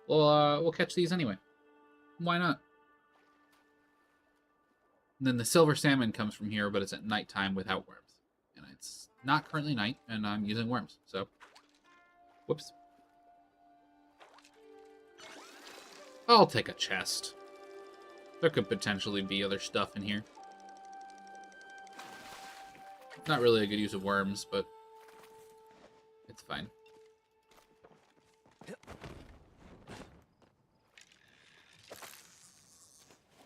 We'll catch these anyway. Why not? And then the silver salmon comes from here, but it's at nighttime without worms. And it's not currently night, and I'm using worms, so... Whoops. I'll take a chest. There could potentially be other stuff in here. Not really a good use of worms, but... it's fine.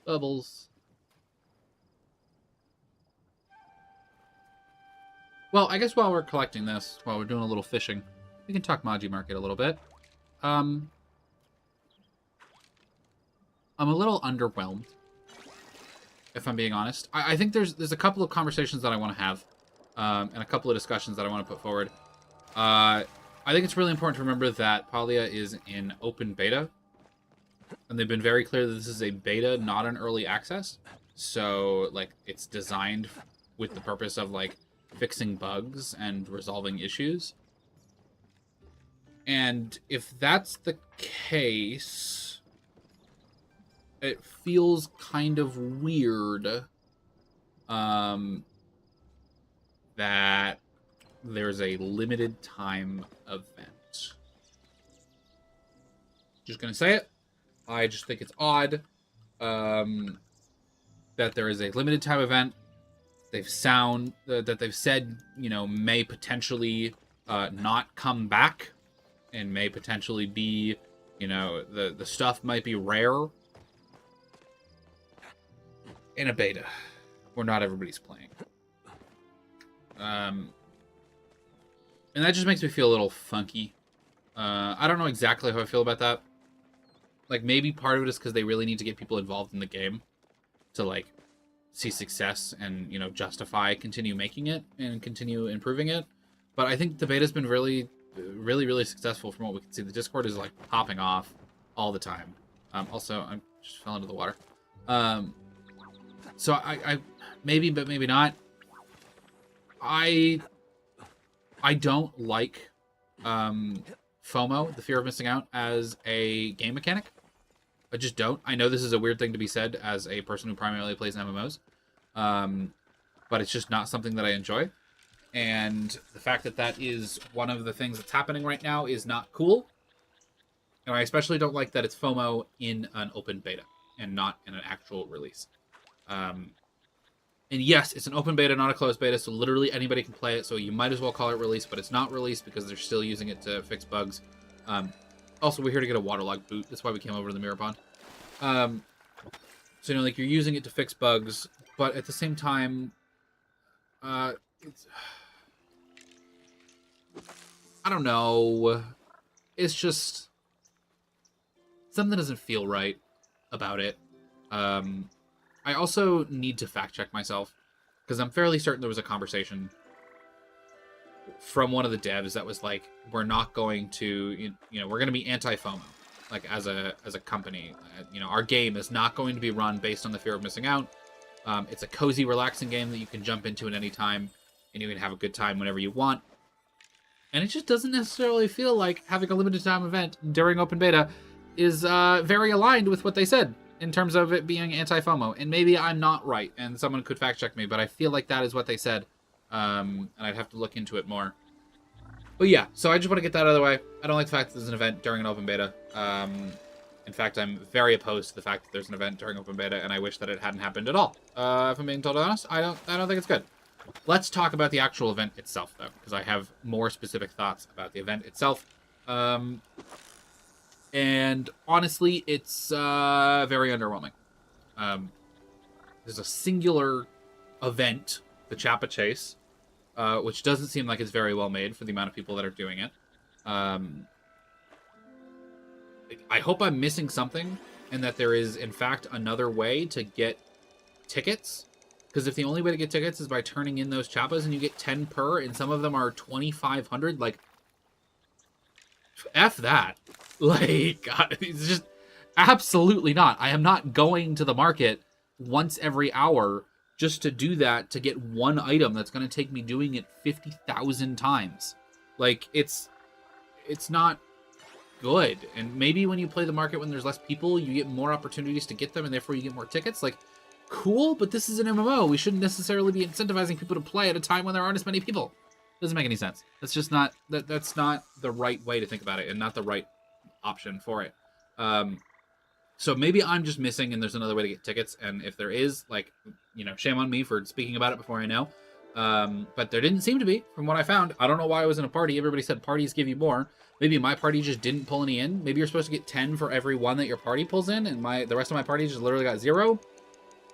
Bubbles. Well, I guess while we're collecting this, while we're doing a little fishing, we can talk Maji Market a little bit. I'm a little underwhelmed, if I'm being honest. I think there's a couple of conversations that I want to have, and a couple of discussions that I want to put forward. I think it's really important to remember that Palia is in open beta, and they've been very clear that this is a beta, not an early access. So, like, it's designed with the purpose of, like, fixing bugs and resolving issues. And if that's the case, it feels kind of weird that there's a limited time event. Just gonna say it. I just think it's odd that there is a limited time event. They've said, you know, may potentially not come back, and may potentially be, you know, the stuff might be rare in a beta where not everybody's playing. And that just makes me feel a little funky. I don't know exactly how I feel about that. Like, maybe part of it is because they really need to get people involved in the game to, like, see success and, you know, justify continue making it and continue improving it. But I think the beta's been really, really successful from what we can see. The Discord is, like, popping off all the time. Also, I just fell into the water. So I maybe, but maybe not. I don't like FOMO, the fear of missing out, as a game mechanic. I just don't. I know this is a weird thing to be said as a person who primarily plays MMOs, but it's just not something that I enjoy. And the fact that that is one of the things that's happening right now is not cool. And I especially don't like that it's FOMO in an open beta and not in an actual release. And yes, it's an open beta, not a closed beta, so literally anybody can play it, so you might as well call it release, but it's not release because they're still using it to fix bugs. Also, we're here to get a waterlogged boot. That's why we came over to the mirror pond. So, like, you're using it to fix bugs, but at the same time, it's... I don't know. It's just... something doesn't feel right about it. I also need to fact check myself, because I'm fairly certain there was a conversation from one of the devs that was like, we're not going to, we're going to be anti-FOMO, like as a company. Our game is not going to be run based on the fear of missing out. It's a cozy, relaxing game that you can jump into at any time, and you can have a good time whenever you want. And it just doesn't necessarily feel like having a limited time event during open beta is very aligned with what they said in terms of it being anti-FOMO. And maybe I'm not right, and someone could fact check me, but I feel like that is what they said. And I'd have to look into it more. But yeah, so I just want to get that out of the way. I don't like the fact that there's an event during an open beta. In fact, I'm very opposed to the fact that there's an event during open beta, and I wish that it hadn't happened at all. If I'm being totally honest, I don't think it's good. Let's talk about the actual event itself, though, because I have more specific thoughts about the event itself. And honestly, it's very underwhelming. There's a singular event, the Chappa Chase, which doesn't seem like it's very well made for the amount of people that are doing it. I hope I'm missing something, and that there is, in fact, another way to get tickets. Because if the only way to get tickets is by turning in those Chappas, and you get 10 per, and some of them are 2,500, like, F that. Like, God, it's just absolutely not. I am not going to the market once every hour just to do that, to get one item that's going to take me doing it 50,000 times. Like, it's not good. And maybe when you play the market when there's less people, you get more opportunities to get them, and therefore you get more tickets. Like, cool, but this is an MMO. We shouldn't necessarily be incentivizing people to play at a time when there aren't as many people. Doesn't make any sense. That's just not that's not the right way to think about it, and not the right option for it. So maybe I'm just missing, and there's another way to get tickets. And if there is, like, shame on me for speaking about it before I know. But there didn't seem to be, from what I found. I don't know why I was in a party. Everybody said parties give you more. Maybe my party just didn't pull any in. Maybe you're supposed to get 10 for every one that your party pulls in, and the rest of my party just literally got 0.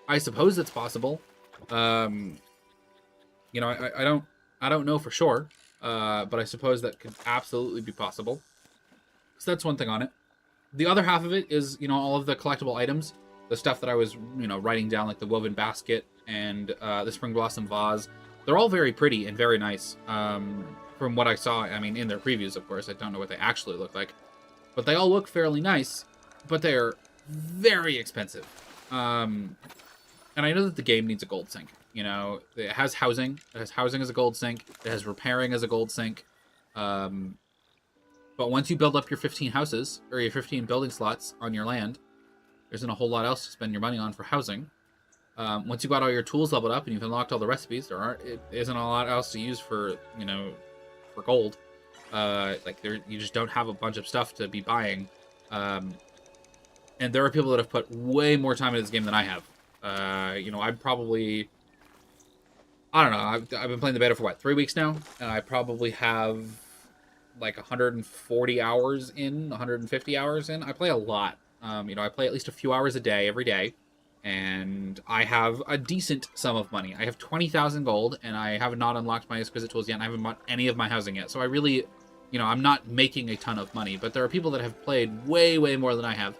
I suppose it's possible. I don't know for sure, but I suppose that could absolutely be possible. So that's one thing on it. The other half of it is, all of the collectible items, the stuff that I was, writing down, like the woven basket and the spring blossom vase. They're all very pretty and very nice. From what I saw, I mean, in their previews, of course, I don't know what they actually look like, but they all look fairly nice, but they're very expensive. And I know that the game needs a gold sink. It has housing. It has housing as a gold sink. It has repairing as a gold sink. But once you build up your 15 houses, or your 15 building slots on your land, there isn't a whole lot else to spend your money on for housing. Once you got all your tools leveled up and you've unlocked all the recipes, it isn't a lot else to use for, for gold. You just don't have a bunch of stuff to be buying. And there are people that have put way more time into this game than I have. I'm probably... I don't know. I've been playing the beta for, 3 weeks now? And I probably have, 140 hours in, 150 hours in. I play a lot. I play at least a few hours a day, every day. And I have a decent sum of money. I have 20,000 gold, and I have not unlocked my exquisite tools yet, and I haven't bought any of my housing yet. So I really, I'm not making a ton of money. But there are people that have played way, way more than I have,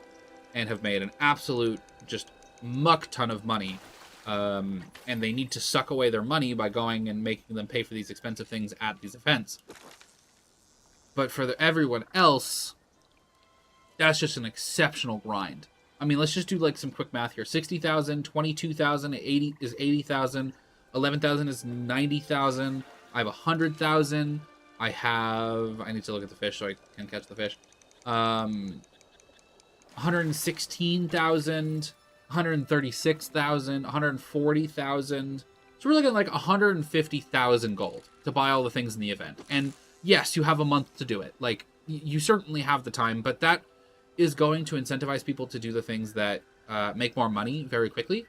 and have made an absolute, just muck ton of money. And they need to suck away their money by going and making them pay for these expensive things at these events. But for everyone else, that's just an exceptional grind. I mean, let's just do some quick math here. 60,000, 22,000, 80 is 80,000, 11,000 is 90,000. I have 100,000. I need to look at the fish so I can catch the fish. 116,000, 136,000, 140,000. So we're looking at like 150,000 gold to buy all the things in the event. And yes, you have a month to do it. Like, you certainly have the time, but that is going to incentivize people to do the things that make more money very quickly.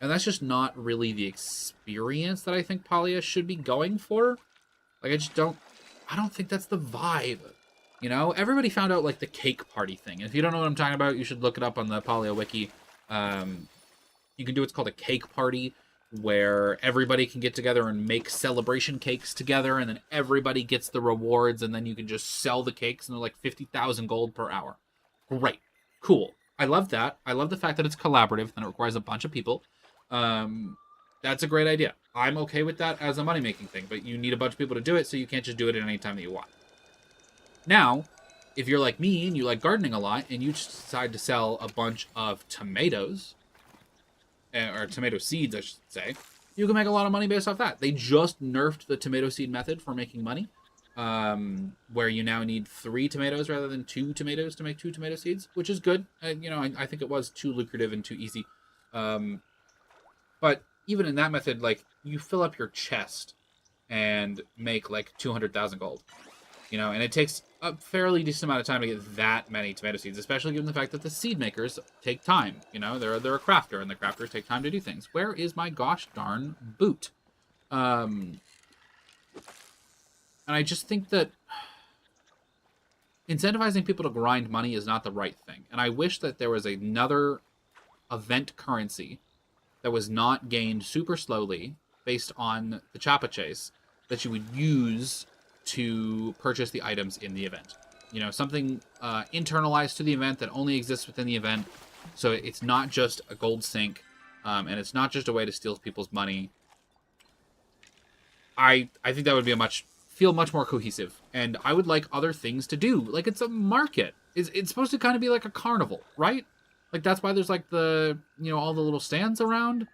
And that's just not really the experience that I think Palia should be going for. Like, I don't think that's the vibe. You know, everybody found out, like, the cake party thing. If you don't know what I'm talking about, you should look it up on the Palia wiki. You can do what's called a cake party, where everybody can get together and make celebration cakes together, and then everybody gets the rewards, and then you can just sell the cakes, and they're like 50,000 gold per hour. Great. Cool. I love that. I love the fact that it's collaborative, and it requires a bunch of people. That's a great idea. I'm okay with that as a money-making thing, but you need a bunch of people to do it, so you can't just do it at any time that you want. Now, if you're like me and you like gardening a lot and you just decide to sell a bunch of tomatoes, or tomato seeds, I should say, you can make a lot of money based off that. They just nerfed the tomato seed method for making money, where you now need 3 tomatoes rather than 2 tomatoes to make 2 tomato seeds, which is good. You know, I think it was too lucrative and too easy. But even in that method, like, you fill up your chest and make like 200,000 gold. You know, and it takes a fairly decent amount of time to get that many tomato seeds, especially given the fact that the seed makers take time. You know, they're a crafter, and the crafters take time to do things. Where is my gosh darn boot? And I just think that incentivizing people to grind money is not the right thing. And I wish that there was another event currency that was not gained super slowly based on the Chapa Chase that you would use to purchase the items in the event. You know, something internalized to the event that only exists within the event, so it's not just a gold sink, and it's not just a way to steal people's money. I think that would be feel much more cohesive, and I would like other things to do. Like, it's a market. It's supposed to kind of be like a carnival, right? Like, that's why there's like the, you know, all the little stands around.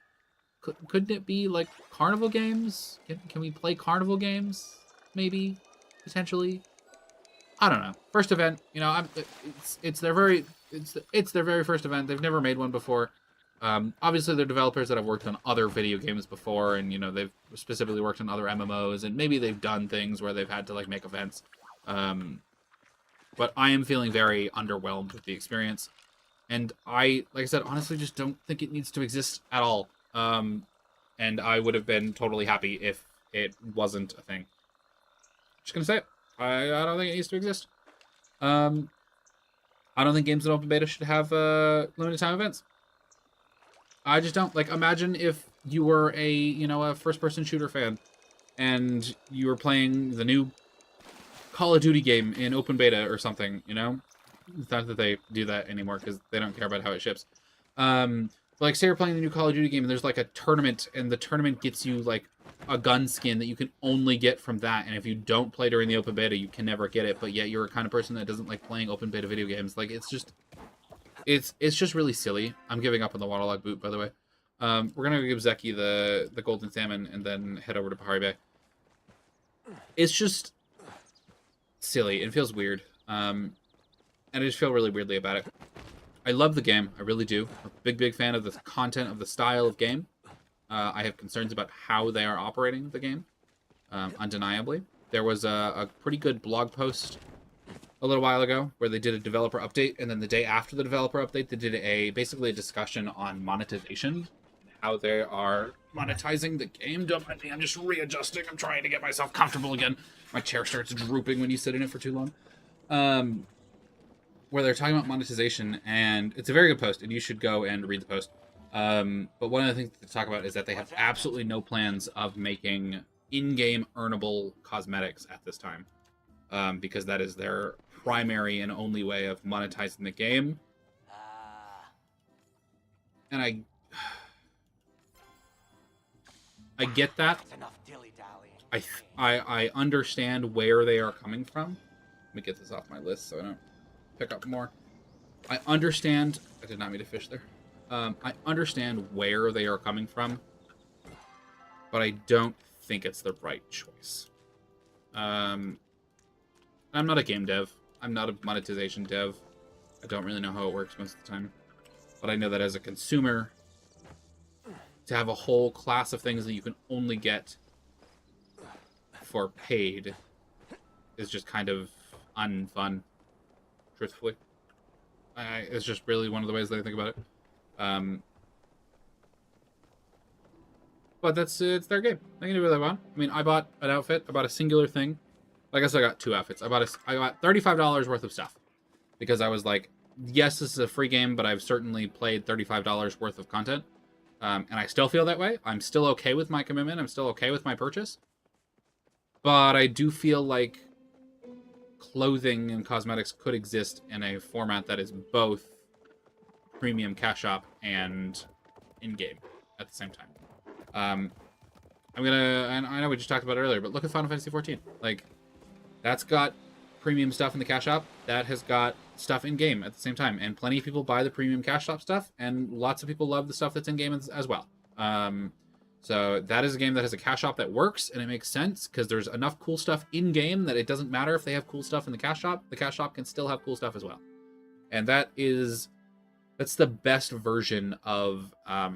Couldn't it be like carnival games? Can we play carnival games? Maybe, potentially. I don't know. First event, you know, it's their very first event. They've never made one before. Obviously, they're developers that have worked on other video games before, and you know, they've specifically worked on other MMOs, and maybe they've done things where they've had to like make events. But I am feeling very underwhelmed with the experience, and like I said, honestly, just don't think it needs to exist at all. And I would have been totally happy if it wasn't a thing. Just gonna say it. I don't think it needs to exist. I don't think games in open beta should have limited time events. I just don't. Like, imagine if you were a first-person shooter fan, and you were playing the new Call of Duty game in open beta or something. You know, it's not that they do that anymore because they don't care about how it ships. Like, say you're playing the new Call of Duty game, and there's like a tournament, and the tournament gets you like a gun skin that you can only get from that, and if you don't play during the open beta, you can never get it, but yet you're a kind of person that doesn't like playing open beta video games. Like, it's just really silly. I'm giving up on the waterlog boot, by the way. We're gonna give Zeki the golden salmon and then head over to Pahari Bay. It's just silly. It feels weird. And I just feel really weirdly about it. I love the game. I really do. I'm a big fan of the content, of the style of game. I have concerns about how they are operating the game, undeniably. There was a pretty good blog post a little while ago where they did a developer update, and then the day after the developer update, they did basically a discussion on monetization, how they are monetizing the game. Don't mind me, I'm just readjusting. I'm trying to get myself comfortable again. My chair starts drooping when you sit in it for too long. Where they're talking about monetization, and it's a very good post, and you should go and read the post. But one of the things to talk about is that they have absolutely no plans of making in-game earnable cosmetics at this time, because that is their primary and only way of monetizing the game. And I get that. I understand where they are coming from. Let me get this off my list so I don't pick up more. I understand. I did not mean to fish there. I understand where they are coming from, but I don't think it's the right choice. I'm not a game dev. I'm not a monetization dev. I don't really know how it works most of the time. But I know that as a consumer, to have a whole class of things that you can only get for paid is just kind of unfun, truthfully. It's just really one of the ways that I think about it. But it's their game. They can do what they want. I mean, I bought an outfit. I bought a singular thing. I guess I got 2 outfits. I got $35 worth of stuff because I was like, yes, this is a free game, but I've certainly played $35 worth of content, and I still feel that way. I'm still okay with my commitment. I'm still okay with my purchase, but I do feel like clothing and cosmetics could exist in a format that is both premium cash shop and in-game at the same time. And I know we just talked about it earlier, but look at Final Fantasy XIV. Like, that's got premium stuff in the cash shop. That has got stuff in-game at the same time. And plenty of people buy the premium cash shop stuff, and lots of people love the stuff that's in-game as well. So that is a game that has a cash shop that works, and it makes sense, because there's enough cool stuff in-game that it doesn't matter if they have cool stuff in the cash shop. The cash shop can still have cool stuff as well. And that's the best version of, of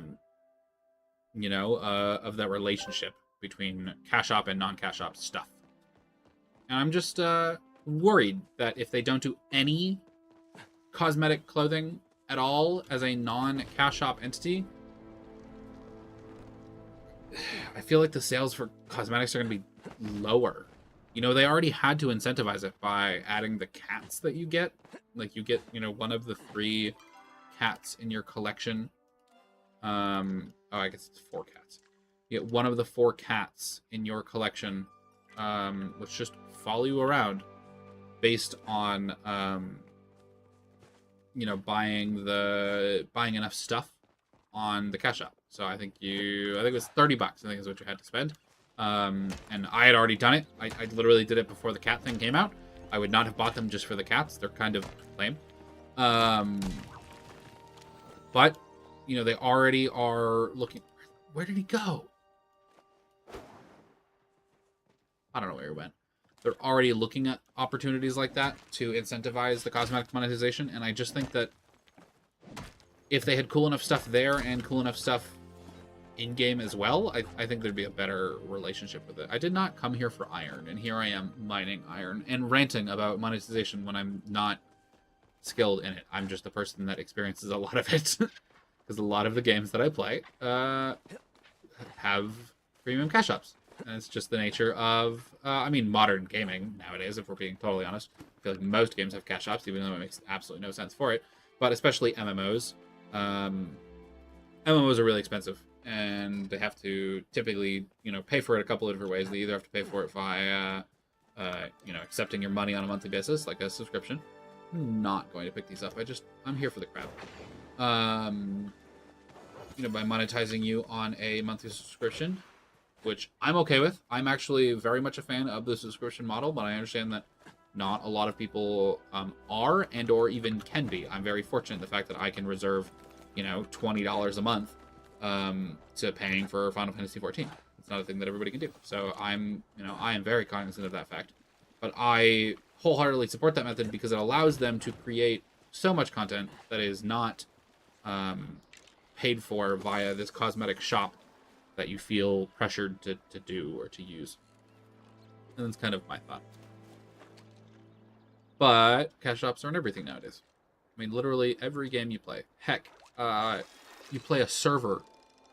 that relationship between cash shop and non-cash shop stuff. And I'm just worried that if they don't do any cosmetic clothing at all as a non-cash shop entity, I feel like the sales for cosmetics are going to be lower. They already had to incentivize it by adding the cats that you get. Like, you get, one of the 3 cats in your collection. I guess it's 4 cats. You get one of the 4 cats in your collection, which just follow you around based on, buying enough stuff on the cash shop. So I think it was $30. I think is what you had to spend. And I had already done it. I literally did it before the cat thing came out. I would not have bought them just for the cats. They're kind of lame. But they already are looking. Where did he go? I don't know where he went. They're already looking at opportunities like that to incentivize the cosmetic monetization, and I just think that if they had cool enough stuff there and cool enough stuff in-game as well, I think there'd be a better relationship with it. I did not come here for iron, and here I am mining iron and ranting about monetization when I'm not skilled in it. I'm just the person that experiences a lot of it. Because a lot of the games that I play have premium cash shops. And it's just the nature of, modern gaming nowadays, if we're being totally honest. I feel like most games have cash shops, even though it makes absolutely no sense for it. But especially MMOs. MMOs are really expensive. And they have to typically, pay for it a couple of different ways. They either have to pay for it via, accepting your money on a monthly basis, like a subscription. I'm not going to pick these up. I'm here for the crowd. By monetizing you on a monthly subscription, which I'm okay with. I'm actually very much a fan of the subscription model, but I understand that not a lot of people are and or even can be. I'm very fortunate in the fact that I can reserve, $20 a month to paying for Final Fantasy XIV. It's not a thing that everybody can do. So I am very cognizant of that fact. But I wholeheartedly support that method because it allows them to create so much content that is not paid for via this cosmetic shop that you feel pressured to do or to use. And that's kind of my thought. But cash shops aren't everything nowadays. I mean, literally every game you play. Heck, you play a server.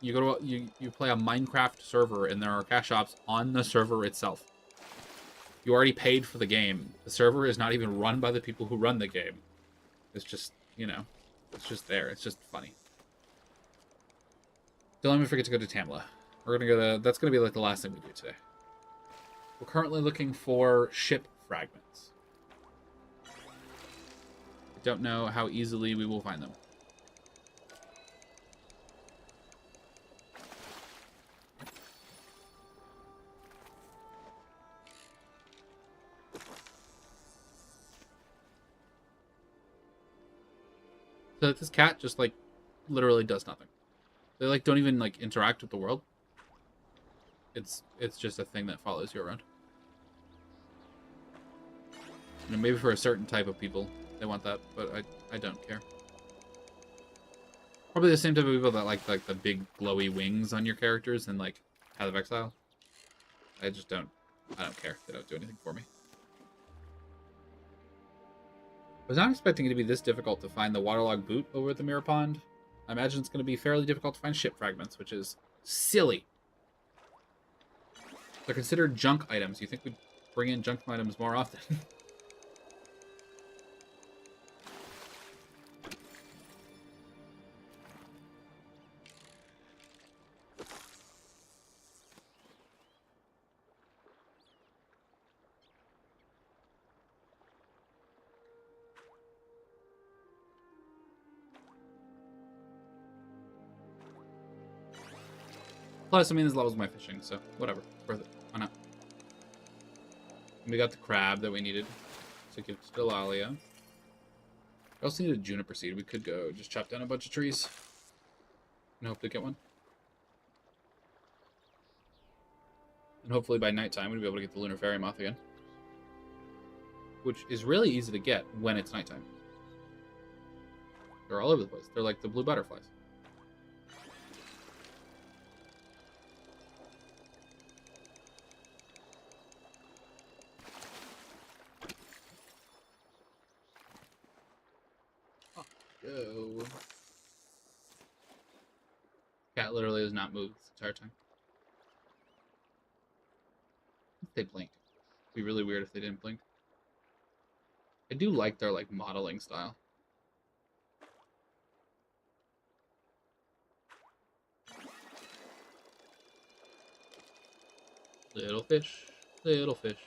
You go to you play a Minecraft server, and there are cash shops on the server itself. You already paid for the game. The server is not even run by the people who run the game. It's just, it's just there. It's just funny. Don't let me forget to go to Tamla. We're gonna go to. That's gonna be like the last thing we do today. We're currently looking for ship fragments. I don't know how easily we will find them. So this cat just like literally does nothing. They like don't even like interact with the world. It's just a thing that follows you around. You know, maybe for a certain type of people, they want that, but I don't care. Probably the same type of people that like the big glowy wings on your characters and like Path of Exile. I just don't. I don't care. They don't do anything for me. I was not expecting it to be this difficult to find the waterlogged boot over at the Mirror Pond. I imagine it's going to be fairly difficult to find ship fragments, which is silly. They're considered junk items. You think we'd bring in junk items more often? Plus, I mean, this levels my fishing, so whatever. Worth it. Why not? And we got the crab that we needed. So give it to Delalia. We also need a juniper seed. We could go just chop down a bunch of trees and hope to get one. And hopefully by nighttime we'll be able to get the lunar fairy moth again. Which is really easy to get when it's nighttime. They're all over the place. They're like the blue butterflies. Go. Cat literally has not moved this entire time. If they blinked. It'd be really weird if they didn't blink. I do like their like modeling style. Little fish, little fish.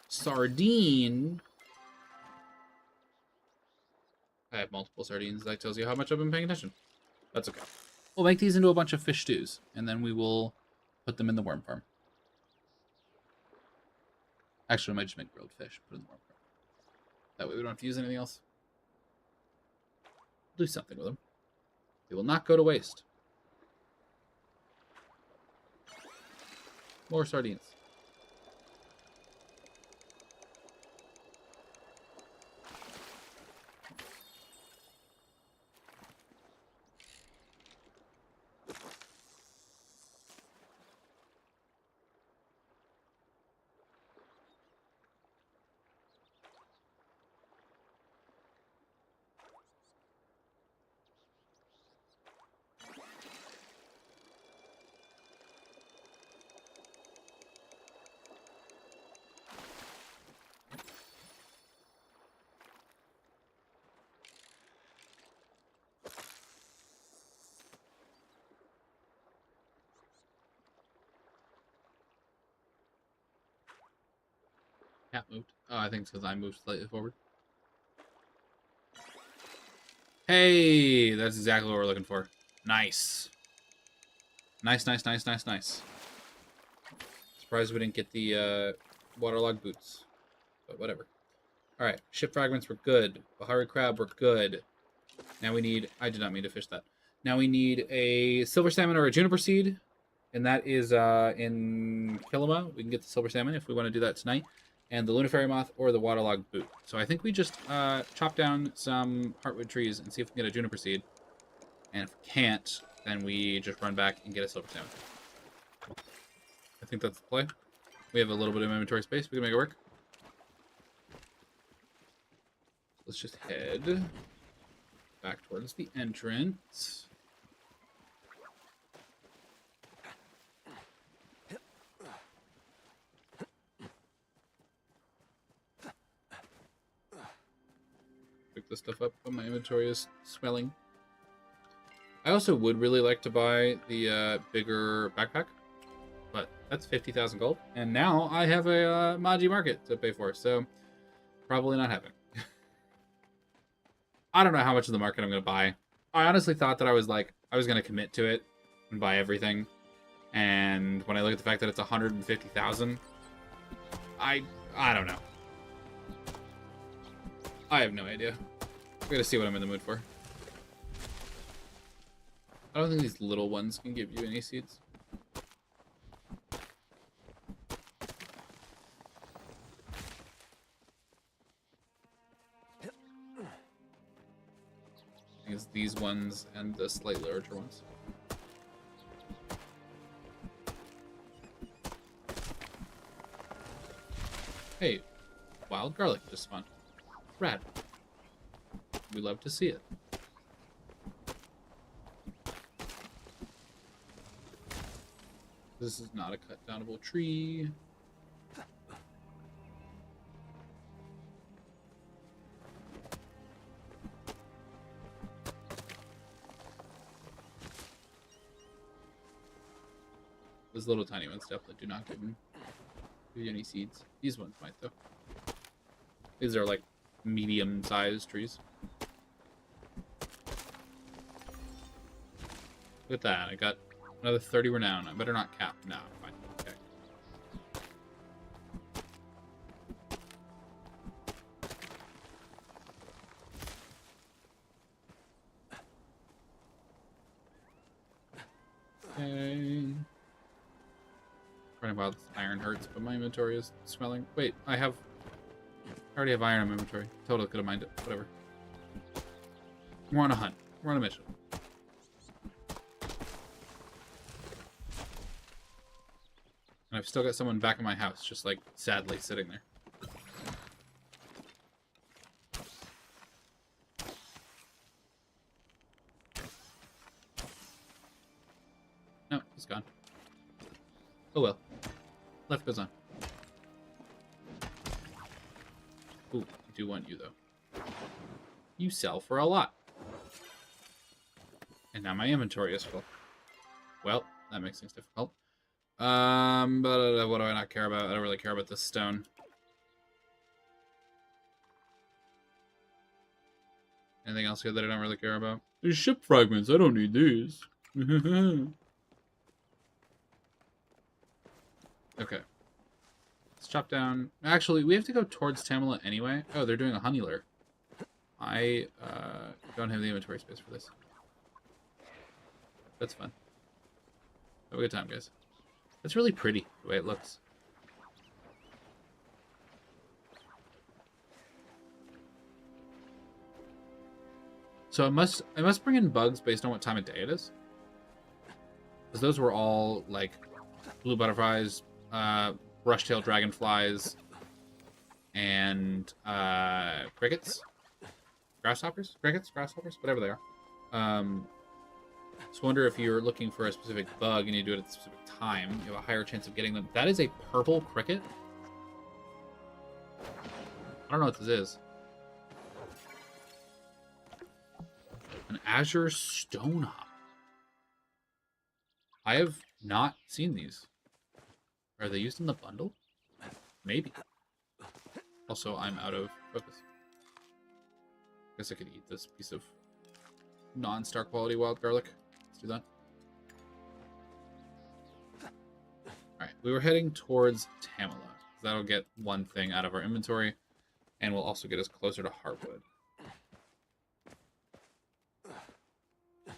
Sardine. I have multiple sardines. That tells you how much I've been paying attention. That's okay. We'll make these into a bunch of fish stews, and then we will put them in the worm farm. Actually, I might just make grilled fish, put in the worm farm. That way we don't have to use anything else. Do something with them. They will not go to waste. More sardines. Cat moved. Oh, I think it's because I moved slightly forward. Hey, that's exactly what we're looking for. Nice. Nice, nice, nice, nice, nice. Surprised we didn't get the waterlogged boots. But whatever. Alright, ship fragments were good. Bahari crab were good. Now we need... I did not mean to fish that. Now we need a silver salmon or a juniper seed. And that is in Kilima. We can get the silver salmon if we want to do that tonight. And the lunar fairy moth or the waterlogged boot. So I think we just chop down some heartwood trees and see if we can get a juniper seed. And if we can't, then we just run back and get a silver salmon. I think that's the play. We have a little bit of inventory space. We can make it work. Let's just head back towards the entrance. Pick this stuff up when my inventory is swelling. I also would really like to buy the bigger backpack, but that's 50,000 gold. And now I have a Maji Market to pay for, so probably not happening. I don't know how much of the market I'm going to buy. I honestly thought that I was going to commit to it and buy everything. And when I look at the fact that it's 150,000, I don't know. I have no idea. I'm going to see what I'm in the mood for. I don't think these little ones can give you any seeds. is these ones and the slightly larger ones. Hey, wild garlic just spawned. Rad. We love to see it. This is not a cut downable tree. Those little tiny ones definitely do not give you any seeds. These ones might, though. These are like medium-sized trees. Look at that. I got another 30 renown. I better not cap. No, fine. Okay. Okay. Running wild, this iron hurts, but my inventory is smelling. Wait, I already have iron in my inventory. Totally could have mined it. Whatever. We're on a hunt. We're on a mission. And I've still got someone back in my house, just like sadly sitting there. No, he's gone. Oh well. Life goes on. Ooh, I do want you though. You sell for a lot. And now my inventory is full. Well, that makes things difficult. But what do I not care about? I don't really care about this stone. Anything else here that I don't really care about? There's ship fragments. I don't need these. Okay. Let's chop down. Actually, we have to go towards Tamala anyway. Oh, they're doing a honey lure. I don't have the inventory space for this. That's fun. Have a good time, guys. It's really pretty the way it looks. So I must bring in bugs based on what time of day it is. Because those were all like blue butterflies, brush-tailed dragonflies, and crickets, grasshoppers, whatever they are. So I wonder if you're looking for a specific bug and you do it at a specific time, you have a higher chance of getting them. That is a purple cricket. I don't know what this is. An azure stonehop. I have not seen these. Are they used in the bundle? Maybe. Also, I'm out of focus. Guess I could eat this piece of non-star quality wild garlic. Let's do that. Alright, we were heading towards Tamala. That'll get one thing out of our inventory, and will also get us closer to Heartwood. We're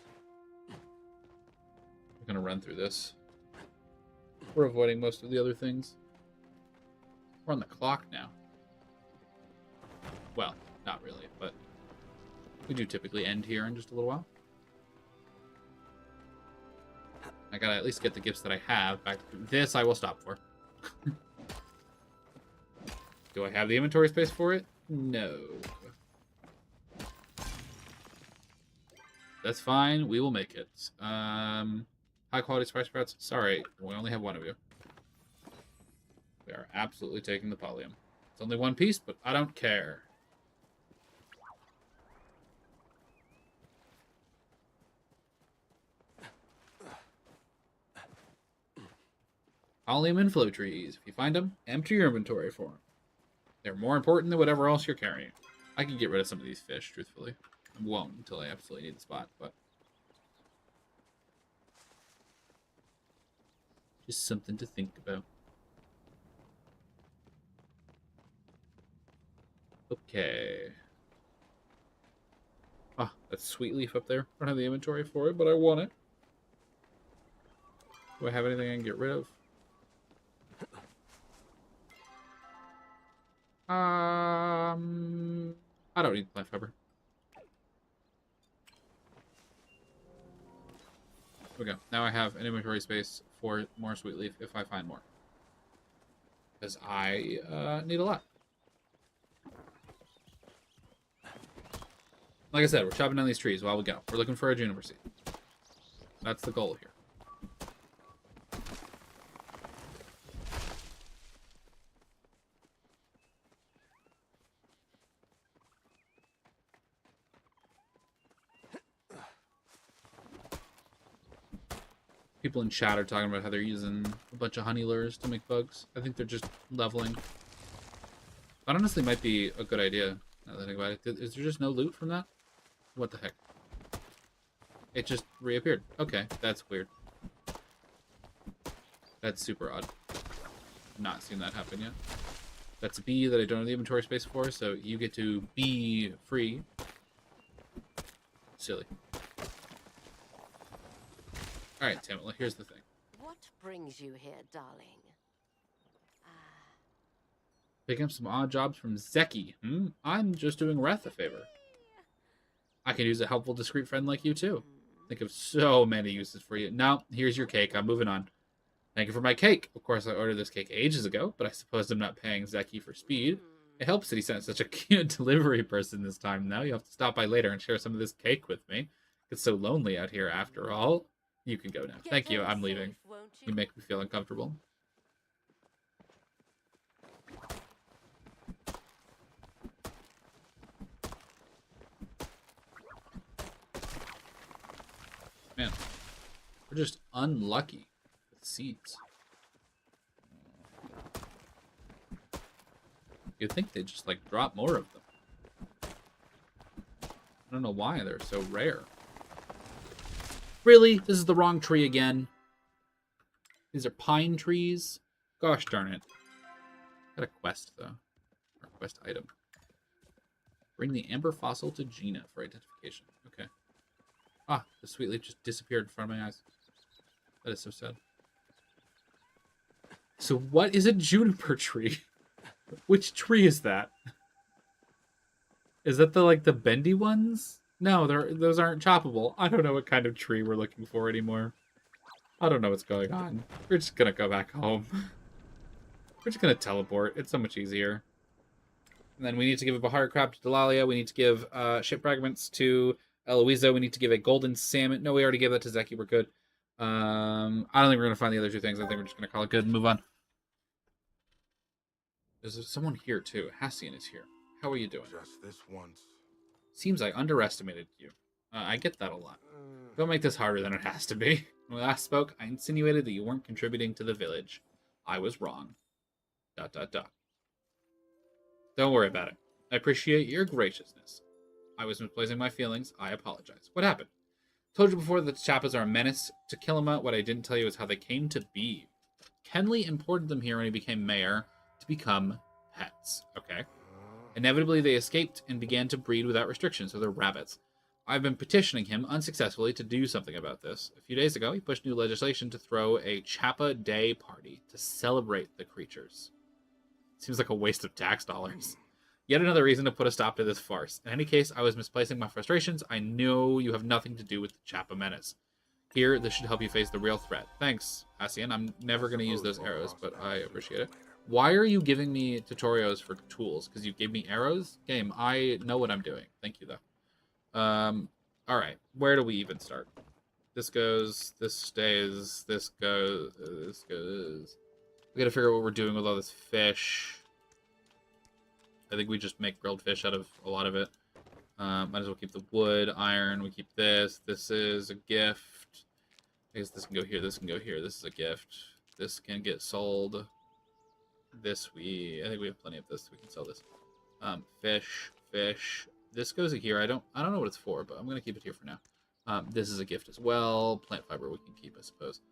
going to run through this. We're avoiding most of the other things. We're on the clock now. Well, not really, but we do typically end here in just a little while. I gotta at least get the gifts that I have. Back to this I will stop for. Do I have the inventory space for it? No. That's fine. We will make it. High quality spice sprouts. Sorry, we only have one of you. We are absolutely taking the Palium. It's only one piece, but I don't care. Palium and flow trees. If you find them, empty your inventory for them. They're more important than whatever else you're carrying. I can get rid of some of these fish, truthfully. I won't until I absolutely need the spot, but just something to think about. Okay. Ah, that sweet leaf up there. I don't have the inventory for it, but I want it. Do I have anything I can get rid of? I don't need plant fiber. we go. Now I have an inventory space for more sweet leaf if I find more. Because I need a lot. Like I said, we're chopping down these trees while we go. We're looking for a juniper seed. That's the goal here. People in chat are talking about how they're using a bunch of honey lures to make bugs. I think they're just leveling. That honestly might be a good idea, now that I think about it. Is there just no loot from that? What the heck? It just reappeared. Okay, that's weird. That's super odd. Not seen that happen yet. That's a bee that I don't have the inventory space for, so you get to be free. Silly. Alright, Tamala, here's the thing.
What brings you here, darling?
Picking up some odd jobs from Zeki. I'm just doing Wrath a favor. I can use a helpful, discreet friend like you, too. Think of so many uses for you. Now, here's your cake. I'm moving on. Thank you for my cake. Of course, I ordered this cake ages ago, but I suppose I'm not paying Zeki for speed. It helps that he sent such a cute delivery person this time, though. You have to stop by later and share some of this cake with me. It's so lonely out here, after all. You can go now. Thank you. I'm leaving. You make me feel uncomfortable. Man, we're just unlucky with seeds. You'd think they'd just, like, drop more of them. I don't know why they're so rare. Really? This is the wrong tree again. These are pine trees? Gosh darn it. Got a quest, though. Or a quest item. Bring the amber fossil to Gina for identification. Okay. Ah, the sweet leaf just disappeared in front of my eyes. That is so sad. So what is a juniper tree? Which tree is that? Is that the, like, the bendy ones? No, those aren't choppable. I don't know what kind of tree we're looking for anymore. I don't know what's going on. We're just gonna go back home. We're just gonna teleport. It's so much easier. And then we need to give a Bahar crab to Delalia. We need to give ship fragments to Eloisa. We need to give a golden salmon. No, we already gave that to Zeki. We're good. I don't think we're gonna find the other two things. I think we're just gonna call it good and move on. There's someone here too. Hassian is here. How are you doing?
Just this once.
Seems I underestimated you. I get that a lot. Don't make this harder than it has to be. When we last spoke, I insinuated that you weren't contributing to the village. I was wrong. ... Don't worry about it. I appreciate your graciousness. I was misplacing my feelings. I apologize. What happened? Told you before that the Chappas are a menace. To kill them out, what I didn't tell you is how they came to be. Kenley imported them here when he became mayor to become pets. Okay. Inevitably, they escaped and began to breed without restrictions, so they're rabbits. I've been petitioning him unsuccessfully to do something about this. A few days ago, he pushed new legislation to throw a Chappa Day party to celebrate the creatures. Seems like a waste of tax dollars. Yet another reason to put a stop to this farce. In any case, I was misplacing my frustrations. I know you have nothing to do with the Chappa menace. Here, this should help you face the real threat. Thanks, Hassian. I'm never going to use those arrows, but I appreciate it. Why are you giving me tutorials for tools? Because you gave me arrows? Game, I know what I'm doing. Thank you, though. Alright. Where do we even start? This goes, this stays, this goes, this goes. We gotta figure out what we're doing with all this fish. I think we just make grilled fish out of a lot of it. Might as well keep the wood, iron, we keep this. This is a gift. I guess this can go here, this can go here. This is a gift. This can get sold. This I think we have plenty of this. We can sell this. Fish. This goes here. I don't know what it's for, but I'm gonna keep it here for now. This is a gift as well. Plant fiber we can keep, I suppose.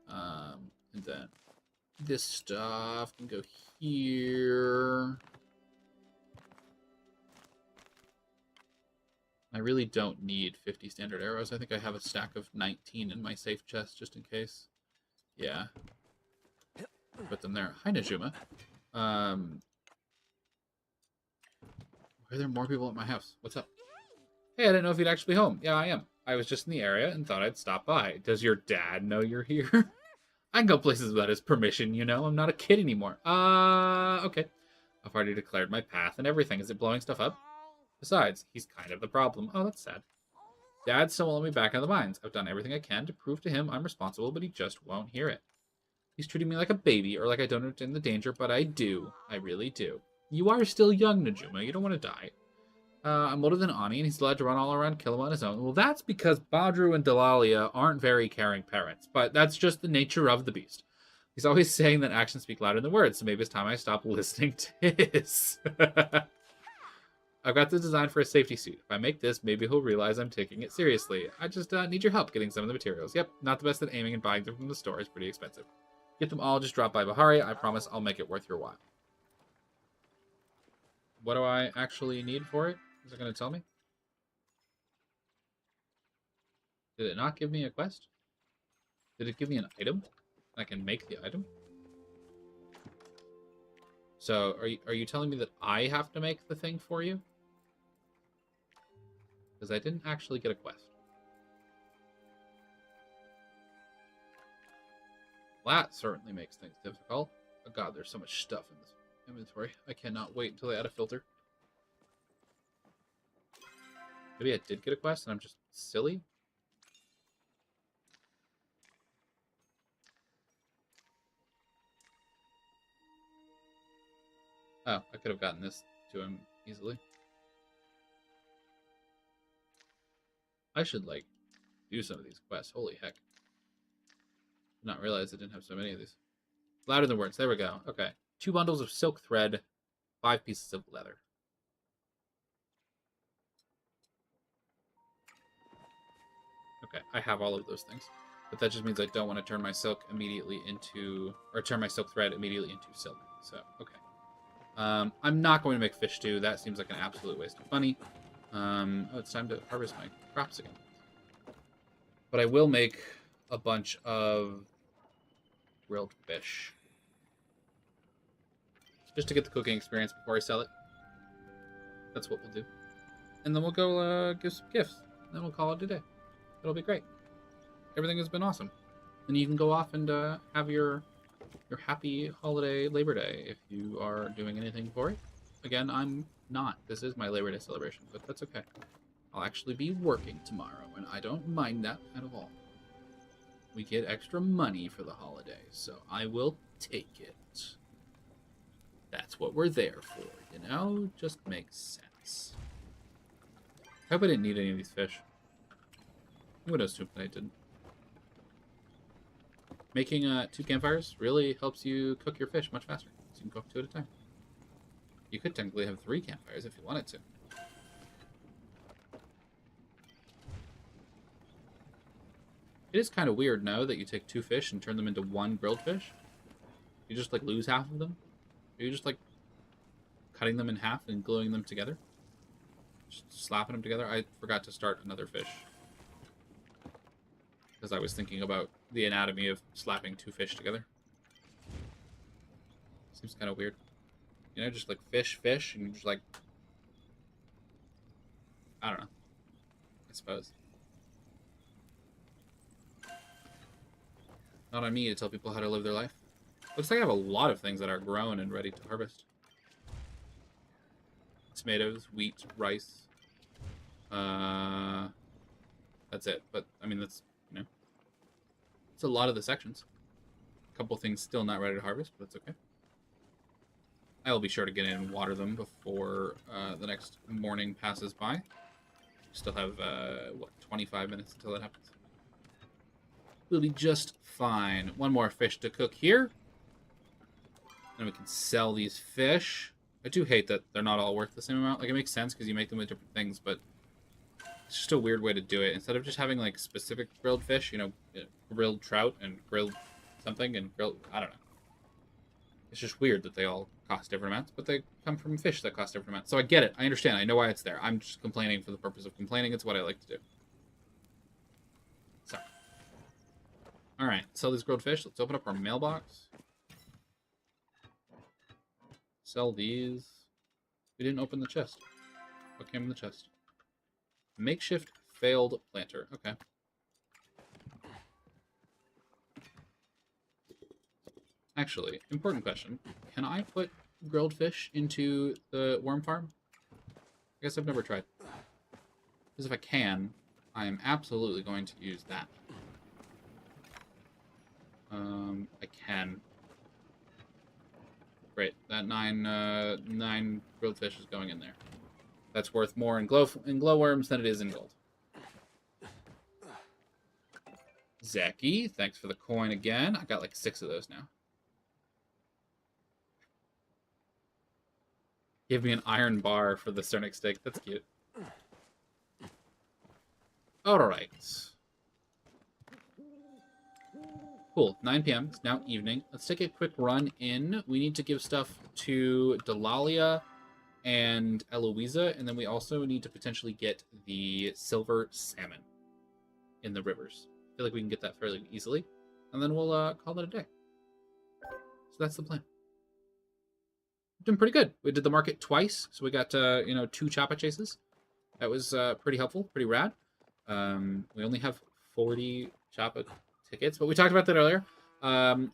And then this stuff can go here. I really don't need 50 standard arrows. I think I have a stack of 19 in my safe chest just in case. Yeah. Put them there. Hi, Najuma. Why are there more people at my house? What's up? Hey, I didn't know if you'd actually be home. Yeah, I am. I was just in the area and thought I'd stop by. Does your dad know you're here? I can go places without his permission, you know? I'm not a kid anymore. Okay. I've already declared my path and everything. Is it blowing stuff up? Besides, he's kind of the problem. Oh, that's sad. Dad still won't let me back in the mines. I've done everything I can to prove to him I'm responsible, but he just won't hear it. He's treating me like a baby, or like I don't understand the danger, but I do. I really do. You are still young, Najuma. You don't want to die. I'm older than Ani, and he's allowed to run all around, kill him on his own. Well, that's because Badru and Dalalia aren't very caring parents, but that's just the nature of the beast. He's always saying that actions speak louder than words, so maybe it's time I stop listening to his. I've got the design for a safety suit. If I make this, maybe he'll realize I'm taking it seriously. I just need your help getting some of the materials. Yep, not the best at aiming, and buying them from the store is pretty expensive. Get them all, just drop by Bahari. I promise I'll make it worth your while. What do I actually need for it? Is it going to tell me? Did it not give me a quest? Did it give me an item? I can make the item? So, are you telling me that I have to make the thing for you? Because I didn't actually get a quest. Well, that certainly makes things difficult. Oh god, there's so much stuff in this inventory. I cannot wait until they add a filter. Maybe I did get a quest and I'm just silly? Oh, I could have gotten this to him easily. I should, like, do some of these quests. Holy heck. Did not realize I didn't have so many of these. Louder than words. There we go. Okay. 2 bundles of silk thread, 5 pieces of leather. Okay, I have all of those things. But that just means I don't want to turn my silk immediately into... Or turn my silk thread immediately into silk. So, okay. I'm not going to make fish stew. That seems like an absolute waste of money. Oh, it's time to harvest my crops again. But I will make a bunch of grilled fish. Just to get the cooking experience before I sell it. That's what we'll do. And then we'll go give some gifts. Then we'll call it a day. It'll be great. Everything has been awesome. And you can go off and have your happy holiday Labor Day if you are doing anything for it. Again, I'm not. This is my Labor Day celebration, but that's okay. I'll actually be working tomorrow, and I don't mind that at all. We get extra money for the holidays, so I will take it. That's what we're there for, you know? Just makes sense. I hope I didn't need any of these fish. I would assume that I didn't. Making 2 campfires really helps you cook your fish much faster. So you can cook 2 at a time. You could technically have 3 campfires if you wanted to. It is kind of weird now that you take 2 fish and turn them into 1 grilled fish. You just like lose half of them. Are you just like cutting them in half and gluing them together? Just slapping them together? I forgot to start another fish. Because I was thinking about the anatomy of slapping 2 fish together. Seems kind of weird. You know, just like fish, and just like... I don't know. I suppose. Not on me to tell people how to live their life. Looks like I have a lot of things that are grown and ready to harvest. Tomatoes, wheat, rice. That's it. But, I mean, that's... You know, it's a lot of the sections. A couple things still not ready to harvest, but that's okay. I will be sure to get in and water them before the next morning passes by. Still have, 25 minutes until that happens. We'll be just fine. 1 more fish to cook here. Then we can sell these fish. I do hate that they're not all worth the same amount. Like, it makes sense because you make them with different things, but... It's just a weird way to do it. Instead of just having, like, specific grilled fish, you know, grilled trout and grilled something and grilled... I don't know. It's just weird that they all cost different amounts, but they come from fish that cost different amounts. So I get it. I understand. I know why it's there. I'm just complaining for the purpose of complaining. It's what I like to do. So. Alright, sell these grilled fish. Let's open up our mailbox. Sell these. We didn't open the chest. What came in the chest? Makeshift Failed planter. Okay. Actually, important question. Can I put grilled fish into the worm farm? I guess I've never tried. Because if I can, I am absolutely going to use that. I can. Great. That nine grilled fish is going in there. That's worth more in glowworms than it is in gold. Zeki, thanks for the coin again. I got like 6 of those now. Give me an iron bar for the Cernic steak. That's cute. Alright. Cool. 9 p.m. It's now evening. Let's take a quick run in. We need to give stuff to Delalia and Eloisa, and then we also need to potentially get the silver salmon in the rivers. I feel like we can get that fairly easily. And then we'll call it a day. So that's the plan. Doing pretty good. We did the market twice, so we got 2 Choppa chases. That was pretty helpful, pretty rad. We only have 40 Choppa tickets, but we talked about that earlier.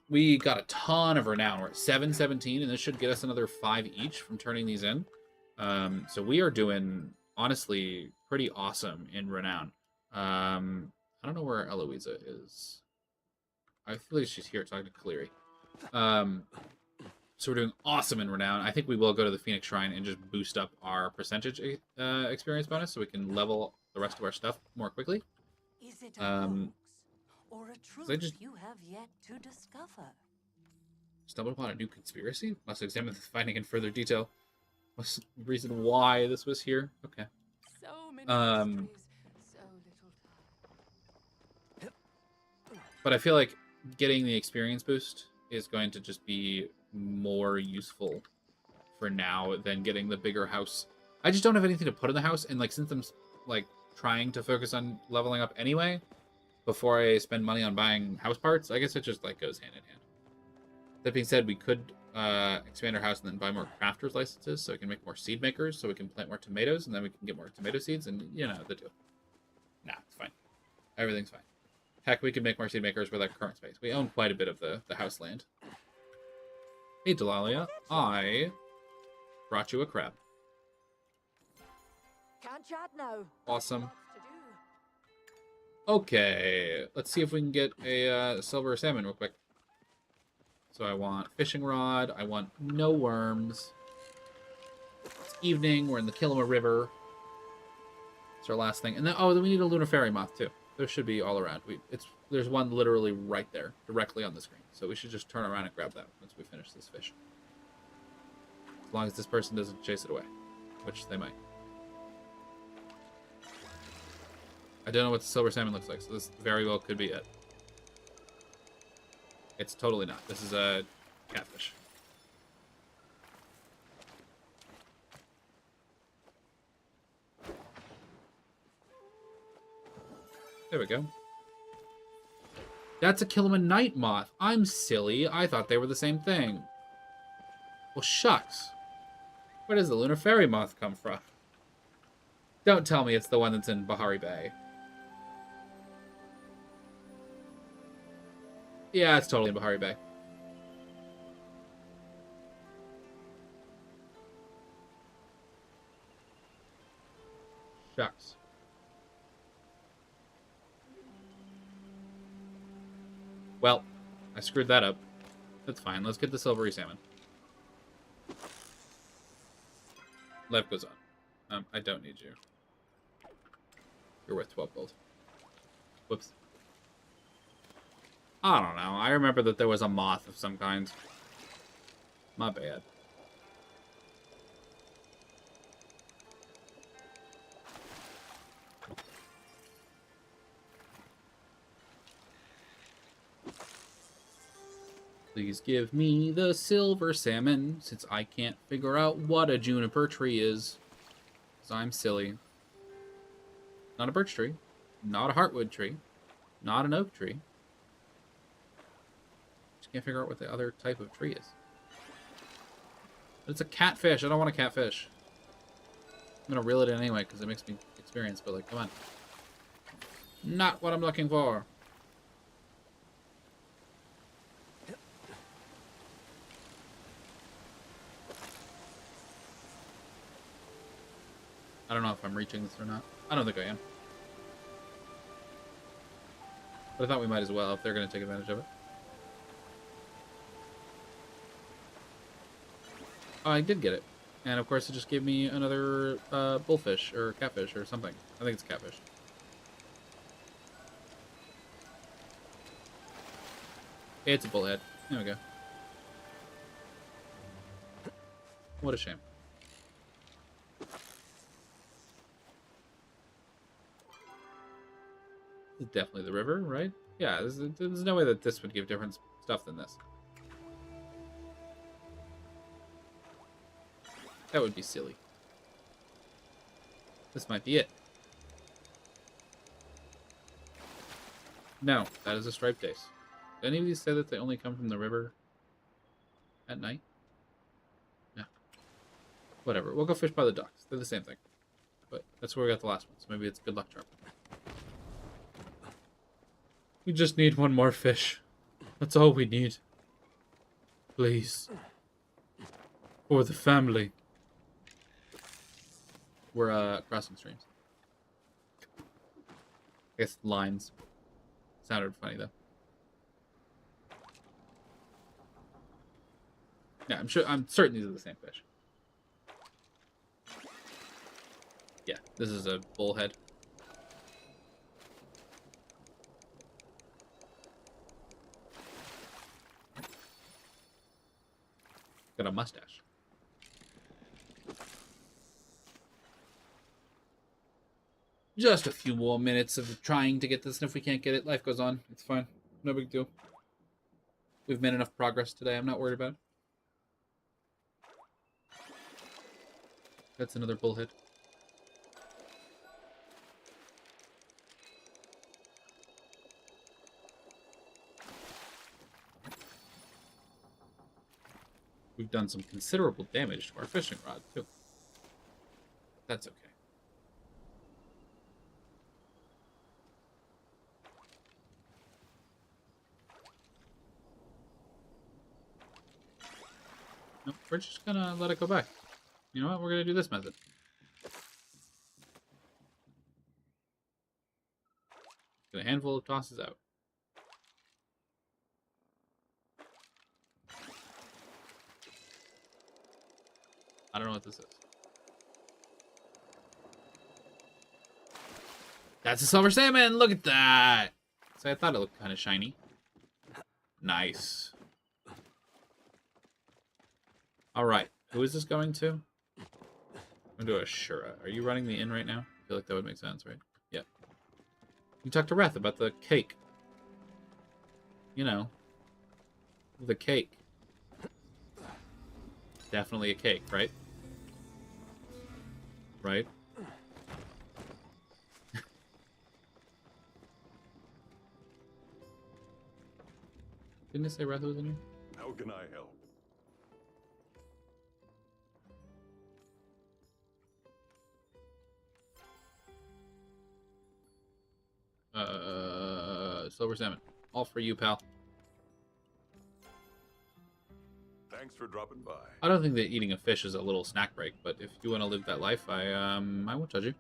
We got a ton of renown. We're at 717, and this should get us another 5 each from turning these in. So we are doing, honestly, pretty awesome in renown. I don't know where Eloisa is. I feel like she's here talking to Kaleri. So we're doing awesome in renown. I think we will go to the Phoenix Shrine and just boost up our percentage experience bonus so we can level the rest of our stuff more quickly.
Is it a hoax or a truth
just
you have yet to discover?
stumbled upon a new conspiracy? Must examine the finding in further detail. What's the reason why this was here? Okay.
So many mysteries, so little time.
But I feel like getting the experience boost is going to just be more useful for now than getting the bigger house. I just don't have anything to put in the house, and since I'm trying to focus on leveling up anyway, before I spend money on buying house parts, I guess it just goes hand in hand. That being said, we could expand our house and then buy more crafters licenses so we can make more seed makers, so we can plant more tomatoes, and then we can get more tomato seeds, and the deal. Nah, it's fine. Everything's fine. Heck, we could make more seed makers with our current space. We own quite a bit of the house land. Hey, Delalia, I brought you a crab.
Can't chat now.
Awesome.
Lots to do.
Okay, let's see if we can get a silver salmon real quick. So I want fishing rod. I want no worms. It's evening. We're in the Kilima River. It's our last thing. And then we need a lunar fairy moth too. There should be all around. There's one literally right there, directly on the screen. So we should just turn around and grab that once we finish this fish. As long as this person doesn't chase it away, which they might. I don't know what the silver salmon looks like, so this very well could be it. It's totally not. This is a catfish. There we go. That's a Kilima night moth. I'm silly. I thought they were the same thing. Well, shucks. Where does the lunar fairy moth come from? Don't tell me it's the one that's in Bahari Bay. Yeah, it's totally in Bahari Bay. Shucks. Well, I screwed that up. That's fine. Let's get the silvery salmon. Life goes on. I don't need you. You're worth 12 gold. Whoops. I don't know. I remember that there was a moth of some kind. My bad. Please give me the silver salmon, since I can't figure out what a juniper tree is. Because I'm silly. Not a birch tree. Not a heartwood tree. Not an oak tree. Just can't figure out what the other type of tree is. But it's a catfish. I don't want a catfish. I'm going to reel it in anyway, because it makes me experience, but come on. Not what I'm looking for. I don't know if I'm reaching this or not. I don't think I am. But I thought we might as well if they're going to take advantage of it. Oh, I did get it. And of course it just gave me another bullfish or catfish or something. I think it's catfish. It's a bullhead. There we go. What a shame. This is definitely the river, right? Yeah, there's no way that this would give different stuff than this. That would be silly. This might be it. No, that is a striped dace. Do any of these say that they only come from the river at night? No. Whatever. We'll go fish by the docks. They're the same thing. But that's where we got the last one, so maybe it's good luck charm. We just need one more fish. That's all we need. Please. For the family. We're crossing streams. I guess lines. Sounded funny though. Yeah, I'm certain these are the same fish. Yeah, this is a bullhead. Got a mustache. Just a few more minutes of trying to get this, and if we can't get it, life goes on. It's fine. No big deal. We've made enough progress today. I'm not worried about it. That's another bullhead. We've done some considerable damage to our fishing rod, too. That's okay. Nope, we're just gonna let it go back. You know what? We're gonna do this method. Get a handful of tosses out. I don't know what this is. That's a silver salmon! Look at that! So I thought it looked kind of shiny. Nice. Alright, who is this going to? I'm going to do Ashura. Are you running the inn right now? I feel like that would make sense, right? Yeah. You talked to Wrath about the cake. You know. The cake. Definitely a cake, right? Right? Didn't it say Wrath was in here?
How can I help?
Silver salmon. All for you, pal.
Thanks for dropping by.
I don't think that eating a fish is a little snack break, but if you want to live that life, I won't judge you.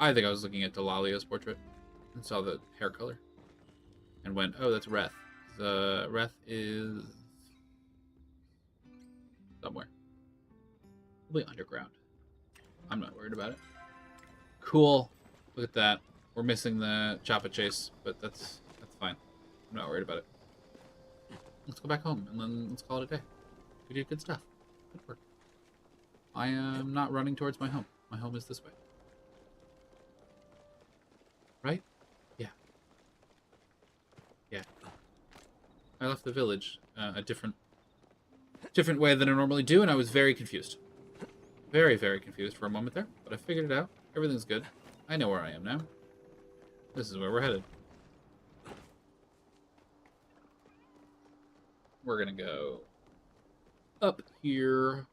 I think I was looking at Delalia's portrait and saw the hair color and went, oh, that's Wrath. The Wrath is somewhere. Probably underground. I'm not worried about it. Cool. Look at that. We're missing the Choppa chase, but that's fine. I'm not worried about it. Let's go back home and then let's call it a day. We did good stuff. Good work. I am not running towards my home. My home is this way. Right? Yeah. Yeah. I left the village a different way than I normally do, and I was very confused. Very, very confused for a moment there, but I figured it out. Everything's good. I know where I am now. This is where we're headed. We're gonna go up here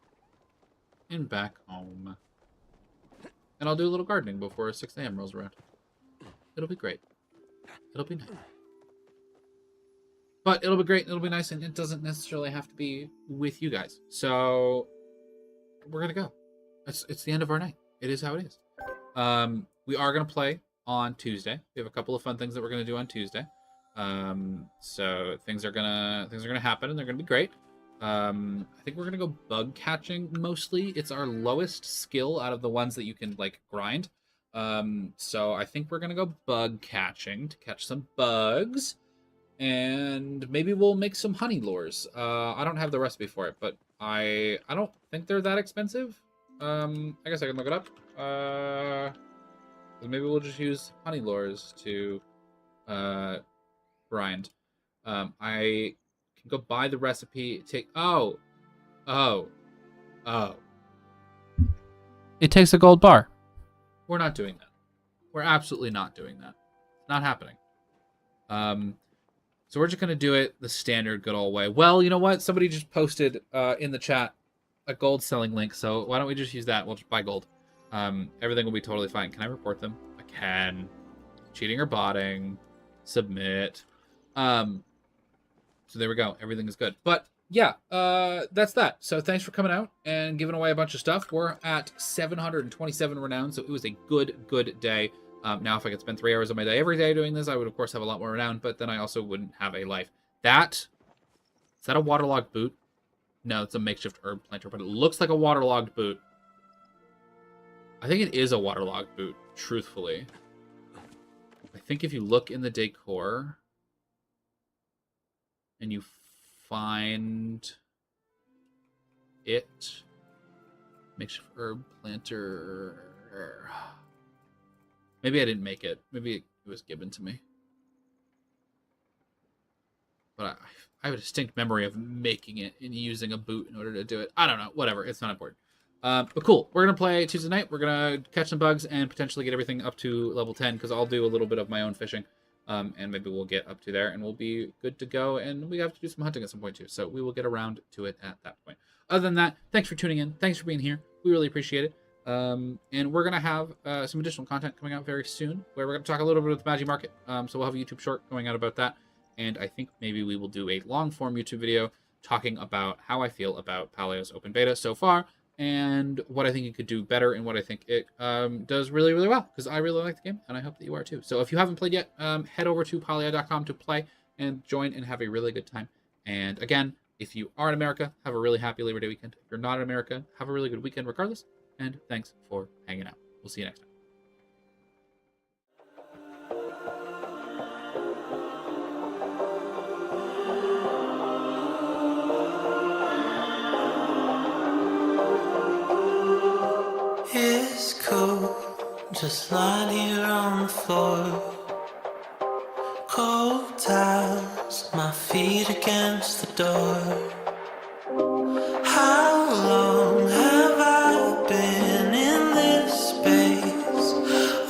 and back home. and I'll do a little gardening before 6 a.m. rolls around. It'll be great. It'll be nice. But it'll be great. It'll be nice, and it doesn't necessarily have to be with you guys. So we're gonna go. It's the end of our night. It is how it is. We are gonna play on Tuesday. We have a couple of fun things that we're gonna do on Tuesday. So things are gonna happen, and they're gonna be great. I think we're gonna go bug catching mostly. It's our lowest skill out of the ones that you can like grind. So I think we're gonna go bug catching to catch some bugs, and maybe we'll make some honey lures. I don't have the recipe for it, but I don't think they're that expensive. I guess I can look it up. Maybe we'll just use honey lures to grind. I can go buy the recipe. It takes a gold bar. We're not doing that. We're absolutely not doing that. It's not happening. So we're just gonna do it the standard good old way. Well, you know what? Somebody just posted in the chat a gold selling link, so why don't we just use that? We'll just buy gold. Everything will be totally fine. Can I report them? I can. Cheating or botting. Submit. So there we go. Everything is good. But yeah, that's that. So thanks for coming out and giving away a bunch of stuff. We're at 727 renown, so it was a good day. Now, if I could spend 3 hours of my day every day doing this, I would, of course, have a lot more renown, but then I also wouldn't have a life. Is that a waterlogged boot? No, it's a makeshift herb planter, but it looks like a waterlogged boot. I think it is a waterlogged boot, truthfully. I think if you look in the decor and you find it, makeshift herb planter. Maybe I didn't make it. Maybe it was given to me. But I have a distinct memory of making it and using a boot in order to do it. I don't know. Whatever. It's not important. But cool. We're going to play Tuesday night. We're going to catch some bugs and potentially get everything up to level 10 because I'll do a little bit of my own fishing. And maybe we'll get up to there and we'll be good to go. And we have to do some hunting at some point too. So we will get around to it at that point. Other than that, thanks for tuning in. Thanks for being here. We really appreciate it. And we're going to have some additional content coming out very soon where we're going to talk a little bit about the Maji Market. So we'll have a YouTube short going out about that. And I think maybe we will do a long form YouTube video talking about how I feel about Palia's open beta so far and what I think it could do better and what I think it does really, really well because I really like the game and I hope that you are too. So if you haven't played yet, head over to palia.com to play and join and have a really good time. And again, if you are in America, have a really happy Labor Day weekend. If you're not in America, have a really good weekend regardless. And thanks for hanging out. We'll see you next time.
It's cool, just lying here on the floor. Cold towels, my feet against the door. How long have I been in this space?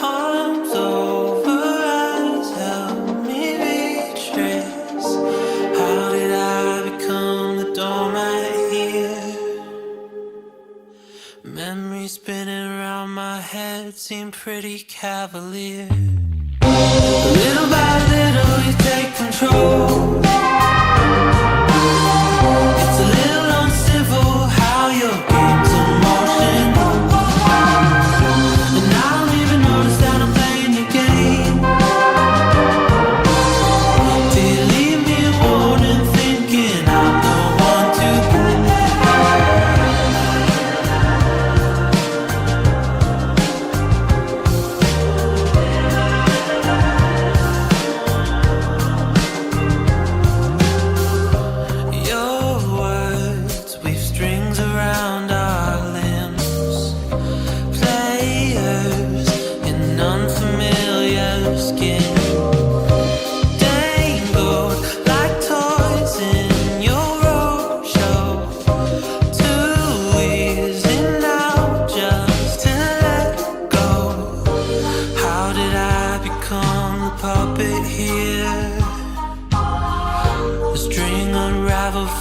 Arms over eyes, help me retrace. How did I become the doormat here? Memories spinning around my head seem pretty cavalier. Little by little you take control. It's a little uncivil how your game's in motion. And I don't even notice that I'm playing your game. Do you leave me a warning thinking I'm the one to blame?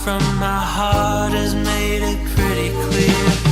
From my heart has made it pretty clear.